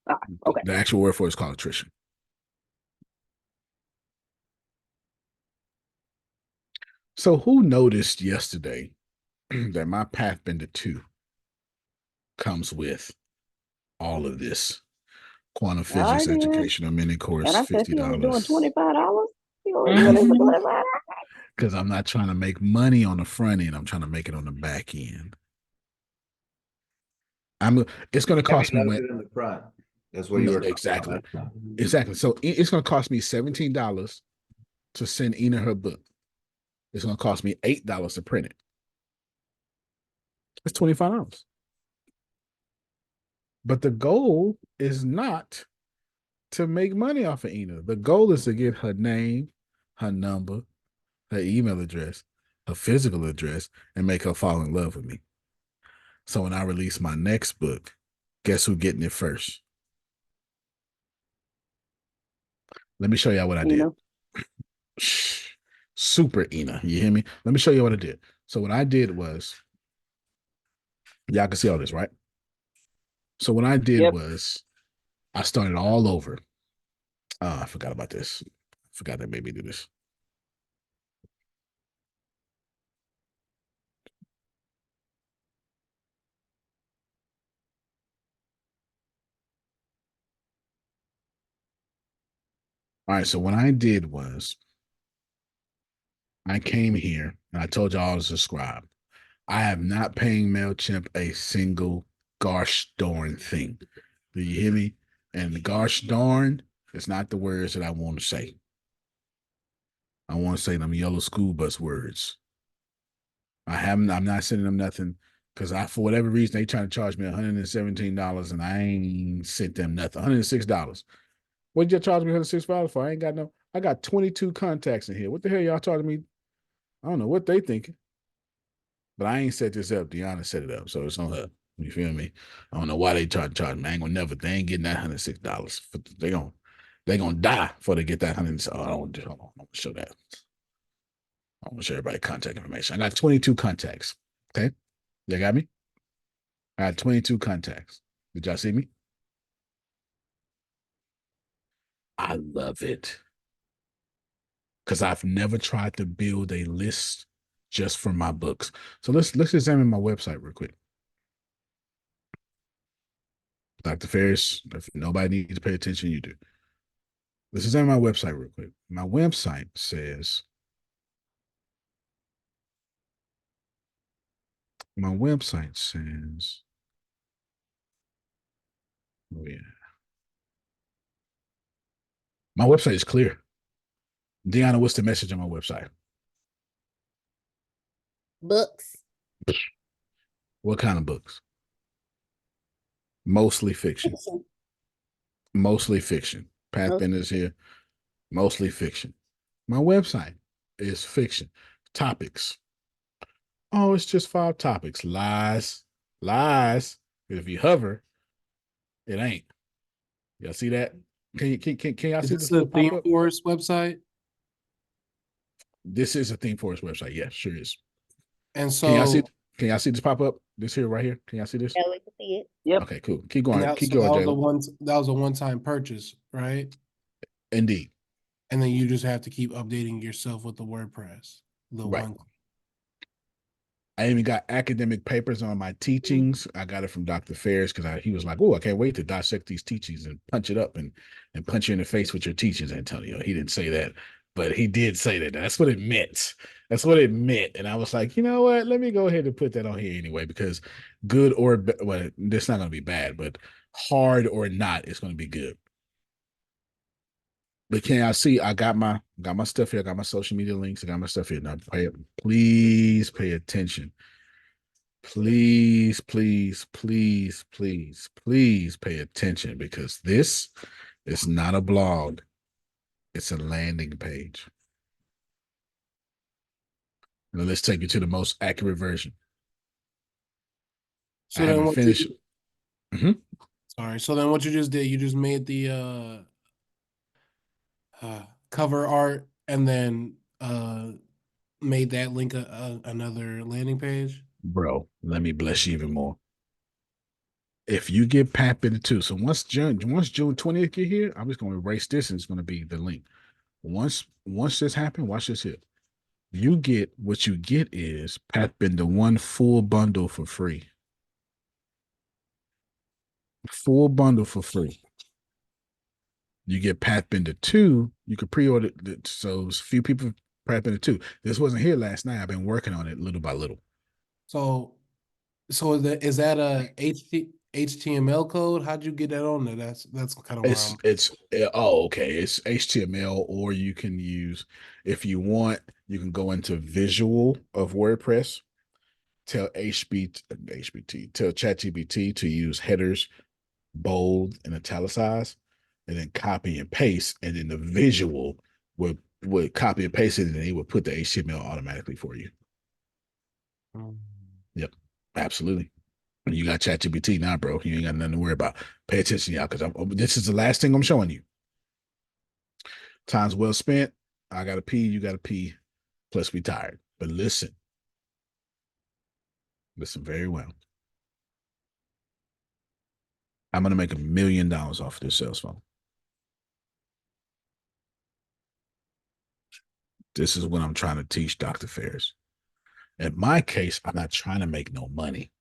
Okay. The actual word for it is called attrition. So who noticed yesterday that my Pathbender 2 comes with all of this? Quantum I Physics did. Educational Mini Course, And I said she only doing $50. $25. She only doing it for $25. Because I'm not trying to make money on the front end. I'm trying to make it on the back end. It's going to cost me when in the front. That's what you were exactly. Exactly. So it's going to cost me $17 to send Ina her book. It's going to cost me $8 to print it. It's $25. But the goal is not to make money off of Ina. The goal is to get her name, her number, her email address, her physical address, and make her fall in love with me. So when I release my next book, guess who's getting it first? Let me show y'all what I did. Super Ina. You hear me? Let me show you what I did. So what I did was, y'all can see all this, right? So what I did was I started all over. I forgot about this. I forgot that made me do this. All right, so what I did was I came here and I told y'all I was a scribe. I am not paying MailChimp a single gosh darn thing. Do you hear me? And the gosh darn is not the words that I want to say. I want to say them yellow school bus words. I'm not sending them nothing because for whatever reason, they trying to charge me $117 and I ain't sent them nothing. $106. What did you charge me $106 for? I got 22 contacts in here. What the hell y'all charging me? I don't know what they thinking. But I ain't set this up. Deanna set it up. So it's on her. You feel me? I don't know why they try to charge me. I ain't gonna never. They ain't getting that $106. They gonna die before they get that $100. I don't want to show that. I want to show everybody contact information. I got 22 contacts. Okay. You got me? I had 22 contacts. Did y'all see me? I love it. Because I've never tried to build a list just for my books. So let's examine my website real quick. Dr. Ferris, if nobody needs to pay attention, you do. Let's examine my website real quick. My website says, oh yeah. My website is clear. Deanna, what's the message on my website? Books. What kind of books? Mostly fiction. Mostly fiction. Pathbender's here. Mostly fiction. My website is fiction. Topics. Oh, it's just 5 topics. Lies. Lies. If you hover, it ain't. Y'all see that? Can y'all see this little Theme pop-up? Forest website? This is a Theme Forest website. Yeah, sure is. And so can y'all see this pop up? This here right here. Can y'all see this? Yeah, we can see it. Yep. Okay, cool. Keep going. that, Keep so going, that was Jayla. that was a one-time purchase, right? Indeed. And then you just have to keep updating yourself with the WordPress. Right. I even got academic papers on my teachings. I got it from Dr. Ferris because he was like, "Oh, I can't wait to dissect these teachings and punch it up and punch you in the face with your teachings, Antonio." He didn't say that, but he did say that. That's what it meant. That's what it meant. And I was like, you know what? Let me go ahead and put that on here anyway because good or well, it's not going to be bad, but hard or not, it's going to be good. But can y'all see? I got my stuff here. I got my social media links. I got my stuff here. Now, please pay attention. Please, please, please, please, please pay attention because this is not a blog. It's a landing page. Now let's take you to the most accurate version. So I haven't finished. Sorry. So then what you just did, you just made the cover art and then made that link another landing page. Bro, let me bless you even more. If you get PAP into two, so once June 20th get here, I'm just gonna erase this and it's gonna be the link. Once this happens, watch this here. You get what you get is PAP into one full bundle for free. Full bundle for free. You get PAP into two, you could pre-order it. So a few people PAP into two. This wasn't here last night. I've been working on it little by little. So is that a HTML code? How'd you get that on there? That's kind of where I'm. Okay. It's HTML, or you can use, if you want, you can go into visual of WordPress. Tell tell ChatGPT to use headers, bold, and italicize, and then copy and paste, and then the visual would copy and paste it, and it would put the HTML automatically for you. Yep, absolutely. You got ChatGPT now, bro. You ain't got nothing to worry about. Pay attention, y'all, because this is the last thing I'm showing you. Time's well spent. I gotta pee. You gotta pee. Plus, we tired. But listen very well. I'm gonna make $1 million off this sales funnel. This is what I'm trying to teach Dr. Ferris. In my case, I'm not trying to make no money.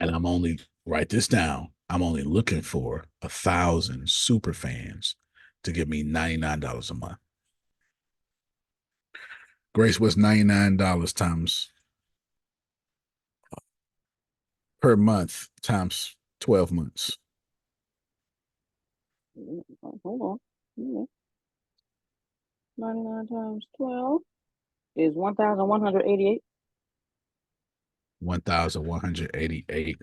And I'm only, write this down, I'm only looking for 1,000 super fans to give me $99 a month. Grace, what's $99 times per month times 12 months? Hold on. 99 times 12 is 1,188. 1,188.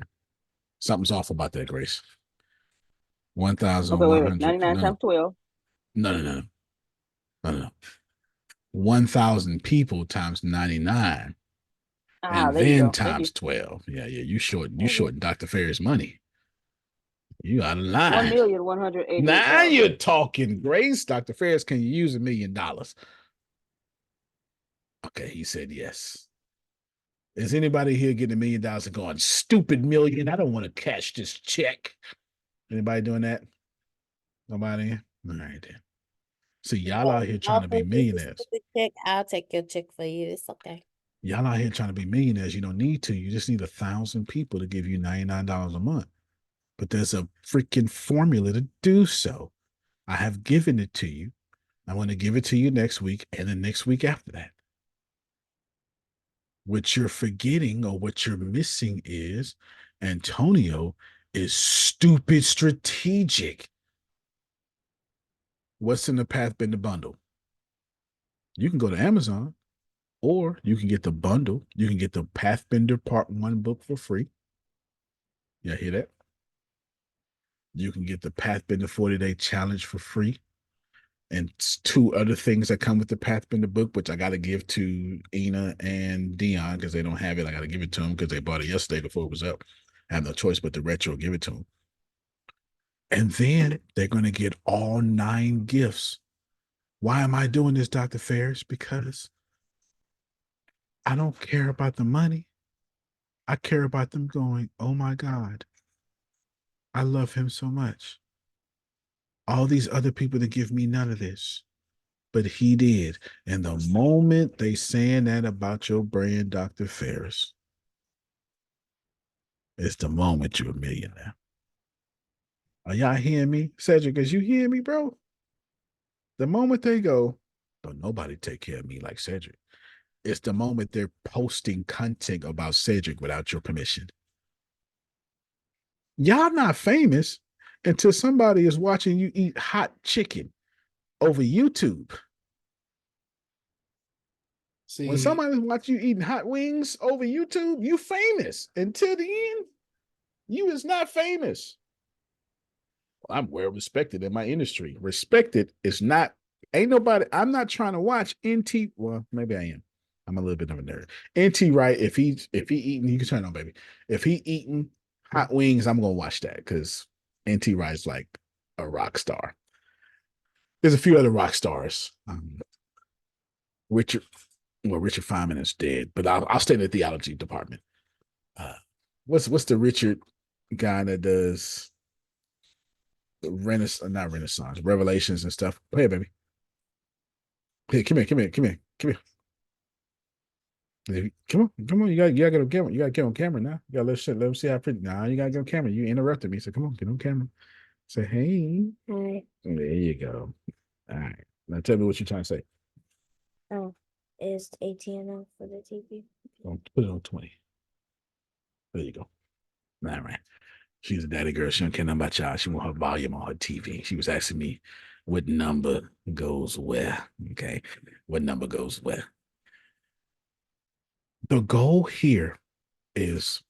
Something's off about that, Grace. Okay, 1,100. wait. 99 times 12. No. 1,000 people times 99. And There you then go. times 12. Yeah. You shorten Dr. Ferris money. You out of line. 1,188,000. Now you're talking, Grace. Dr. Ferris, can you use $1 million? Okay, he said yes. Is anybody here getting $1 million and going, stupid million? I don't want to cash this check. Anybody doing that? Nobody? All right, then. See, y'all out here trying to be millionaires. Check, I'll take your check for you. It's okay. Y'all out here trying to be millionaires. You don't need to. You just need 1,000 people to give you $99 a month. But there's a freaking formula to do so. I have given it to you. I'm going to give it to you next week and the next week after that. What you're forgetting or what you're missing is Antonio is stupid strategic. What's in the Pathbender bundle? You can go to Amazon, or you can get the bundle. You can get the Pathbender Part 1 book for free. Yeah, hear that? You can get the Pathbender 40-Day Challenge for free. And 2 other things that come with the Pathbender book, which I got to give to Ina and Dion because they don't have it. I got to give it to them because they bought it yesterday before it was up. I have no choice but to retro give it to them. And then they're going to get all 9 gifts. Why am I doing this, Dr. Ferris? Because I don't care about the money. I care about them going, oh my God, I love him so much. All these other people that give me none of this, but he did. And the moment they saying that about your brand, Dr. Ferris, it's the moment you're a millionaire. Are y'all hearing me? Cedric, is you hearing me, bro? The moment they go, don't nobody take care of me like Cedric. It's the moment they're posting content about Cedric without your permission. Y'all not famous until somebody is watching you eat hot chicken over YouTube. See, when somebody's watching you eating hot wings over YouTube, you famous. Until the end, you is not famous. Well, I'm well respected in my industry. Respected is not, ain't nobody, I'm not trying to watch NT. Well, maybe I am. I'm a little bit of a nerd. NT Wright, if he eating, you can turn on, baby. If he eating hot wings, I'm gonna watch that because NT Wright's like a rock star. There's a few other rock stars. Richard Feynman is dead, but I'll stay in the theology department. What's the Richard guy that does the not Renaissance, Revelations and stuff? Hey, baby. Hey, come here. Come on. You gotta get on camera. You gotta get on camera now. You gotta let them see how pretty. Now you gotta get on camera. You interrupted me. So come on, get on camera. Say hey. Hi. There you go. All right. Now tell me what you're trying to say. Oh, is 18 enough for the TV? Put it on 20. There you go. All right. She's a daddy girl. She don't care nothing about y'all. She want her volume on her TV. She was asking me what number goes where. Okay. What number goes where? The goal here is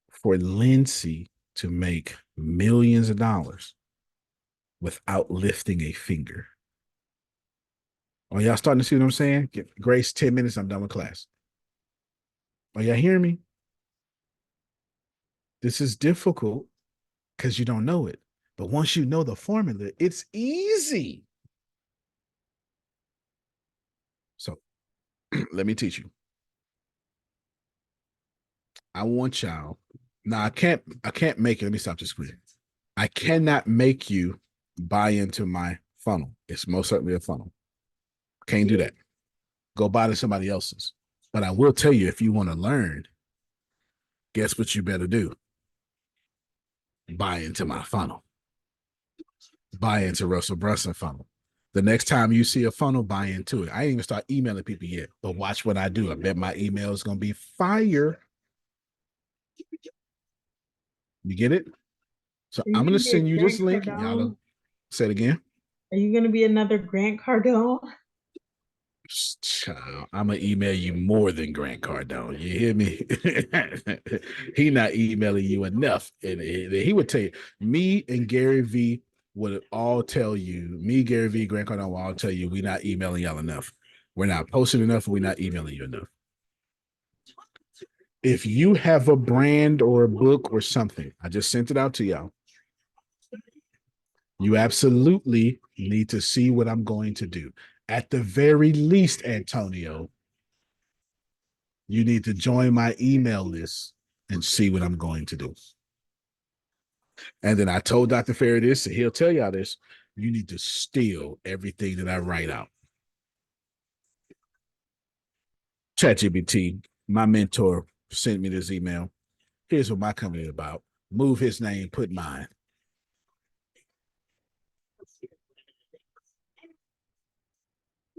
for Lindsay to make millions of dollars without lifting a finger. Are y'all starting to see what I'm saying? Grace, 10 minutes, I'm done with class. Are y'all hearing me? This is difficult because you don't know it. But once you know the formula, it's easy. So let me teach you. I want y'all. Now I can't make it. Let me stop the screen. I cannot make you buy into my funnel. It's most certainly a funnel. Can't do that. Go buy to somebody else's. But I will tell you, if you want to learn, guess what you better do? Buy into my funnel. Buy into Russell Brunson funnel. The next time you see a funnel, buy into it. I ain't even start emailing people yet, but watch what I do. I bet my email is going to be fire. You get it? So I'm going to send you this link. Y'all say it again. Are you going to be another Grant Cardone? Child, I'm gonna email you more than Grant Cardone. You hear me? He not emailing you enough, and he would tell you. Me and Gary V would all tell you. Me, Gary V, Grant Cardone will all tell you we're not emailing y'all enough. We're not posting enough. We're not emailing you enough. If you have a brand or a book or something, I just sent it out to y'all. You absolutely need to see what I'm going to do. At the very least, Antonio, you need to join my email list and see what I'm going to do. And then I told Dr. Ferry this, and he'll tell y'all this. You need to steal everything that I write out. ChatGPT, my mentor, sent me this email. Here's what my company is about. Move his name, put mine.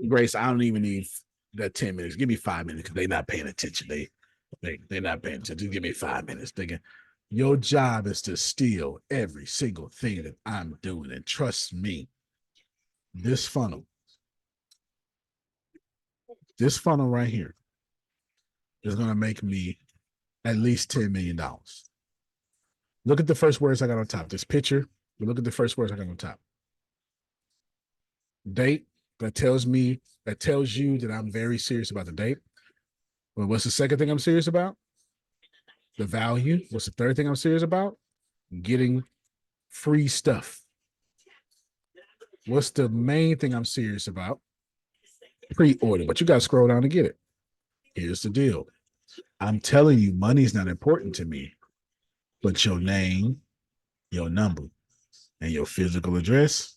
Grace, I don't even need that 10 minutes. Give me 5 minutes because they're not paying attention. They're not paying attention. Just give me 5 minutes. Thinking your job is to steal every single thing that I'm doing. And trust me, this funnel right here is going to make me at least $10 million. Look at the first words I got on top. This picture, but look at the first words I got on top. Date. That tells you that I'm very serious about the date. Well, what's the second thing I'm serious about? The value. What's the third thing I'm serious about? Getting free stuff. What's the main thing I'm serious about? Pre-order, but you got to scroll down to get it. Here's the deal. I'm telling you, money's not important to me, but your name, your number, and your physical address.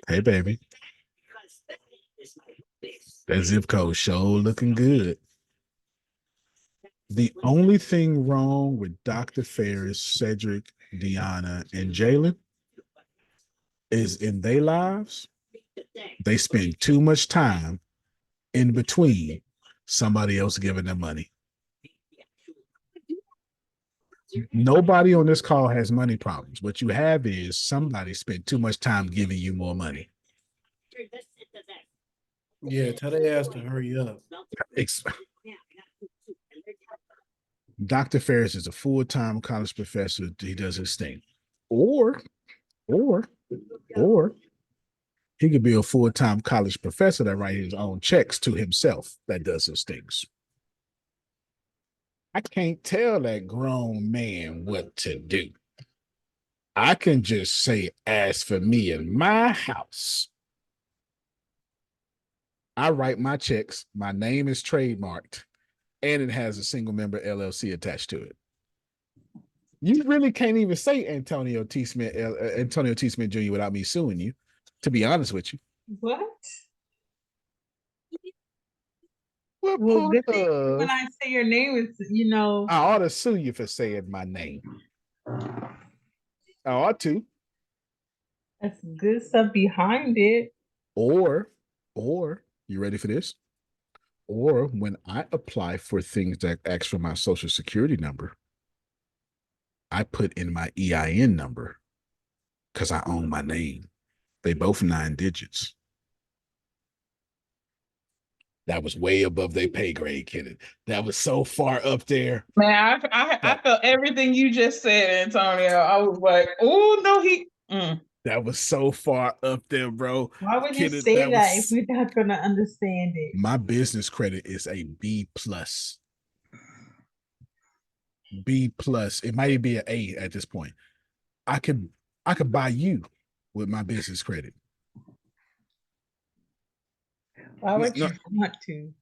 Hey, baby. That zip code sure looking good. The only thing wrong with Dr. Ferris, Cedric, Deanna, and Jalen is in their lives, they spend too much time in between somebody else giving them money. Nobody on this call has money problems. What you have is somebody spent too much time giving you more money. Yeah, tell the ass to hurry up. Dr. Ferris is a full-time college professor. He does his thing. Or he could be a full-time college professor that writes his own checks to himself that does his things. I can't tell that grown man what to do. I can just say, as for me in my house, I write my checks. My name is trademarked. and it has a single member LLC attached to it. You really can't even say Antonio T. Smith Jr. without me suing you, to be honest with you. What? What Well, part good thing of? when I say your name, it's I ought to sue you for saying my name. I ought to. That's good stuff behind it. Or you ready for this? Or when I apply for things that ask for my social security number, I put in my EIN number because I own my name. They both 9 digits. That was way above their pay grade, Kenneth. That was so far up there. Man, I felt everything you just said, Antonio. I was like, oh no, That was so far up there, bro. Why would you Kenneth, say that if we're not gonna understand it? My business credit is a B plus. B plus. It might be an A at this point. I could buy you with my business credit. Why would you want to?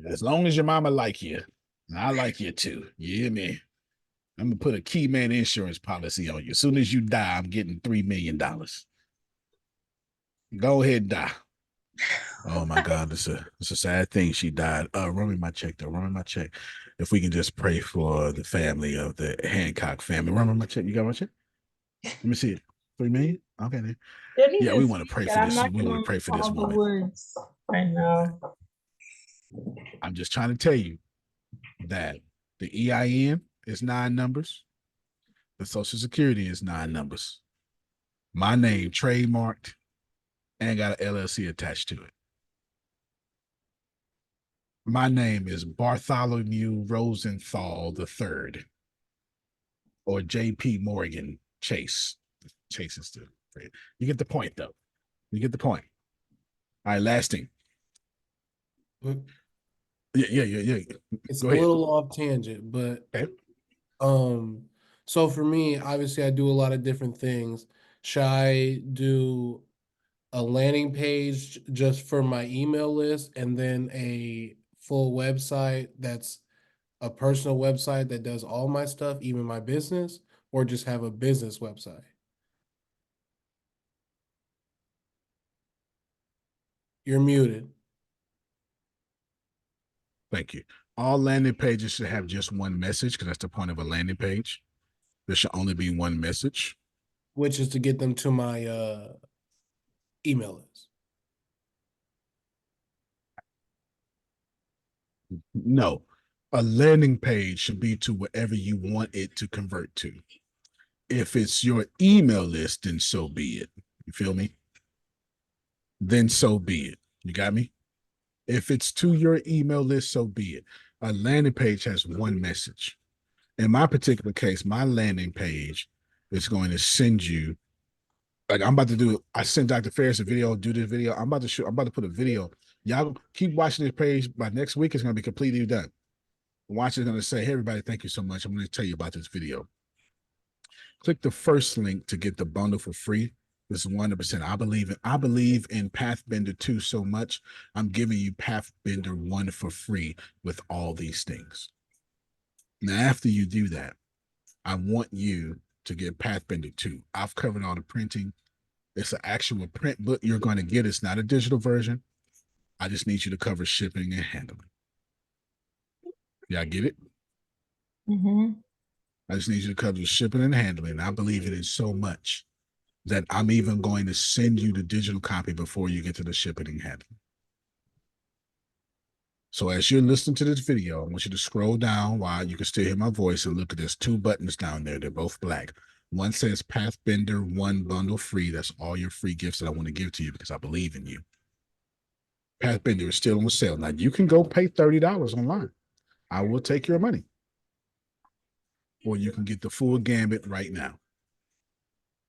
As long as your mama like you, and I like you too. You hear me? I'm gonna put a key man insurance policy on you. As soon as you die, I'm getting $3 million. Go ahead and die. Oh my God, it's a sad thing. She died. Run me my check though. Run me my check. If we can just pray for the family of the Hancock family. Run me my check. You got my check? Let me see it. 3 million? Okay then. Yeah, we want to pray for this. We want to pray for this woman. Words right now. I'm just trying to tell you that the EIN is 9 numbers. The Social Security is 9 numbers. My name trademarked and got an LLC attached to it. My name is Bartholomew Rosenthal III or JP Morgan Chase. Chase is the you get the point though. You get the point. All right, last thing. Yeah. It's Go a ahead. little off tangent, but okay. So for me, obviously I do a lot of different things. Should I do a landing page just for my email list and then a full website that's a personal website that does all my stuff, even my business, or just have a business website? You're muted. Thank you. All landing pages should have just one message because that's the point of a landing page. There should only be one message. Which is to get them to my email list. No, a landing page should be to whatever you want it to convert to. If it's your email list, then so be it. You feel me? Then so be it. You got me? If it's to your email list, so be it. A landing page has one message. In my particular case, my landing page is going to send you, like I'm about to do, I sent Dr. Ferris a video, do this video. I'm about to put a video. Y'all keep watching this page. By next week, it's going to be completely done. Watch is going to say, hey, everybody, thank you so much. I'm going to tell you about this video. Click the first link to get the bundle for free. This is 100%. I believe in Pathbender 2 so much. I'm giving you Pathbender 1 for free with all these things. Now, after you do that, I want you to get Pathbender 2. I've covered all the printing. It's an actual print book you're going to get. It's not a digital version. I just need you to cover shipping and handling. Y'all get it? Mm-hmm. I just need you to cover the shipping and handling. I believe it is so much that I'm even going to send you the digital copy before you get to the shipping and handling. So as you're listening to this video, I want you to scroll down while you can still hear my voice and look at there's 2 buttons down there. They're both black. One says Pathbender 1 bundle free. That's all your free gifts that I want to give to you because I believe in you. Pathbender is still on sale. Now you can go pay $30 online. I will take your money. Or you can get the full gambit right now.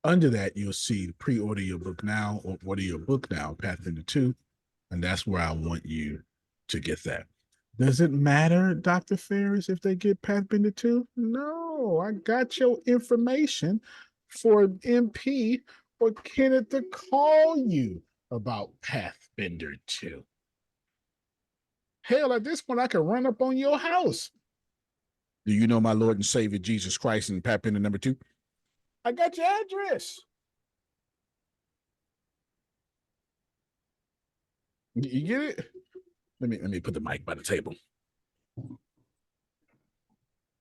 Under that, you'll see pre-order your book now or order your book now, Pathbender 2. And that's where I want you to get that. Does it matter, Dr. Ferris, if they get Pathbender 2? No, I got your information for MP or Kenneth to call you about Pathbender 2. Hell, at this point, I could run up on your house. Do you know my Lord and Savior Jesus Christ and tap into number 2? I got your address. You get it? Let me put the mic by the table.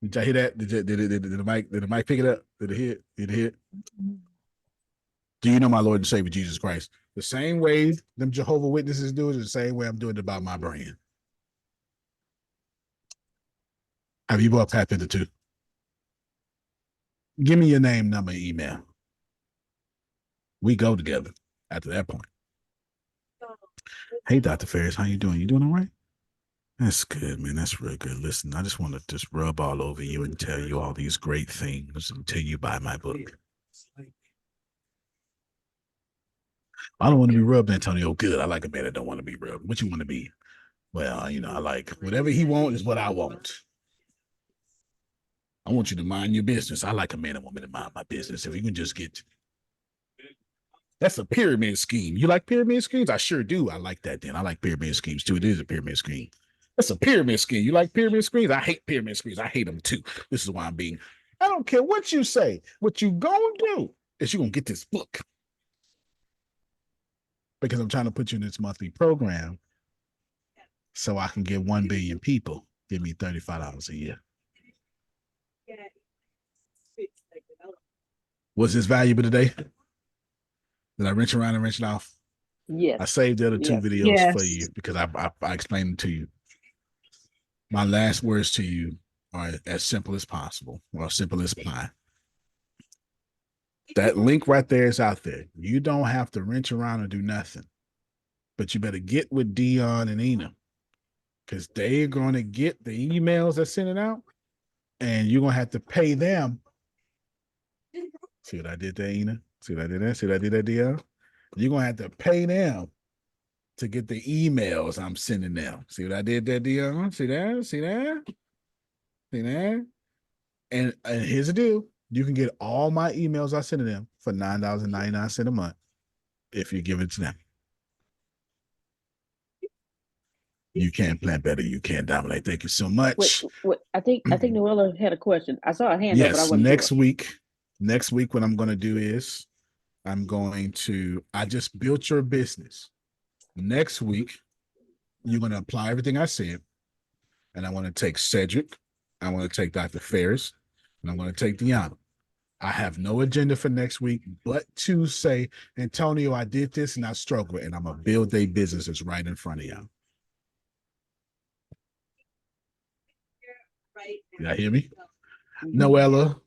Did y'all hear that? Did the mic pick it up? Did it hit? Did it hit? Do you know my Lord and Savior Jesus Christ? The same way them Jehovah Witnesses do it is the same way I'm doing it about my brand. Have you both tapped into 2? Give me your name, number, email. We go together after that point. Hey, Dr. Ferris, how you doing? You doing all right? That's good, man. That's real good. Listen, I just want to just rub all over you and tell you all these great things until you buy my book. I don't want to be rubbed, Antonio. Good. I like a man that don't want to be rubbed. What you want to be? Well, you know, I like whatever he wants is what I want. I want you to mind your business. I like a man and woman to mind my business. If you can just get, that's a pyramid scheme. You like pyramid schemes? I sure do. I like that. Then I like pyramid schemes too. It is a pyramid scheme. That's a pyramid scheme. You like pyramid schemes? I hate pyramid schemes. I hate them too. This is why I'm being. I don't care what you say. What you gonna do is you gonna get this book because I'm trying to put you in this monthly program so I can get 1 billion people give me $35 a year. Was this valuable today? Did I wrench around and wrench it off? Yes. I saved the other 2 videos for you because I explained them to you. My last words to you are as simple as possible, or as simple as pie. That link right there is out there. You don't have to wrench around and do nothing. But you better get with Dion and Ina because they're going to get the emails that's sent out and you're going to have to pay them. See what I did there, Ina? See what I did there? See what I did there, Dion? You're going to have to pay them to get the emails I'm sending them. See what I did there, Dion? See that? See that? See that? And here's the deal. You can get all my emails I send to them for $9.99 a month if you give it to them. You can plan better. You can dominate. Thank you so much. Wait, I think Noella had a question. I saw a hand up, but I Yes, wasn't sure. Next week, what I'm going to do is I just built your business. Next week, you're going to apply everything I said. And I want to take Cedric. I want to take Dr. Ferris. And I'm going to take Deanna. I have no agenda for next week, but to say, Antonio, I did this and I struggled, and I'm going to build their businesses right in front of y'all. Y'all hear me? Noella,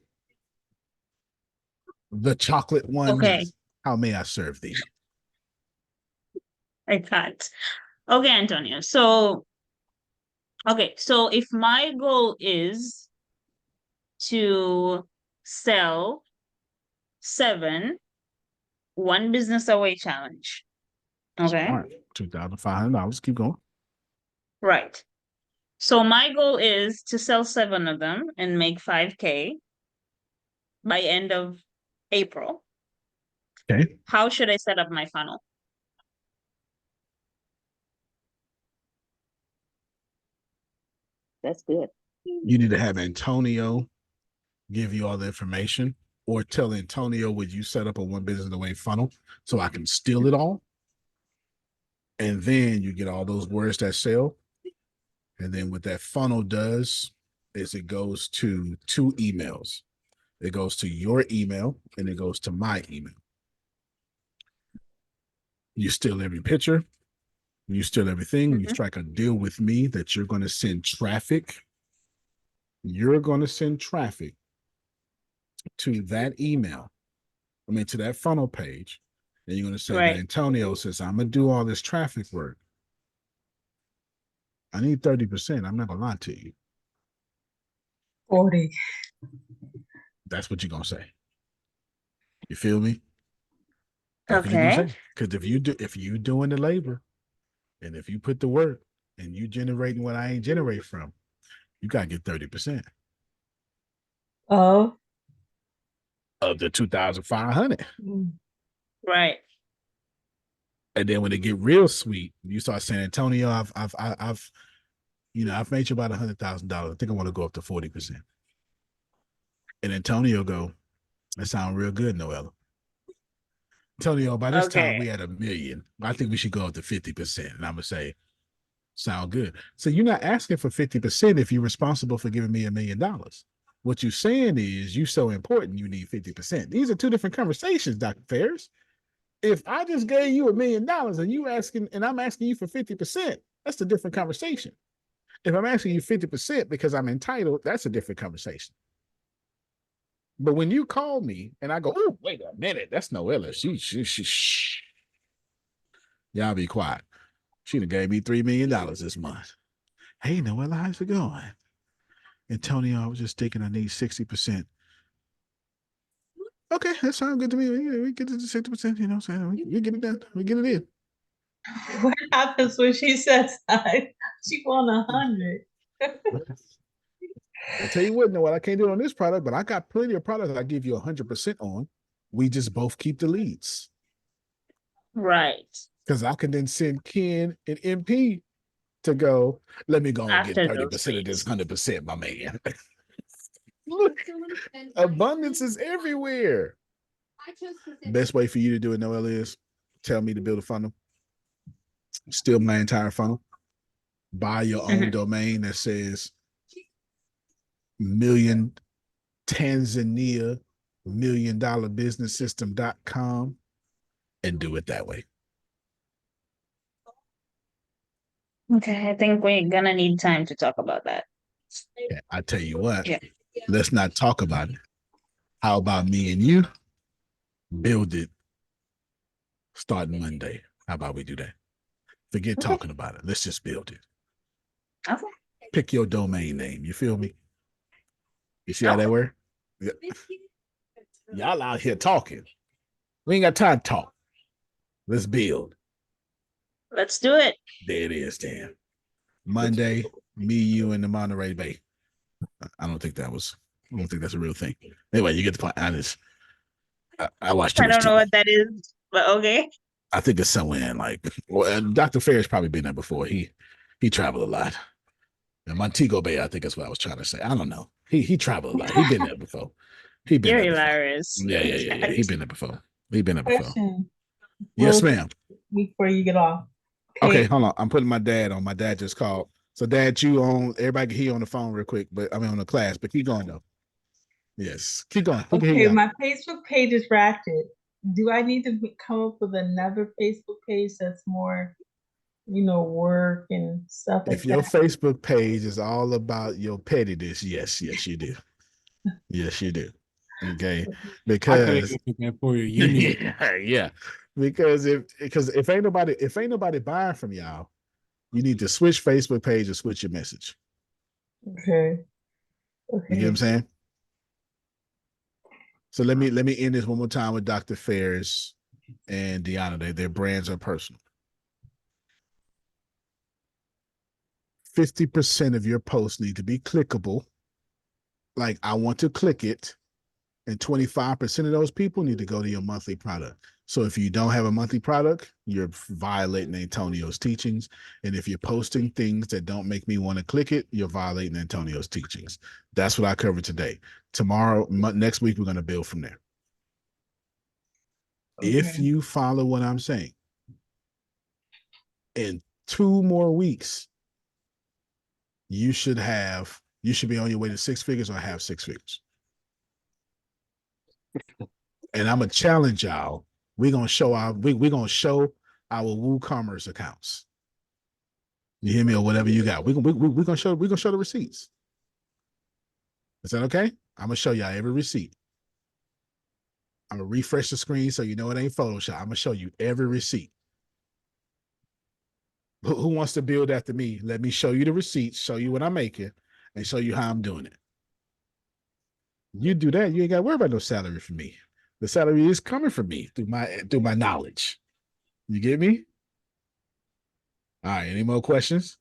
the chocolate one. Okay. How may I serve thee? I can't. Okay, Antonio. So if my goal is to sell 7 one business away challenge. Okay. All right. $2,500. Keep going. Right. So my goal is to sell 7 of them and make 5K by end of April. Okay. How should I set up my funnel? That's good. You need to have Antonio give you all the information, or tell Antonio, would you set up a one business away funnel so I can steal it all? And then you get all those words that sell. And then what that funnel does is it goes to 2 emails. It goes to your email and it goes to my email. You steal every picture, you steal everything, you strike a deal with me that you're going to send traffic. You're going to send traffic to that email, to that funnel page. And you're going to say, right, Antonio says, I'm going to do all this traffic work. I need 30%. I'm not going to lie to you. 40. That's what you're going to say. You feel me? Okay. Because if you doing the labor and if you put the work and you generating what I ain't generate from, you got to get 30%. Oh. Of the 2,500. Right. And then when it get real sweet, you start saying, Antonio, I've I've made you about $100,000. I think I want to go up to 40%. And Antonio go, that sounds real good, Noella. Antonio, by this time we had $1 million. I think we should go up to 50%. And I'm gonna say, sound good. So you're not asking for 50% if you're responsible for giving me $1 million. What you're saying is you so important you need 50%. These are two different conversations, Dr. Ferris. If I just gave you $1 million and I'm asking you for 50%, that's a different conversation. If I'm asking you 50% because I'm entitled, that's a different conversation. But when you call me and I go, oh, wait a minute, that's Noella. Shh. Y'all be quiet. She done gave me $3 million this month. Hey, Noella, how's it going? Antonio, I was just thinking I need 60%. Okay, that sounds good to me. We get to 60%, you know what I'm saying? We get it done. We get it in. What happens when she says she won 100? I tell you what, Noella, I can't do it on this product, but I got plenty of products I give you 100% on. We just both keep the leads. Right. Because I can then send Ken and MP to go, let me go and get 30% of this 100%, my man. Look, abundance is everywhere. Best way for you to do it, Noella, is tell me to build a funnel. Steal my entire funnel. Buy your own domain that says million Tanzania $1 million business system.com and do it that way. Okay, I think we're gonna need time to talk about that. Yeah, I tell you what, let's not talk about it. How about me and you build it starting Monday? How about we do that? Forget talking about it. Let's just build it. Okay. Pick your domain name. You feel me? You see how that works? Yeah. Y'all out here talking. We ain't got time to talk. Let's build. Let's do it. There it is, Dan. Monday, me, you, and the Monterey Bay. I don't think that's a real thing. Anyway, you get the point. I watched. I don't know what that is, but okay. I think it's somewhere in Dr. Ferris probably been there before. He traveled a lot. And Montego Bay, I think that's what I was trying to say. I don't know. He traveled a lot. He been there before. You're hilarious. Yeah. He been there before. Question. Yes, ma'am. Before you get off. Okay, hold on. I'm putting my dad on. My dad just called. So, Dad, you on? Everybody can hear on the phone real quick, but I'm on the class. But keep going though. Yes, keep going. Okay, my Facebook page is Ratchet. Do I need to come up with another Facebook page that's more, work and stuff like that? If your Facebook page is all about your pettiness, yes, you do. Yes, you do. Okay, because for you. Yeah. Because if ain't nobody buying from y'all, you need to switch Facebook page or switch your message. Okay. You get what I'm saying? So let me end this one more time with Dr. Ferris and Deanna. Their brands are personal. 50% of your posts need to be clickable. Like, I want to click it. And 25% of those people need to go to your monthly product. So if you don't have a monthly product, you're violating Antonio's teachings. And if you're posting things that don't make me want to click it, you're violating Antonio's teachings. That's what I covered today. Next week, we're going to build from there. Okay. If you follow what I'm saying, in 2 more weeks, you should be on your way to 6 figures or have 6 figures. And I'm gonna challenge y'all. We're gonna show our WooCommerce accounts. You hear me, or whatever you got. We're gonna show the receipts. Is that okay? I'm gonna show y'all every receipt. I'm gonna refresh the screen so you know it ain't Photoshop. I'm gonna show you every receipt. Who wants to build after me? Let me show you the receipts, show you what I'm making, and show you how I'm doing it. You do that, you ain't gotta worry about no salary from me. The salary is coming from me through my knowledge. You get me? All right. Any more questions?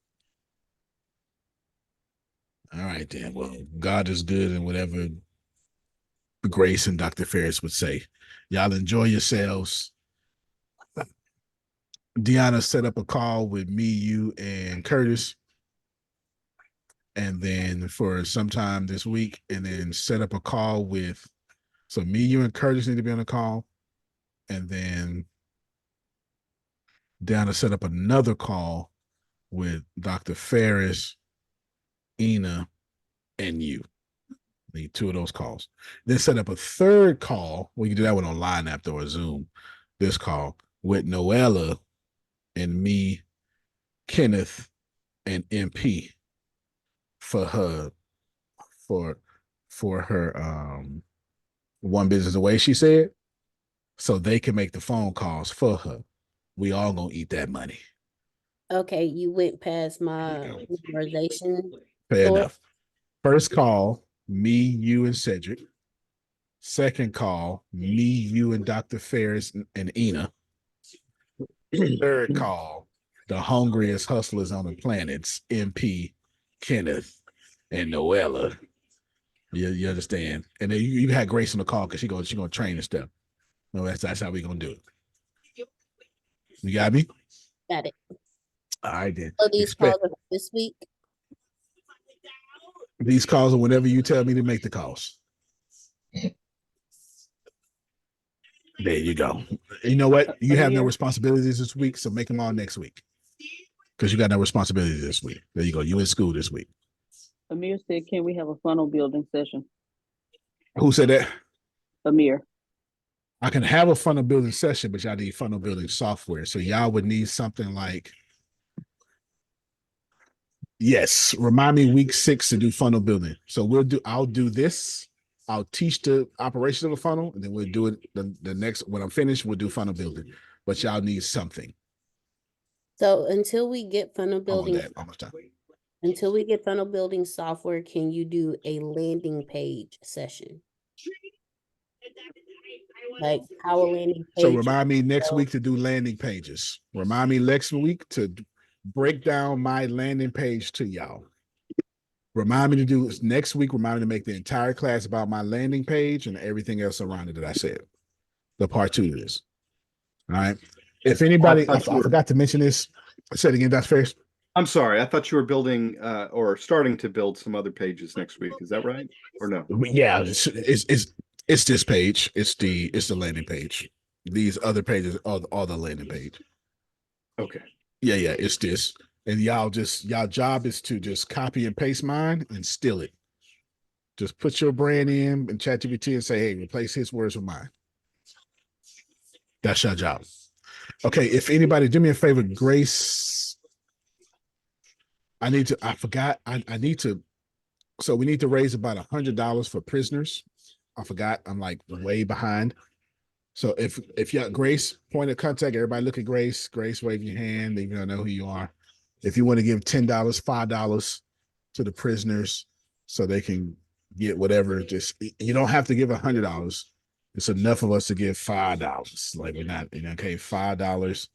All right, then. Well, God is good, and whatever Grace and Dr. Ferris would say. Y'all enjoy yourselves. Deanna set up a call with me, you, and Curtis. and then for sometime this week, and then set up a call with, so me, you, and Curtis need to be on the call, and then down to set up another call with Dr. Ferris, Ina, and you. Need 2 of those calls. Then set up a third call. We can do that one online after or Zoom. This call with Noella and me, Kenneth, and MP for her for her one business away, she said. So they can make the phone calls for her. We all gonna eat that money. Okay, you went past my memorization. Fair enough. First call, me, you, and Cedric. Second call, me, you, and Dr. Ferris and Ina. Third call, the hungriest hustlers on the planets, MP, Kenneth, and Noella. You understand? And then you had Grace on the call because she gonna train and stuff. No, that's how we gonna do it. You got me? Got it. All right then. So these calls are this week? These calls are whenever you tell me to make the calls. There you go. You know what? You have no responsibilities this week, so make them all next week. Because you got no responsibilities this week. There you go. You in school this week. Amir said, can we have a funnel building session? Who said that? Amir. I can have a funnel building session, but y'all need funnel building software. So y'all would need something like, yes, remind me week 6 to do funnel building. So I'll do this. I'll teach the operation of a funnel, and then we'll do it the next, when I'm finished, we'll do funnel building. But y'all need something. So until we get funnel building, almost done. Until we get funnel building software, can you do a landing page session? Like our landing page. So remind me next week to do landing pages. Remind me next week to break down my landing page to y'all. Remind me to do this next week. Remind me to make the entire class about my landing page and everything else around it that I said. The part 2 of this. All right. If anybody, I forgot to mention this. Say it again, Dr. Ferris. I'm sorry. I thought you were building or starting to build some other pages next week. Is that right? Or no? Yeah, it's this page. It's the landing page. These other pages are the landing page. Okay. Yeah, it's this. And y'all job is to just copy and paste mine and steal it. Just put your brand in ChatGPT and say, hey, replace his words with mine. That's your job. Okay, if anybody, do me a favor, Grace. I need to, so we need to raise about $100 for prisoners. I forgot, I'm like way behind. So if you Grace, point of contact, everybody look at Grace. Grace, wave your hand, they gonna know who you are. If you want to give $10, $5 to the prisoners so they can get whatever, just, you don't have to give $100. It's enough of us to give $5. Like we're not, okay, $5.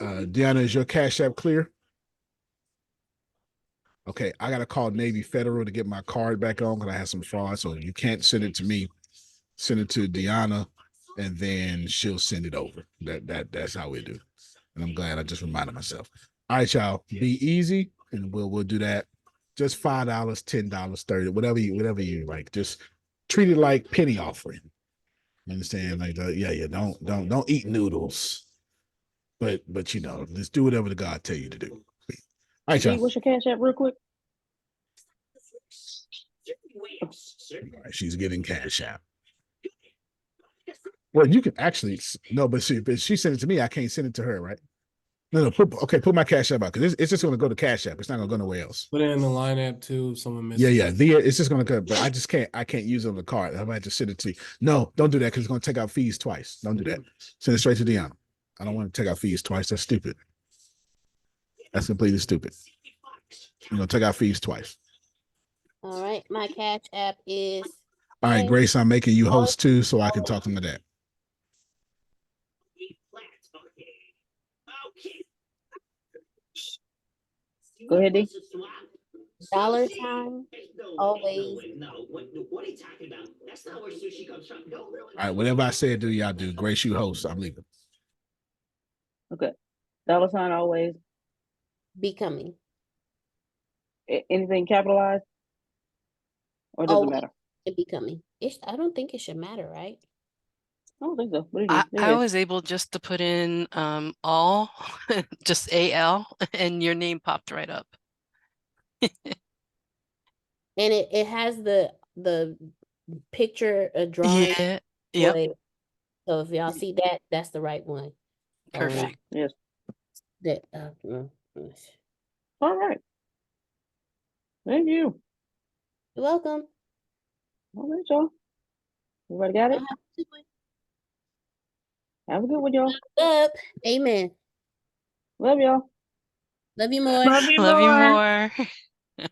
Deanna, is your Cash App clear? Okay, I gotta call Navy Federal to get my card back on because I had some fraud. So you can't send it to me. Send it to Deanna, and then she'll send it over. That's how we do. And I'm glad I just reminded myself. All right, y'all, be easy, and we'll do that. Just $5, $10, $30, whatever you like. Just treat it like penny offering. You understand? Like, don't eat noodles, but just do whatever the God tell you to do. All right, y'all. What's your Cash App, real quick? All right, she's getting Cash App. Well, you can actually but she sent it to me. I can't send it to her, right? No. Put my Cash App out because it's just going to go to Cash App. It's not going to go nowhere else. Put it in the line app too. If someone misses. Yeah. It's just going to go, but I just can't. I can't use it on the card. I might just send it to you. No, don't do that because it's going to take out fees twice. Don't do that. Send it straight to Deanna. I don't want to take out fees twice. That's stupid. That's completely stupid. You're going to take out fees twice. All right, my Cash App is. All right, Grace, I'm making you host too, so I can talk to my dad. Go ahead, D. $, always. All right, whatever I said, do y'all do. Grace, you host. I'm leaving. Okay. $, always. Becoming. Anything capitalized? Or does it matter? It becoming. I don't think it should matter, right? I don't think so. But I was able just to put in all, just AL, and your name popped right up. And it has the picture drawing. Yeah. Yep. So if y'all see that, that's the right one. Perfect. Yes. That all right. Thank you. You're welcome. All right, y'all. Everybody got it? Have a good one, y'all. Up. Amen. Love y'all. Love you more. Love you Love you more. more.